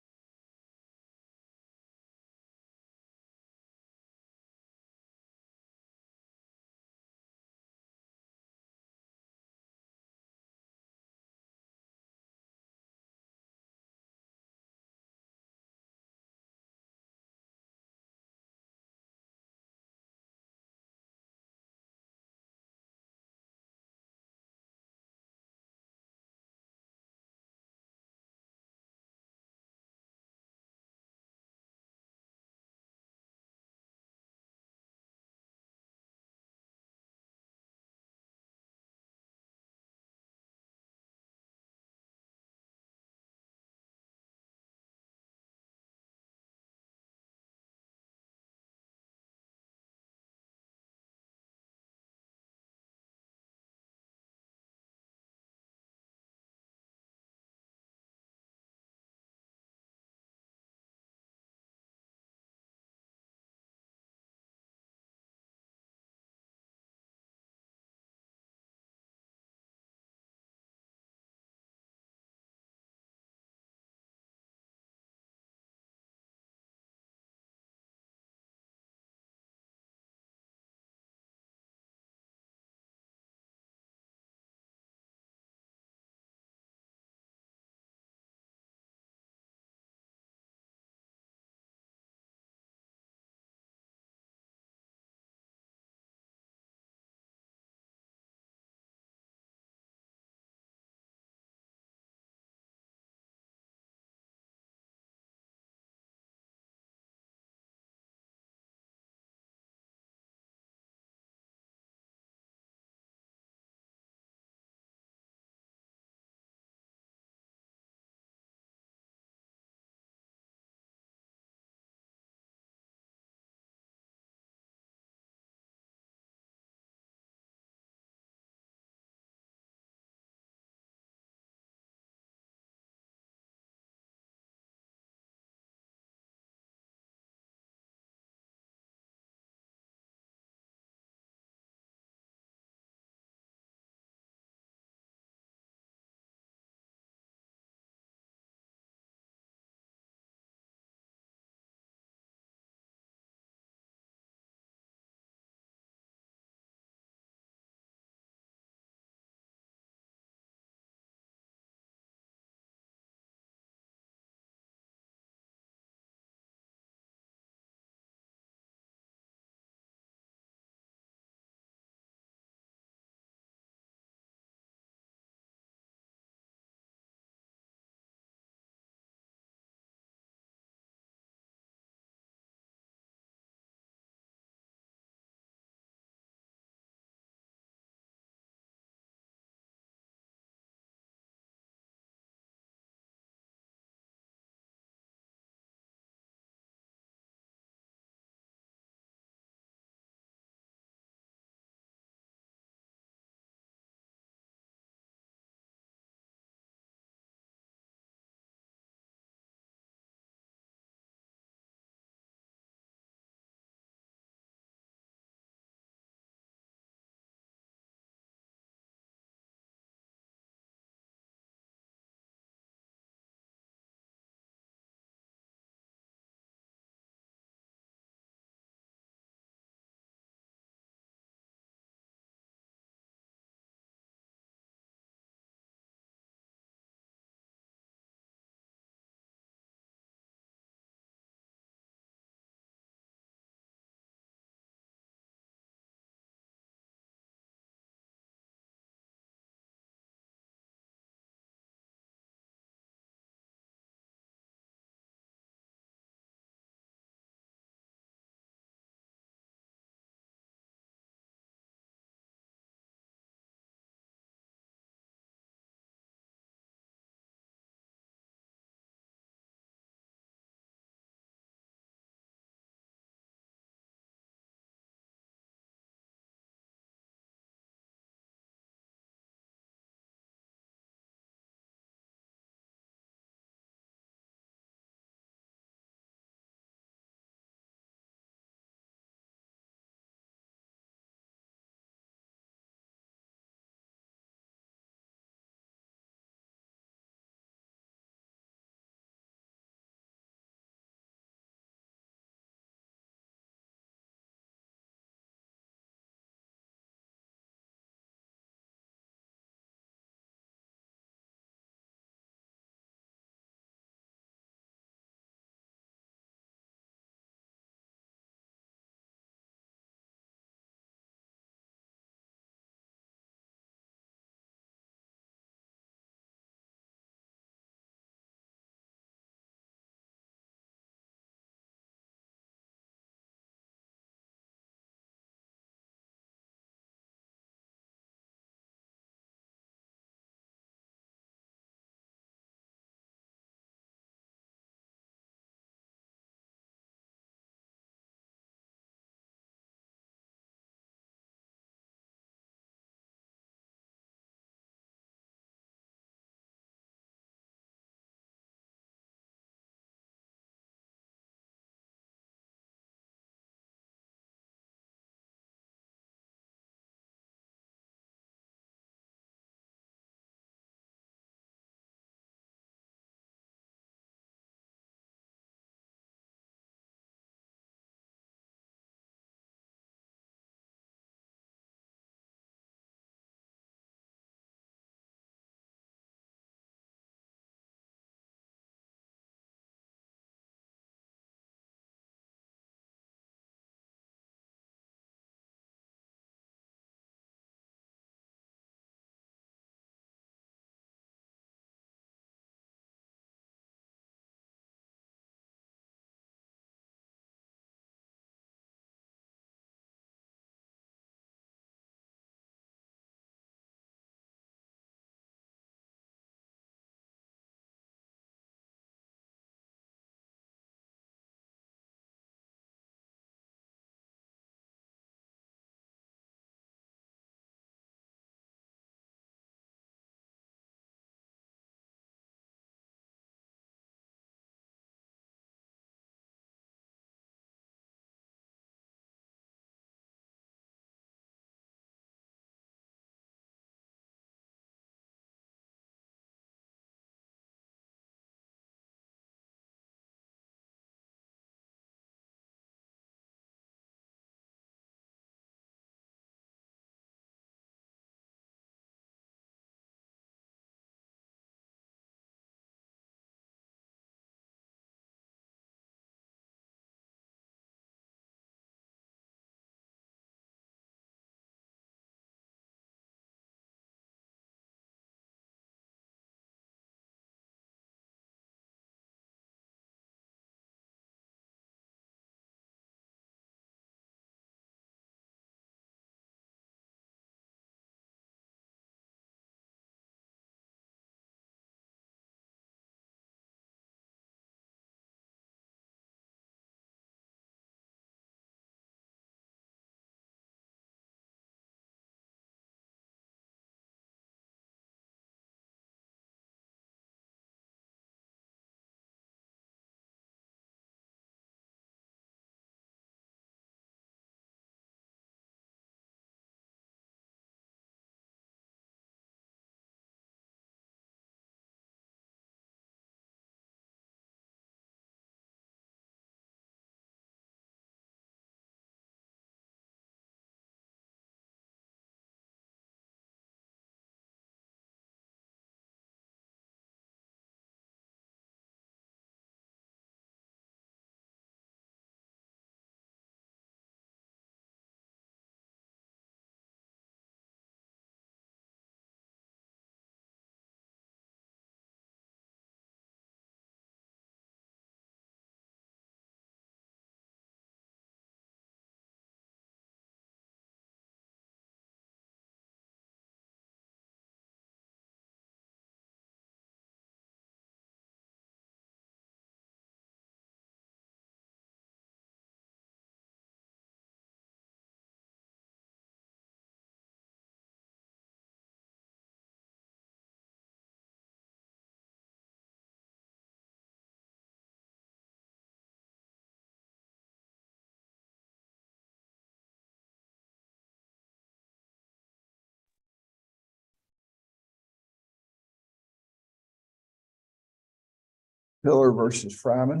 [SPEAKER 1] Pillar versus Fryman.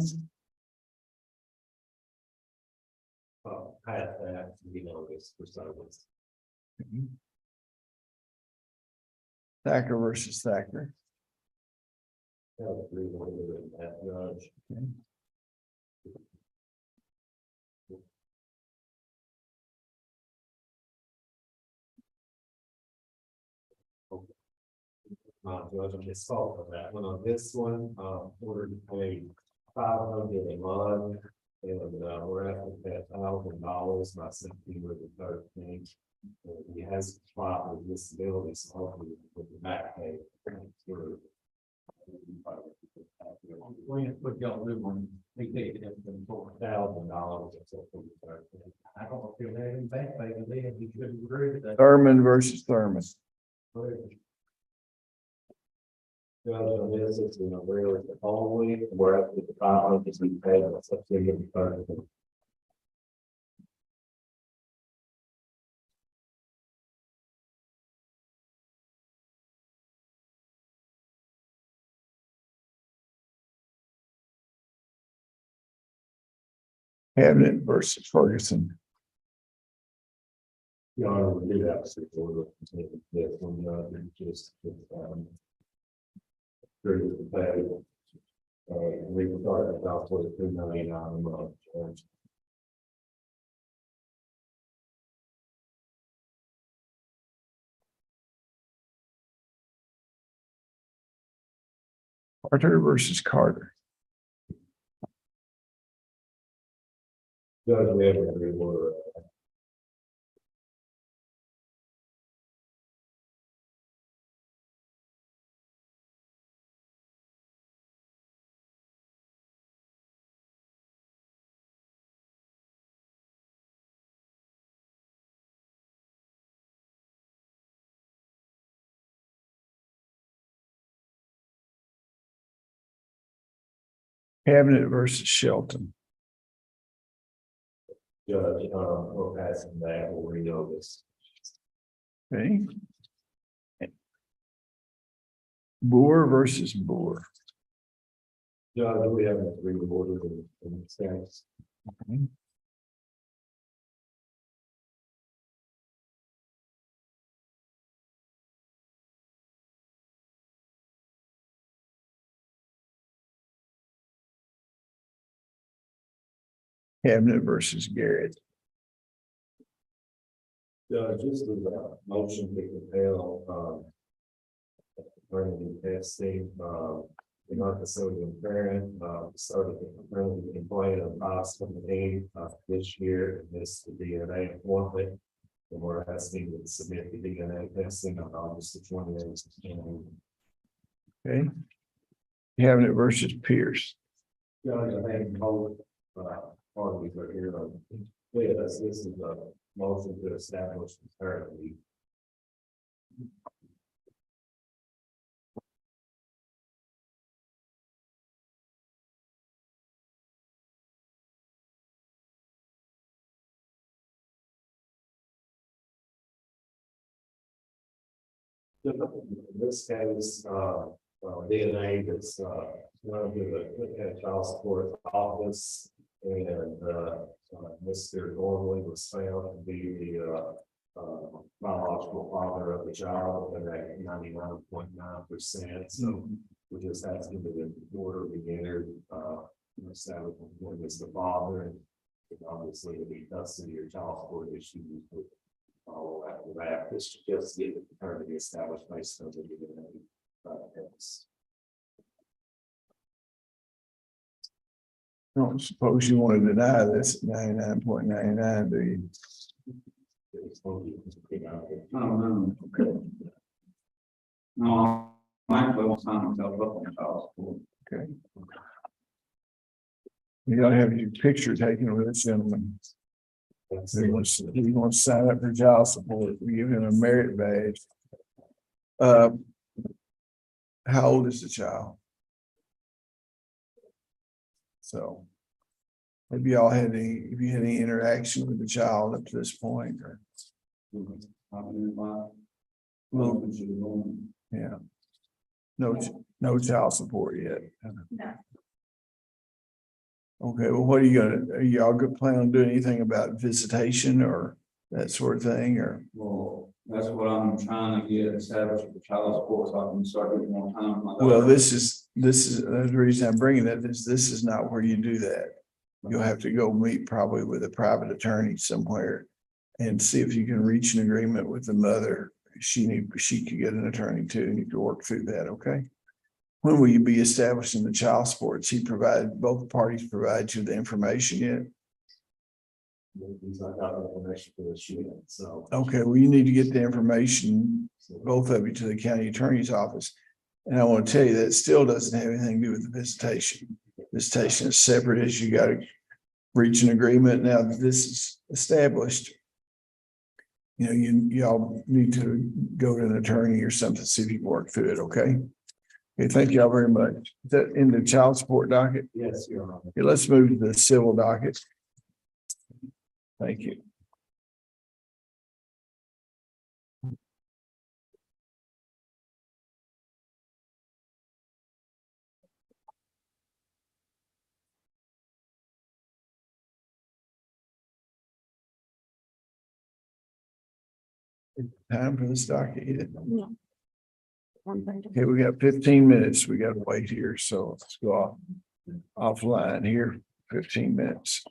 [SPEAKER 14] Past that, you know, this for service.
[SPEAKER 1] Thacker versus Thacker.
[SPEAKER 14] That judge. Judge, I'm just salt on that one. On this one, ordered to pay $500 a month. And, we're at $1,000, my September the 13th. He has filed with disability, so hopefully with the back pay. What y'all do when they take it up to $4,000 or so. I don't know if you're having back pay, but then you should agree with that.
[SPEAKER 1] Thurman versus Thurman.
[SPEAKER 14] Judge, on this, it's in a really the only, where at the $500 we paid, that's up to the 13th.
[SPEAKER 1] Cabinet versus Ferguson.
[SPEAKER 14] Yeah, I would do that. This one, just, through the pay. We can start at about $299 a month.
[SPEAKER 1] Carter versus Carter.
[SPEAKER 14] Judge, we have a reward.
[SPEAKER 1] Cabinet versus Shelton.
[SPEAKER 14] Judge, we're passing that, we'll read this.
[SPEAKER 1] Okay. Boer versus Boer.
[SPEAKER 14] Judge, we have a reward in the sense.
[SPEAKER 1] Cabinet versus Garrett.
[SPEAKER 14] Judge, this is a motion to compel, paternity testing, in our facility in Farron, started the complaint of possibility this year, and this the DNA appointment. And we're asking to submit the DNA testing on August the 28th.
[SPEAKER 1] Okay. Cabinet versus Pierce.
[SPEAKER 14] Judge, I think both, parties are here. This is a motion to establish paternity. In this case, DNA that's, going to the child support office, and, Mr. Gormley was found to be the, biological father of the child, and at 99.9%. So we just asked him to the order be entered, establish him as the father, and obviously the custody or child support issues would follow after that. This should just get the paternity established based on the DNA test.
[SPEAKER 1] Don't suppose you want to deny this 99.99, do you? Okay.
[SPEAKER 3] No, I actually won't sign myself up on child support.
[SPEAKER 1] Okay. You gotta have your picture taken with this gentleman. He wants to sign up for child support. We give him a merit badge. How old is the child? So. Have you all had any interaction with the child up to this point, or? Well, yeah. No child support yet.
[SPEAKER 4] No.
[SPEAKER 1] Okay, well, what are y'all good plan on doing anything about visitation or that sort of thing, or?
[SPEAKER 3] Well, that's what I'm trying to get established with the child support, so I can start getting more time. with my
[SPEAKER 1] Well,
[SPEAKER 3] daughter.
[SPEAKER 1] this is the reason I'm bringing that is this is not where you do that. You'll have to go meet probably with a private attorney somewhere and see if you can reach an agreement with the mother. She could get an attorney too, and you could work through that, okay? When will you be establishing the child supports? Both parties provide you the information yet?
[SPEAKER 14] He's not got the information for this yet, so.
[SPEAKER 1] Okay, well, you need to get the information, both of you, to the county attorney's office. And I want to tell you that still doesn't have anything to do with the visitation. Visitation is separate as you got to reach an agreement. Now that this is established, y'all need to go to an attorney or something, see if you can work through it, okay? Okay, thank y'all very much. Is that in the child support docket?
[SPEAKER 14] Yes, Your Honor.
[SPEAKER 1] Okay, let's move to the civil docket. Thank you. Time for this docket yet?
[SPEAKER 17] No. One thing.
[SPEAKER 1] Okay, we got 15 minutes. We got to wait here, so let's go offline here, 15 minutes.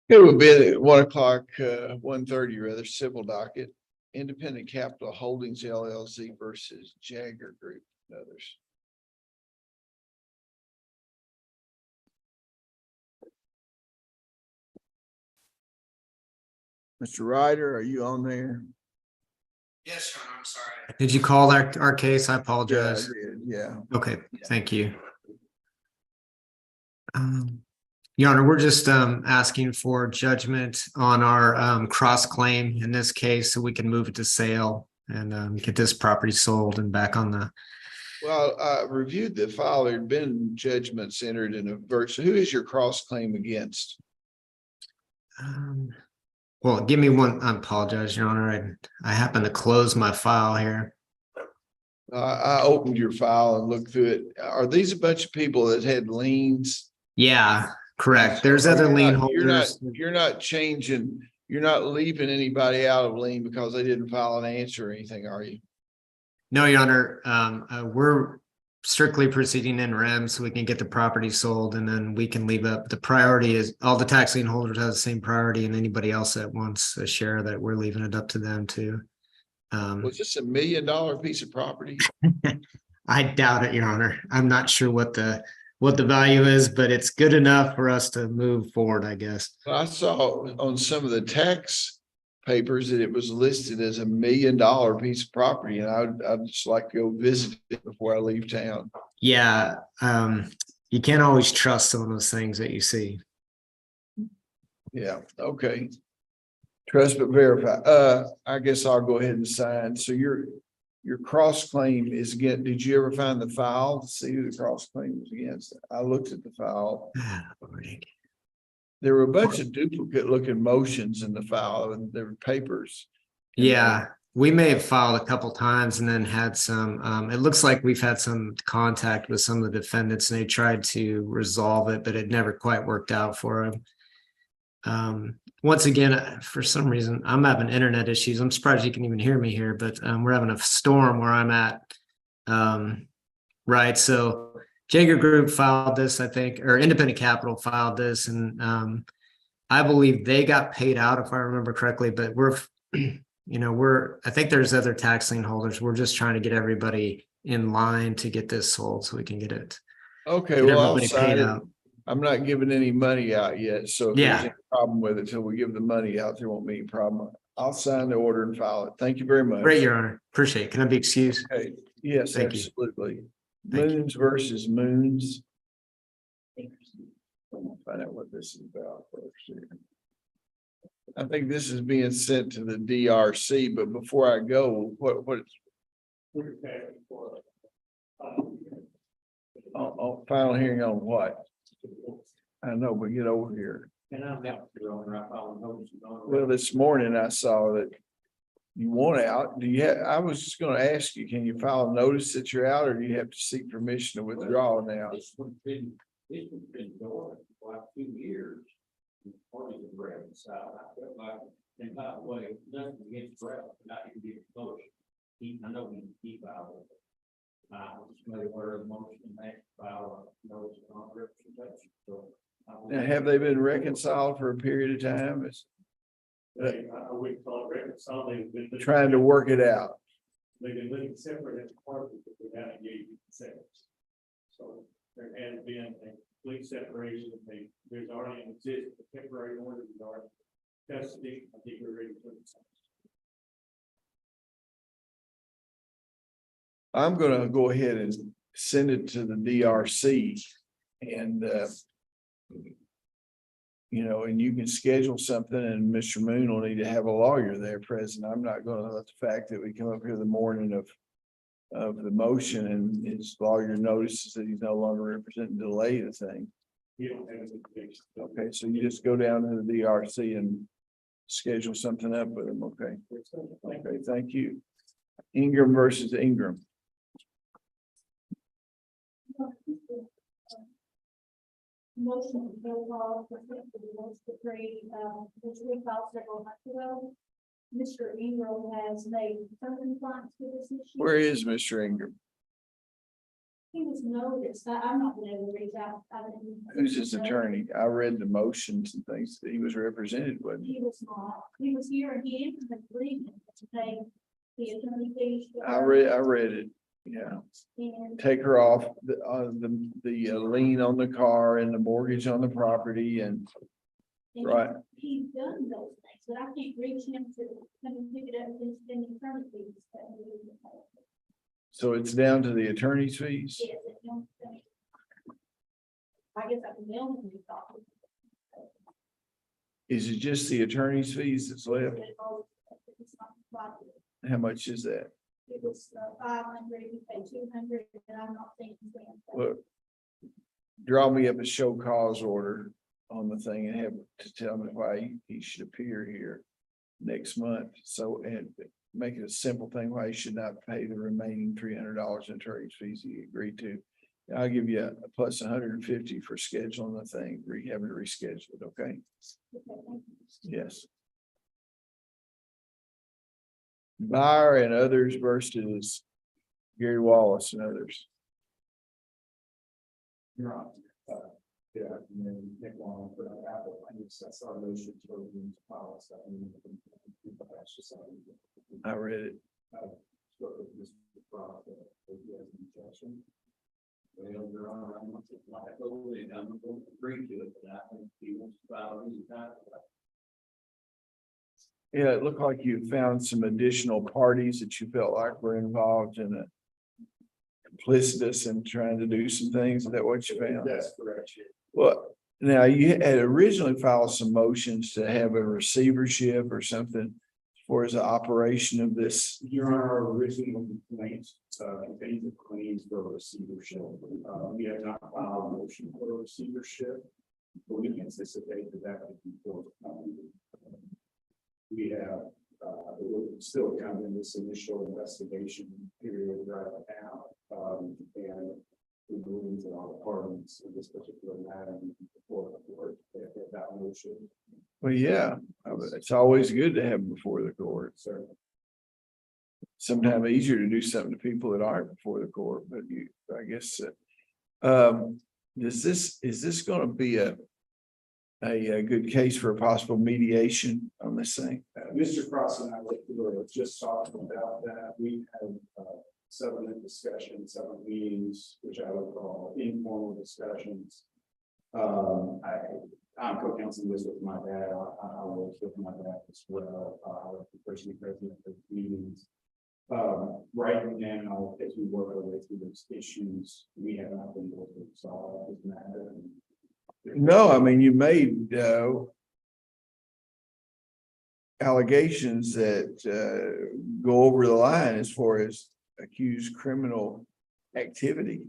[SPEAKER 1] It would be at 1:00, 1:30 rather, civil docket, Independent Capital Holdings LLC versus Jagger Group and others. Mr. Ryder, are you on there?
[SPEAKER 18] Yes, Sean, I'm sorry. Did you call our case? I apologize.
[SPEAKER 1] Yeah.
[SPEAKER 18] Okay, thank you. Your Honor, we're just asking for judgment on our cross claim in this case, so we can move it to sale and get this property sold and back on the.
[SPEAKER 1] Well, I reviewed the file. There'd been judgments entered in a verse. Who is your cross claim against?
[SPEAKER 18] Well, give me one. I apologize, Your Honor. I happened to close my file here.
[SPEAKER 1] I opened your file and looked through it. Are these a bunch of people that had liens?
[SPEAKER 18] Yeah, correct. There's other lien holders.
[SPEAKER 1] You're not changing, you're not leaving anybody out of lien because they didn't file an answer or anything, are you?
[SPEAKER 18] No, Your Honor. We're strictly proceeding in rem so we can get the property sold, and then we can leave up. The priority is all the tax lien holders have the same priority, and anybody else that wants a share that we're leaving it up to them too.
[SPEAKER 1] Was this $1 million piece of property?
[SPEAKER 18] I doubt it, Your Honor. I'm not sure what the value is, but it's good enough for us to move forward, I guess.
[SPEAKER 1] I saw on some of the tax papers that it was listed as $1 million piece of property, and I'd just like to go visit it before I leave town.
[SPEAKER 18] Yeah, you can't always trust some of those things that you see.
[SPEAKER 1] Yeah, okay. Trust but verify. I guess I'll go ahead and sign. So your cross claim is again, did you ever find the file to see who the cross claim was against? I looked at the file. There were a bunch of duplicate looking motions in the file and there were papers.
[SPEAKER 18] Yeah, we may have filed a couple times and then had some, it looks like we've had some contact with some of the defendants and they tried to resolve it, but it never quite worked out for them. Once again, for some reason, I'm having internet issues. I'm surprised you can even hear me here, but we're having a storm where I'm at. Right, so Jagger Group filed this, I think, or Independent Capital filed this, and I believe they got paid out, if I remember correctly, but I think there's other tax lien holders. We're just trying to get everybody in line to get this sold so we can get it.
[SPEAKER 1] Okay, well, I'll sign it. I'm not giving any money out yet, so if there's any problem with it till we give the money out, there won't be any problem. I'll sign the order and file it. Thank you very much.
[SPEAKER 18] Great, Your Honor. Appreciate it. Can I be excused?
[SPEAKER 1] Okay, yes,
[SPEAKER 18] Thank you.
[SPEAKER 1] absolutely. Moons versus Moons. Find out what this is about first here. I think this is being sent to the DRC, but before I go, what? Final hearing on what? I know, but get over here.
[SPEAKER 3] And I'm out, Your Honor. I filed notice.
[SPEAKER 1] Well, this morning I saw that you want out. Do you have, I was just gonna ask you, can you file a notice that you're out or do you have to seek permission to withdraw now?
[SPEAKER 3] This one's been going for like 2 years. Parties have reconciled. I felt like, and by the way, nothing against Brad, not even get a motion. I know he filed it. I was made aware of the motion and that file a notice of non-representation. So.
[SPEAKER 1] Now, have they been reconciled for a period of time? It's
[SPEAKER 14] I wouldn't call it reconciled. They've been
[SPEAKER 1] trying to work it out.
[SPEAKER 14] They've been living separate as partners, but without engaging themselves. So there has been a complete separation. There's already an existing temporary order regarding custody. I think we're ready for this.
[SPEAKER 1] I'm gonna go ahead and send it to the DRC and and you can schedule something and Mr. Moon will need to have a lawyer there present. I'm not gonna let the fact that we come up here the morning of the motion and his lawyer notices that he's no longer representing, delay the thing.
[SPEAKER 14] You don't have any fixed.
[SPEAKER 1] Okay, so you just go down to the DRC and schedule something up with him, okay? Okay, thank you. Ingram versus Ingram.
[SPEAKER 4] Motion to bill law for the most degree, which we filed several months ago. Mr. Ingram has made some compliance with this issue.
[SPEAKER 1] Where is Mr. Ingram?
[SPEAKER 4] He was noticed, I'm not gonna ever reach out. I didn't-
[SPEAKER 1] Who's his attorney? I read the motions and things that he was represented with.
[SPEAKER 4] He was not, he was here and he ended up leaving to pay the attorney fees.
[SPEAKER 1] I read it, yeah.
[SPEAKER 4] And
[SPEAKER 1] Take her off the lien on the car and the mortgage on the property and, right.
[SPEAKER 4] he's done those things, but I can't reach him to come and pick it up and spend the attorney fees.
[SPEAKER 1] So it's down to the attorney's fees.
[SPEAKER 4] Yes, it don't say. I guess I can mail him the copy.
[SPEAKER 1] Is it just the attorney's fees that's left?
[SPEAKER 4] It's not property.
[SPEAKER 1] How much is that?
[SPEAKER 4] It was 500, you pay 200, and I'm not thinking.
[SPEAKER 1] Look, draw me up a show cause order on the thing and have to tell me why he should appear here next month. So, and make it a simple thing why he should not pay the remaining $300 in attorney's fees he agreed to. I'll give you a plus 150 for scheduling the thing, having to reschedule it, okay? Yes. Meyer and others versus Gary Wallace and others.
[SPEAKER 14] You're on. Yeah, and then Nick Long for Apple, I guess that's our motion to file stuff.
[SPEAKER 1] I read it.
[SPEAKER 3] Well, Your Honor, I'm not totally, I'm going to agree to it, but I think he wants to file any time.
[SPEAKER 1] Yeah, it looked like you found some additional parties that you felt like were involved in it. Complicitous in trying to do some things. Is that what you found?
[SPEAKER 14] That's correct.
[SPEAKER 1] Well, now you had originally filed some motions to have a receivership or something for as an operation of this.
[SPEAKER 14] Your Honor, our original complaint, contains the claims for receivership. We have not filed a motion for a receivership, but we anticipate that would be forthcoming. We have, we're still kind of in this initial investigation period right now. And we believe that all the parties in this particular matter before the court, they have that motion.
[SPEAKER 1] Well, yeah, it's always good to have before the court.
[SPEAKER 14] So
[SPEAKER 1] Sometimes easier to do something to people that aren't before the court, but I guess, is this going to be a good case for a possible mediation on this thing?
[SPEAKER 14] Mr. Cross and I were just talking about that. We had settlement discussions, settlement meetings, which I would call informal discussions. I'm co-counseling this with my dad. I work with my dad as well. I was the person president of the meetings. Right now, as we work our way through those issues, we have not been able to solve this matter.
[SPEAKER 1] No, I mean, you made allegations that go over the line as far as accused criminal activity,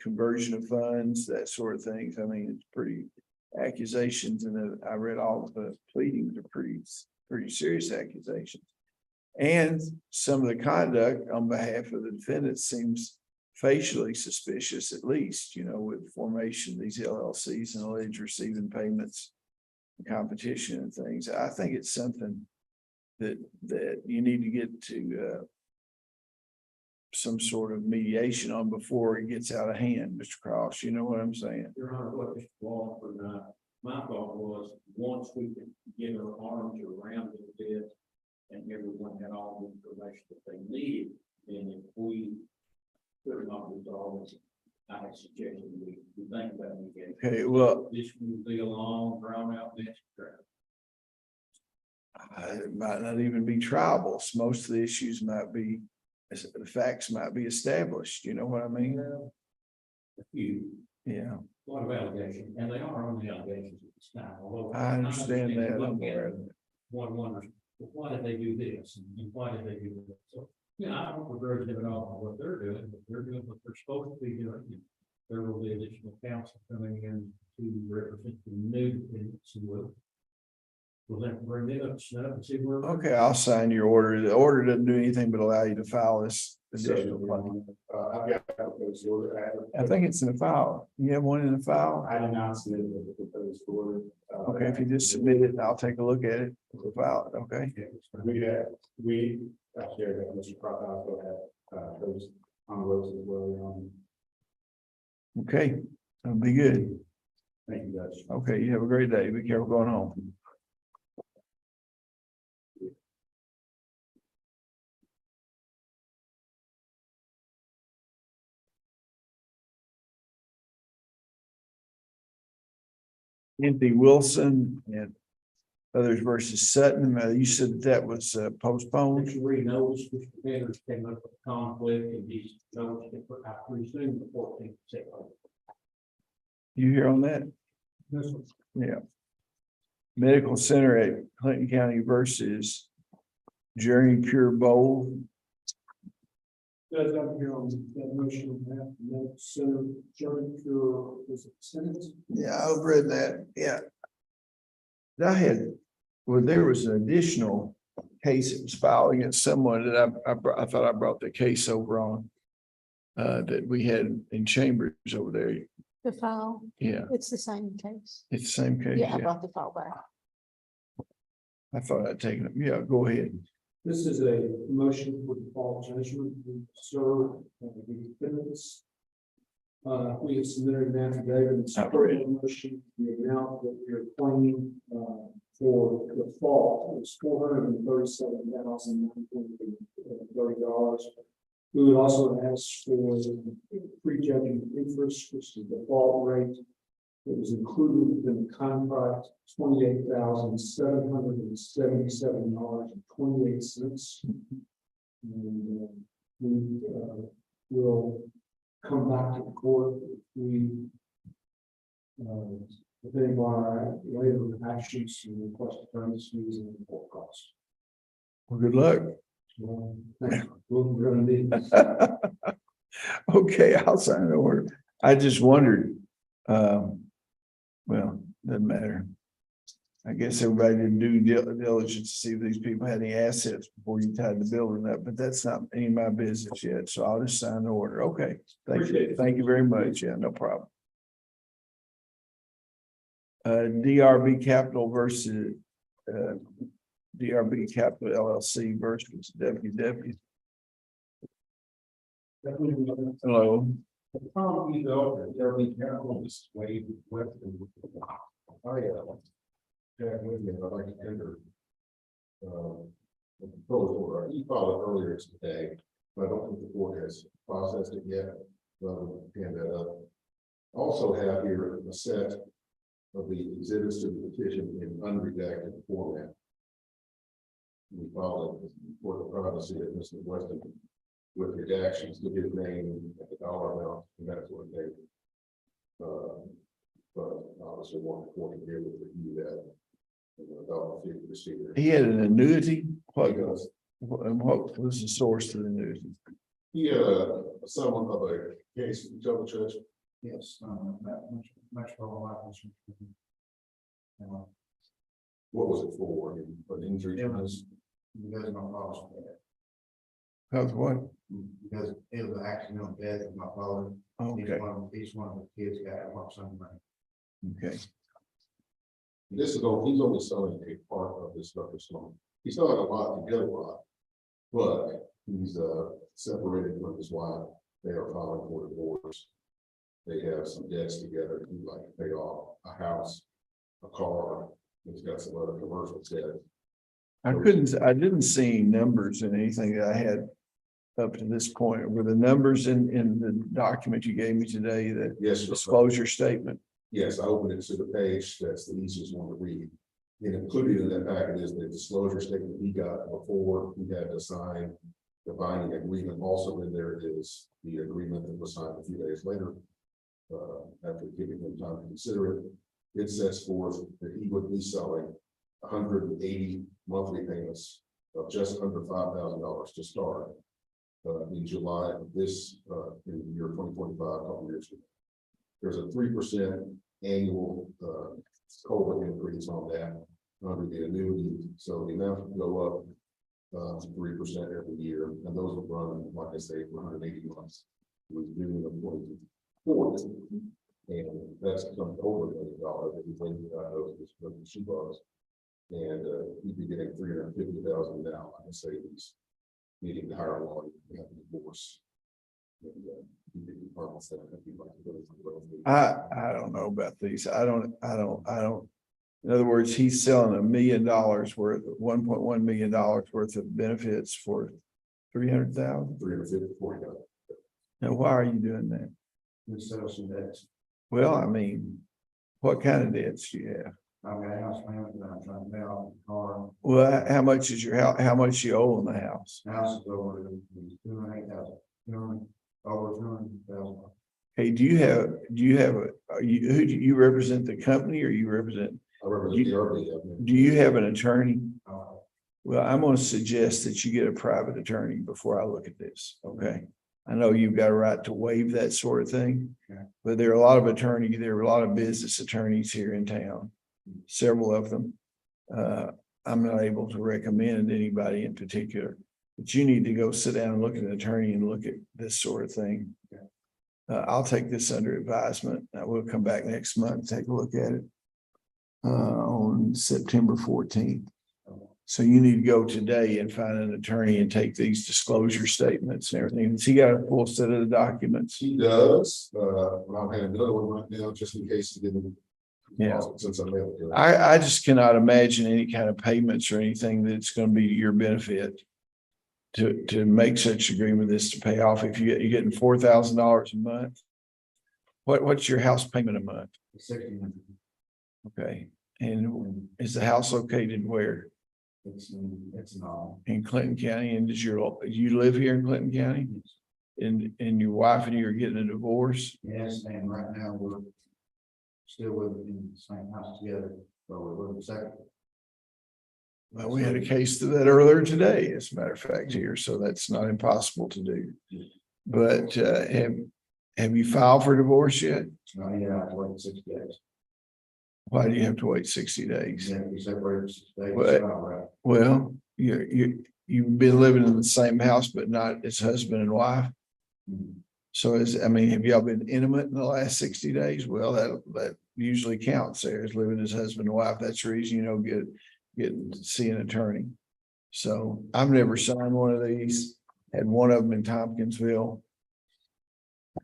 [SPEAKER 1] conversion of funds, that sort of things. I mean, it's pretty accusations, and I read all of the pleadings are pretty serious accusations. And some of the conduct on behalf of the defendant seems facially suspicious, at least, with formation of these LLCs and alleged receiving payments, competition and things. I think it's something that you need to get to some sort of mediation on before it gets out of hand, Mr. Cross. You know what I'm saying?
[SPEAKER 3] Your Honor, what Mr. Walker and my thought was, once we could get our arms around it a bit, and everyone had all the information that they need, and if we could not resolve it, I had suggested we think about it.
[SPEAKER 1] Okay, well,
[SPEAKER 3] This would be a long, drawn out mess.
[SPEAKER 1] it might not even be tribalist. Most of the issues might be, the facts might be established. You know what I mean?
[SPEAKER 3] A few,
[SPEAKER 1] Yeah,
[SPEAKER 3] a lot of allegations, and they are only allegations at this time, although.
[SPEAKER 1] I understand that. I'm
[SPEAKER 3] Look
[SPEAKER 1] aware
[SPEAKER 3] at
[SPEAKER 1] of
[SPEAKER 3] it, one wonders, well, why did they do this, and why did they do that? So, I don't begrudge them at all on what they're doing, but they're doing what they're supposed to be doing. There will be additional counsel coming in to represent the new defendants who will have to bring it up to snuff and see where.
[SPEAKER 1] Okay, I'll sign your order. The order doesn't do anything but allow you to file this additional claim.
[SPEAKER 14] I've got a proposed order.
[SPEAKER 1] I think it's in the file. You have one in the file?
[SPEAKER 14] I did not submit the proposed order.
[SPEAKER 1] Okay, if you just submit it, I'll take a look at it. We'll file it, okay?
[SPEAKER 14] I shared that Mr. Cross also had those envelopes as well.
[SPEAKER 1] Okay, that'll be good.
[SPEAKER 14] Thank you, guys.
[SPEAKER 1] Okay, you have a great day. Be careful going home. Anthony Wilson and others versus Sutton. You said that was postponed.
[SPEAKER 14] Mr. Reed knows Mr. Sanders came up with a conflict and he's noticed it for after we soon the 14th.
[SPEAKER 1] You hear on that? Yeah. Medical Center at Clinton County versus Journey Pure Bowl.
[SPEAKER 14] Judge, I'm here on that motion on behalf of the Medical Center, Journey Pure, was it Senate?
[SPEAKER 1] Yeah, I've read that. Yeah. I had, well, there was an additional case that was filed against someone that I thought I brought the case over on. That we had in Chambers over there.
[SPEAKER 5] The file,
[SPEAKER 1] Yeah,
[SPEAKER 5] it's the same case.
[SPEAKER 1] it's the same case.
[SPEAKER 5] Yeah, I
[SPEAKER 1] Yeah,
[SPEAKER 5] brought the file back.
[SPEAKER 1] I thought I'd taken it. Yeah, go ahead.
[SPEAKER 14] This is a motion for default judgment to serve the defendants. We have submitted an affidavit in support of the motion. The amount that we are claiming for default is $437,930. We would also ask for prejudgment interest, which is the default rate. It was included within the contract, $28,777.28. And we will come back to the court if we if any of our later actions and request attorney's fees and court costs.
[SPEAKER 1] Well, good luck.
[SPEAKER 14] Well, thank you. We're gonna need this.
[SPEAKER 1] Okay, I'll sign the order. I just wondered, well, doesn't matter. I guess everybody did due diligence to see if these people had any assets before you tied the building up, but that's not any of my business yet, so I'll just sign the order. Okay, thank
[SPEAKER 14] Appreciate
[SPEAKER 1] you,
[SPEAKER 14] it.
[SPEAKER 1] thank you very much. Yeah, no problem. DRB Capital versus DRB Capital LLC versus WW. Hello.
[SPEAKER 14] The problem you know, there'll be careful this way with. Jack Whitman, I'd like to tender. A proposal, or you filed it earlier today, but I don't think the court has processed it yet. Hand that up. Also have here a set of the exhibits to the petition in unredacted format. We filed it for the privacy of Mr. Weston with redactions to his name at the dollar amount and that sort of thing. But obviously want the court to be able to review that.
[SPEAKER 1] He had an annuity. What,
[SPEAKER 14] He does.
[SPEAKER 1] and what was the source to the annuity?
[SPEAKER 14] He had a someone of a case, you tell the judge. Yes, much for all life insurance. What was it for? An injury? It was because my father's dead.
[SPEAKER 1] How's what?
[SPEAKER 14] Because it was an accidental death of my father.
[SPEAKER 1] Okay,
[SPEAKER 14] Each one of the kids got a lump sum of money.
[SPEAKER 1] okay.
[SPEAKER 14] This is, he's only selling a part of this records loan. He still has a lot to get a lot. But he's separated from his wife. They are filing for divorce. They have some debts together. He'd like to pay off a house, a car. He's got some other commercial debt.
[SPEAKER 1] I didn't see numbers in anything that I had up to this point. Were the numbers in the document you gave me today, the
[SPEAKER 14] Yes, sir.
[SPEAKER 1] disclosure statement?
[SPEAKER 14] Yes, I opened it to the page. That's the easiest one to read. And included in that packet is the disclosure statement he got before he had to sign the binding agreement. Also in there is the agreement that was signed a few days later. After giving him time to consider it, it sets forth that he would be selling 180 monthly payments of just under $5,000 to start in July of this in the year 2025, couple years ago. There's a 3% annual COLA increase on that under the annuity. So the amount will go up 3% every year, and those will run, like I say, for 180 months. With June of 2024, and that's come over $1 million that he thinks what she was, and he'd be getting $350,000 now. Like I say, he's needing to hire a lawyer, we have a divorce.
[SPEAKER 1] I don't know about these. I don't. In other words, he's selling $1 million worth, $1.1 million worth of benefits for 300,000. Now, why are you doing that? Well, I mean, what kind of debts do you have?
[SPEAKER 6] I've got a house payment that I'm trying to pay off the car.
[SPEAKER 1] Well, how much is your house? How much you owe on the house?
[SPEAKER 6] House is over 208,000, over 200,000.
[SPEAKER 1] Hey, do you have who do you represent, the company, or you represent?
[SPEAKER 6] I represent the RV.
[SPEAKER 1] Do you have an attorney? Well, I'm going to suggest that you get a private attorney before I look at this, okay? I know you've got a right to waive that sort of thing, but there are a lot of business attorneys here in town, several of them. I'm not able to recommend anybody in particular, but you need to go sit down and look at an attorney and look at this sort of thing. I'll take this under advisement. I will come back next month, and take a look at it on September 14th. So you need to go today and find an attorney and take these disclosure statements and everything. Has he got a full set of the documents?
[SPEAKER 6] He does, I'm having another one right now, just in case he didn't.
[SPEAKER 1] Yeah.
[SPEAKER 6] Since I mailed it.
[SPEAKER 1] I just cannot imagine any kind of payments or anything that's going to be to your benefit to make such agreement as to pay off. If you're getting $4,000 a month, what's your house payment a month?
[SPEAKER 6] 1,600.
[SPEAKER 1] Okay, and is the house located where?
[SPEAKER 6] It's not.
[SPEAKER 1] In Clinton County, and you live here in Clinton County? And your wife and you are getting a divorce?
[SPEAKER 6] Yes, and right now we're still living in the same house together, but we're living separate.
[SPEAKER 1] Well, we had a case to that earlier today, as a matter of fact, here, so that's not impossible to do. But have you filed for divorce yet?
[SPEAKER 6] No, yeah, I have to wait 60 days.
[SPEAKER 1] Why do you have to wait 60 days?
[SPEAKER 6] Yeah, we separated 6 days.
[SPEAKER 1] Well, Well, you've been living in the same house, but not as husband and wife. So have y'all been intimate in the last 60 days? Well, that usually counts there as living as husband and wife. That's the reason you don't get to see an attorney. So I've never signed one of these, had one of them in Tompkinsville.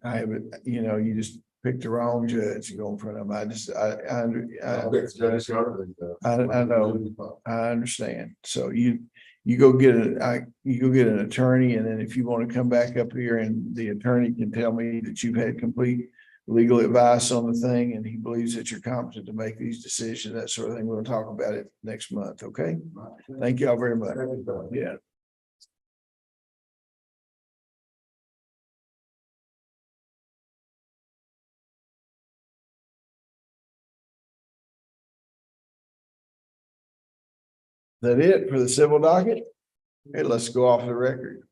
[SPEAKER 1] I haven't, you just pick the wrong judge to go in front of them. I know, I understand. So you go get an attorney, and then if you want to come back up here and the attorney can tell me that you've had complete legal advice on the thing and he believes that you're competent to make these decisions, that sort of thing. We'll talk about it next month. Okay. Thank y'all very much. Yeah. That it for the civil docket? Hey, let's go off the record.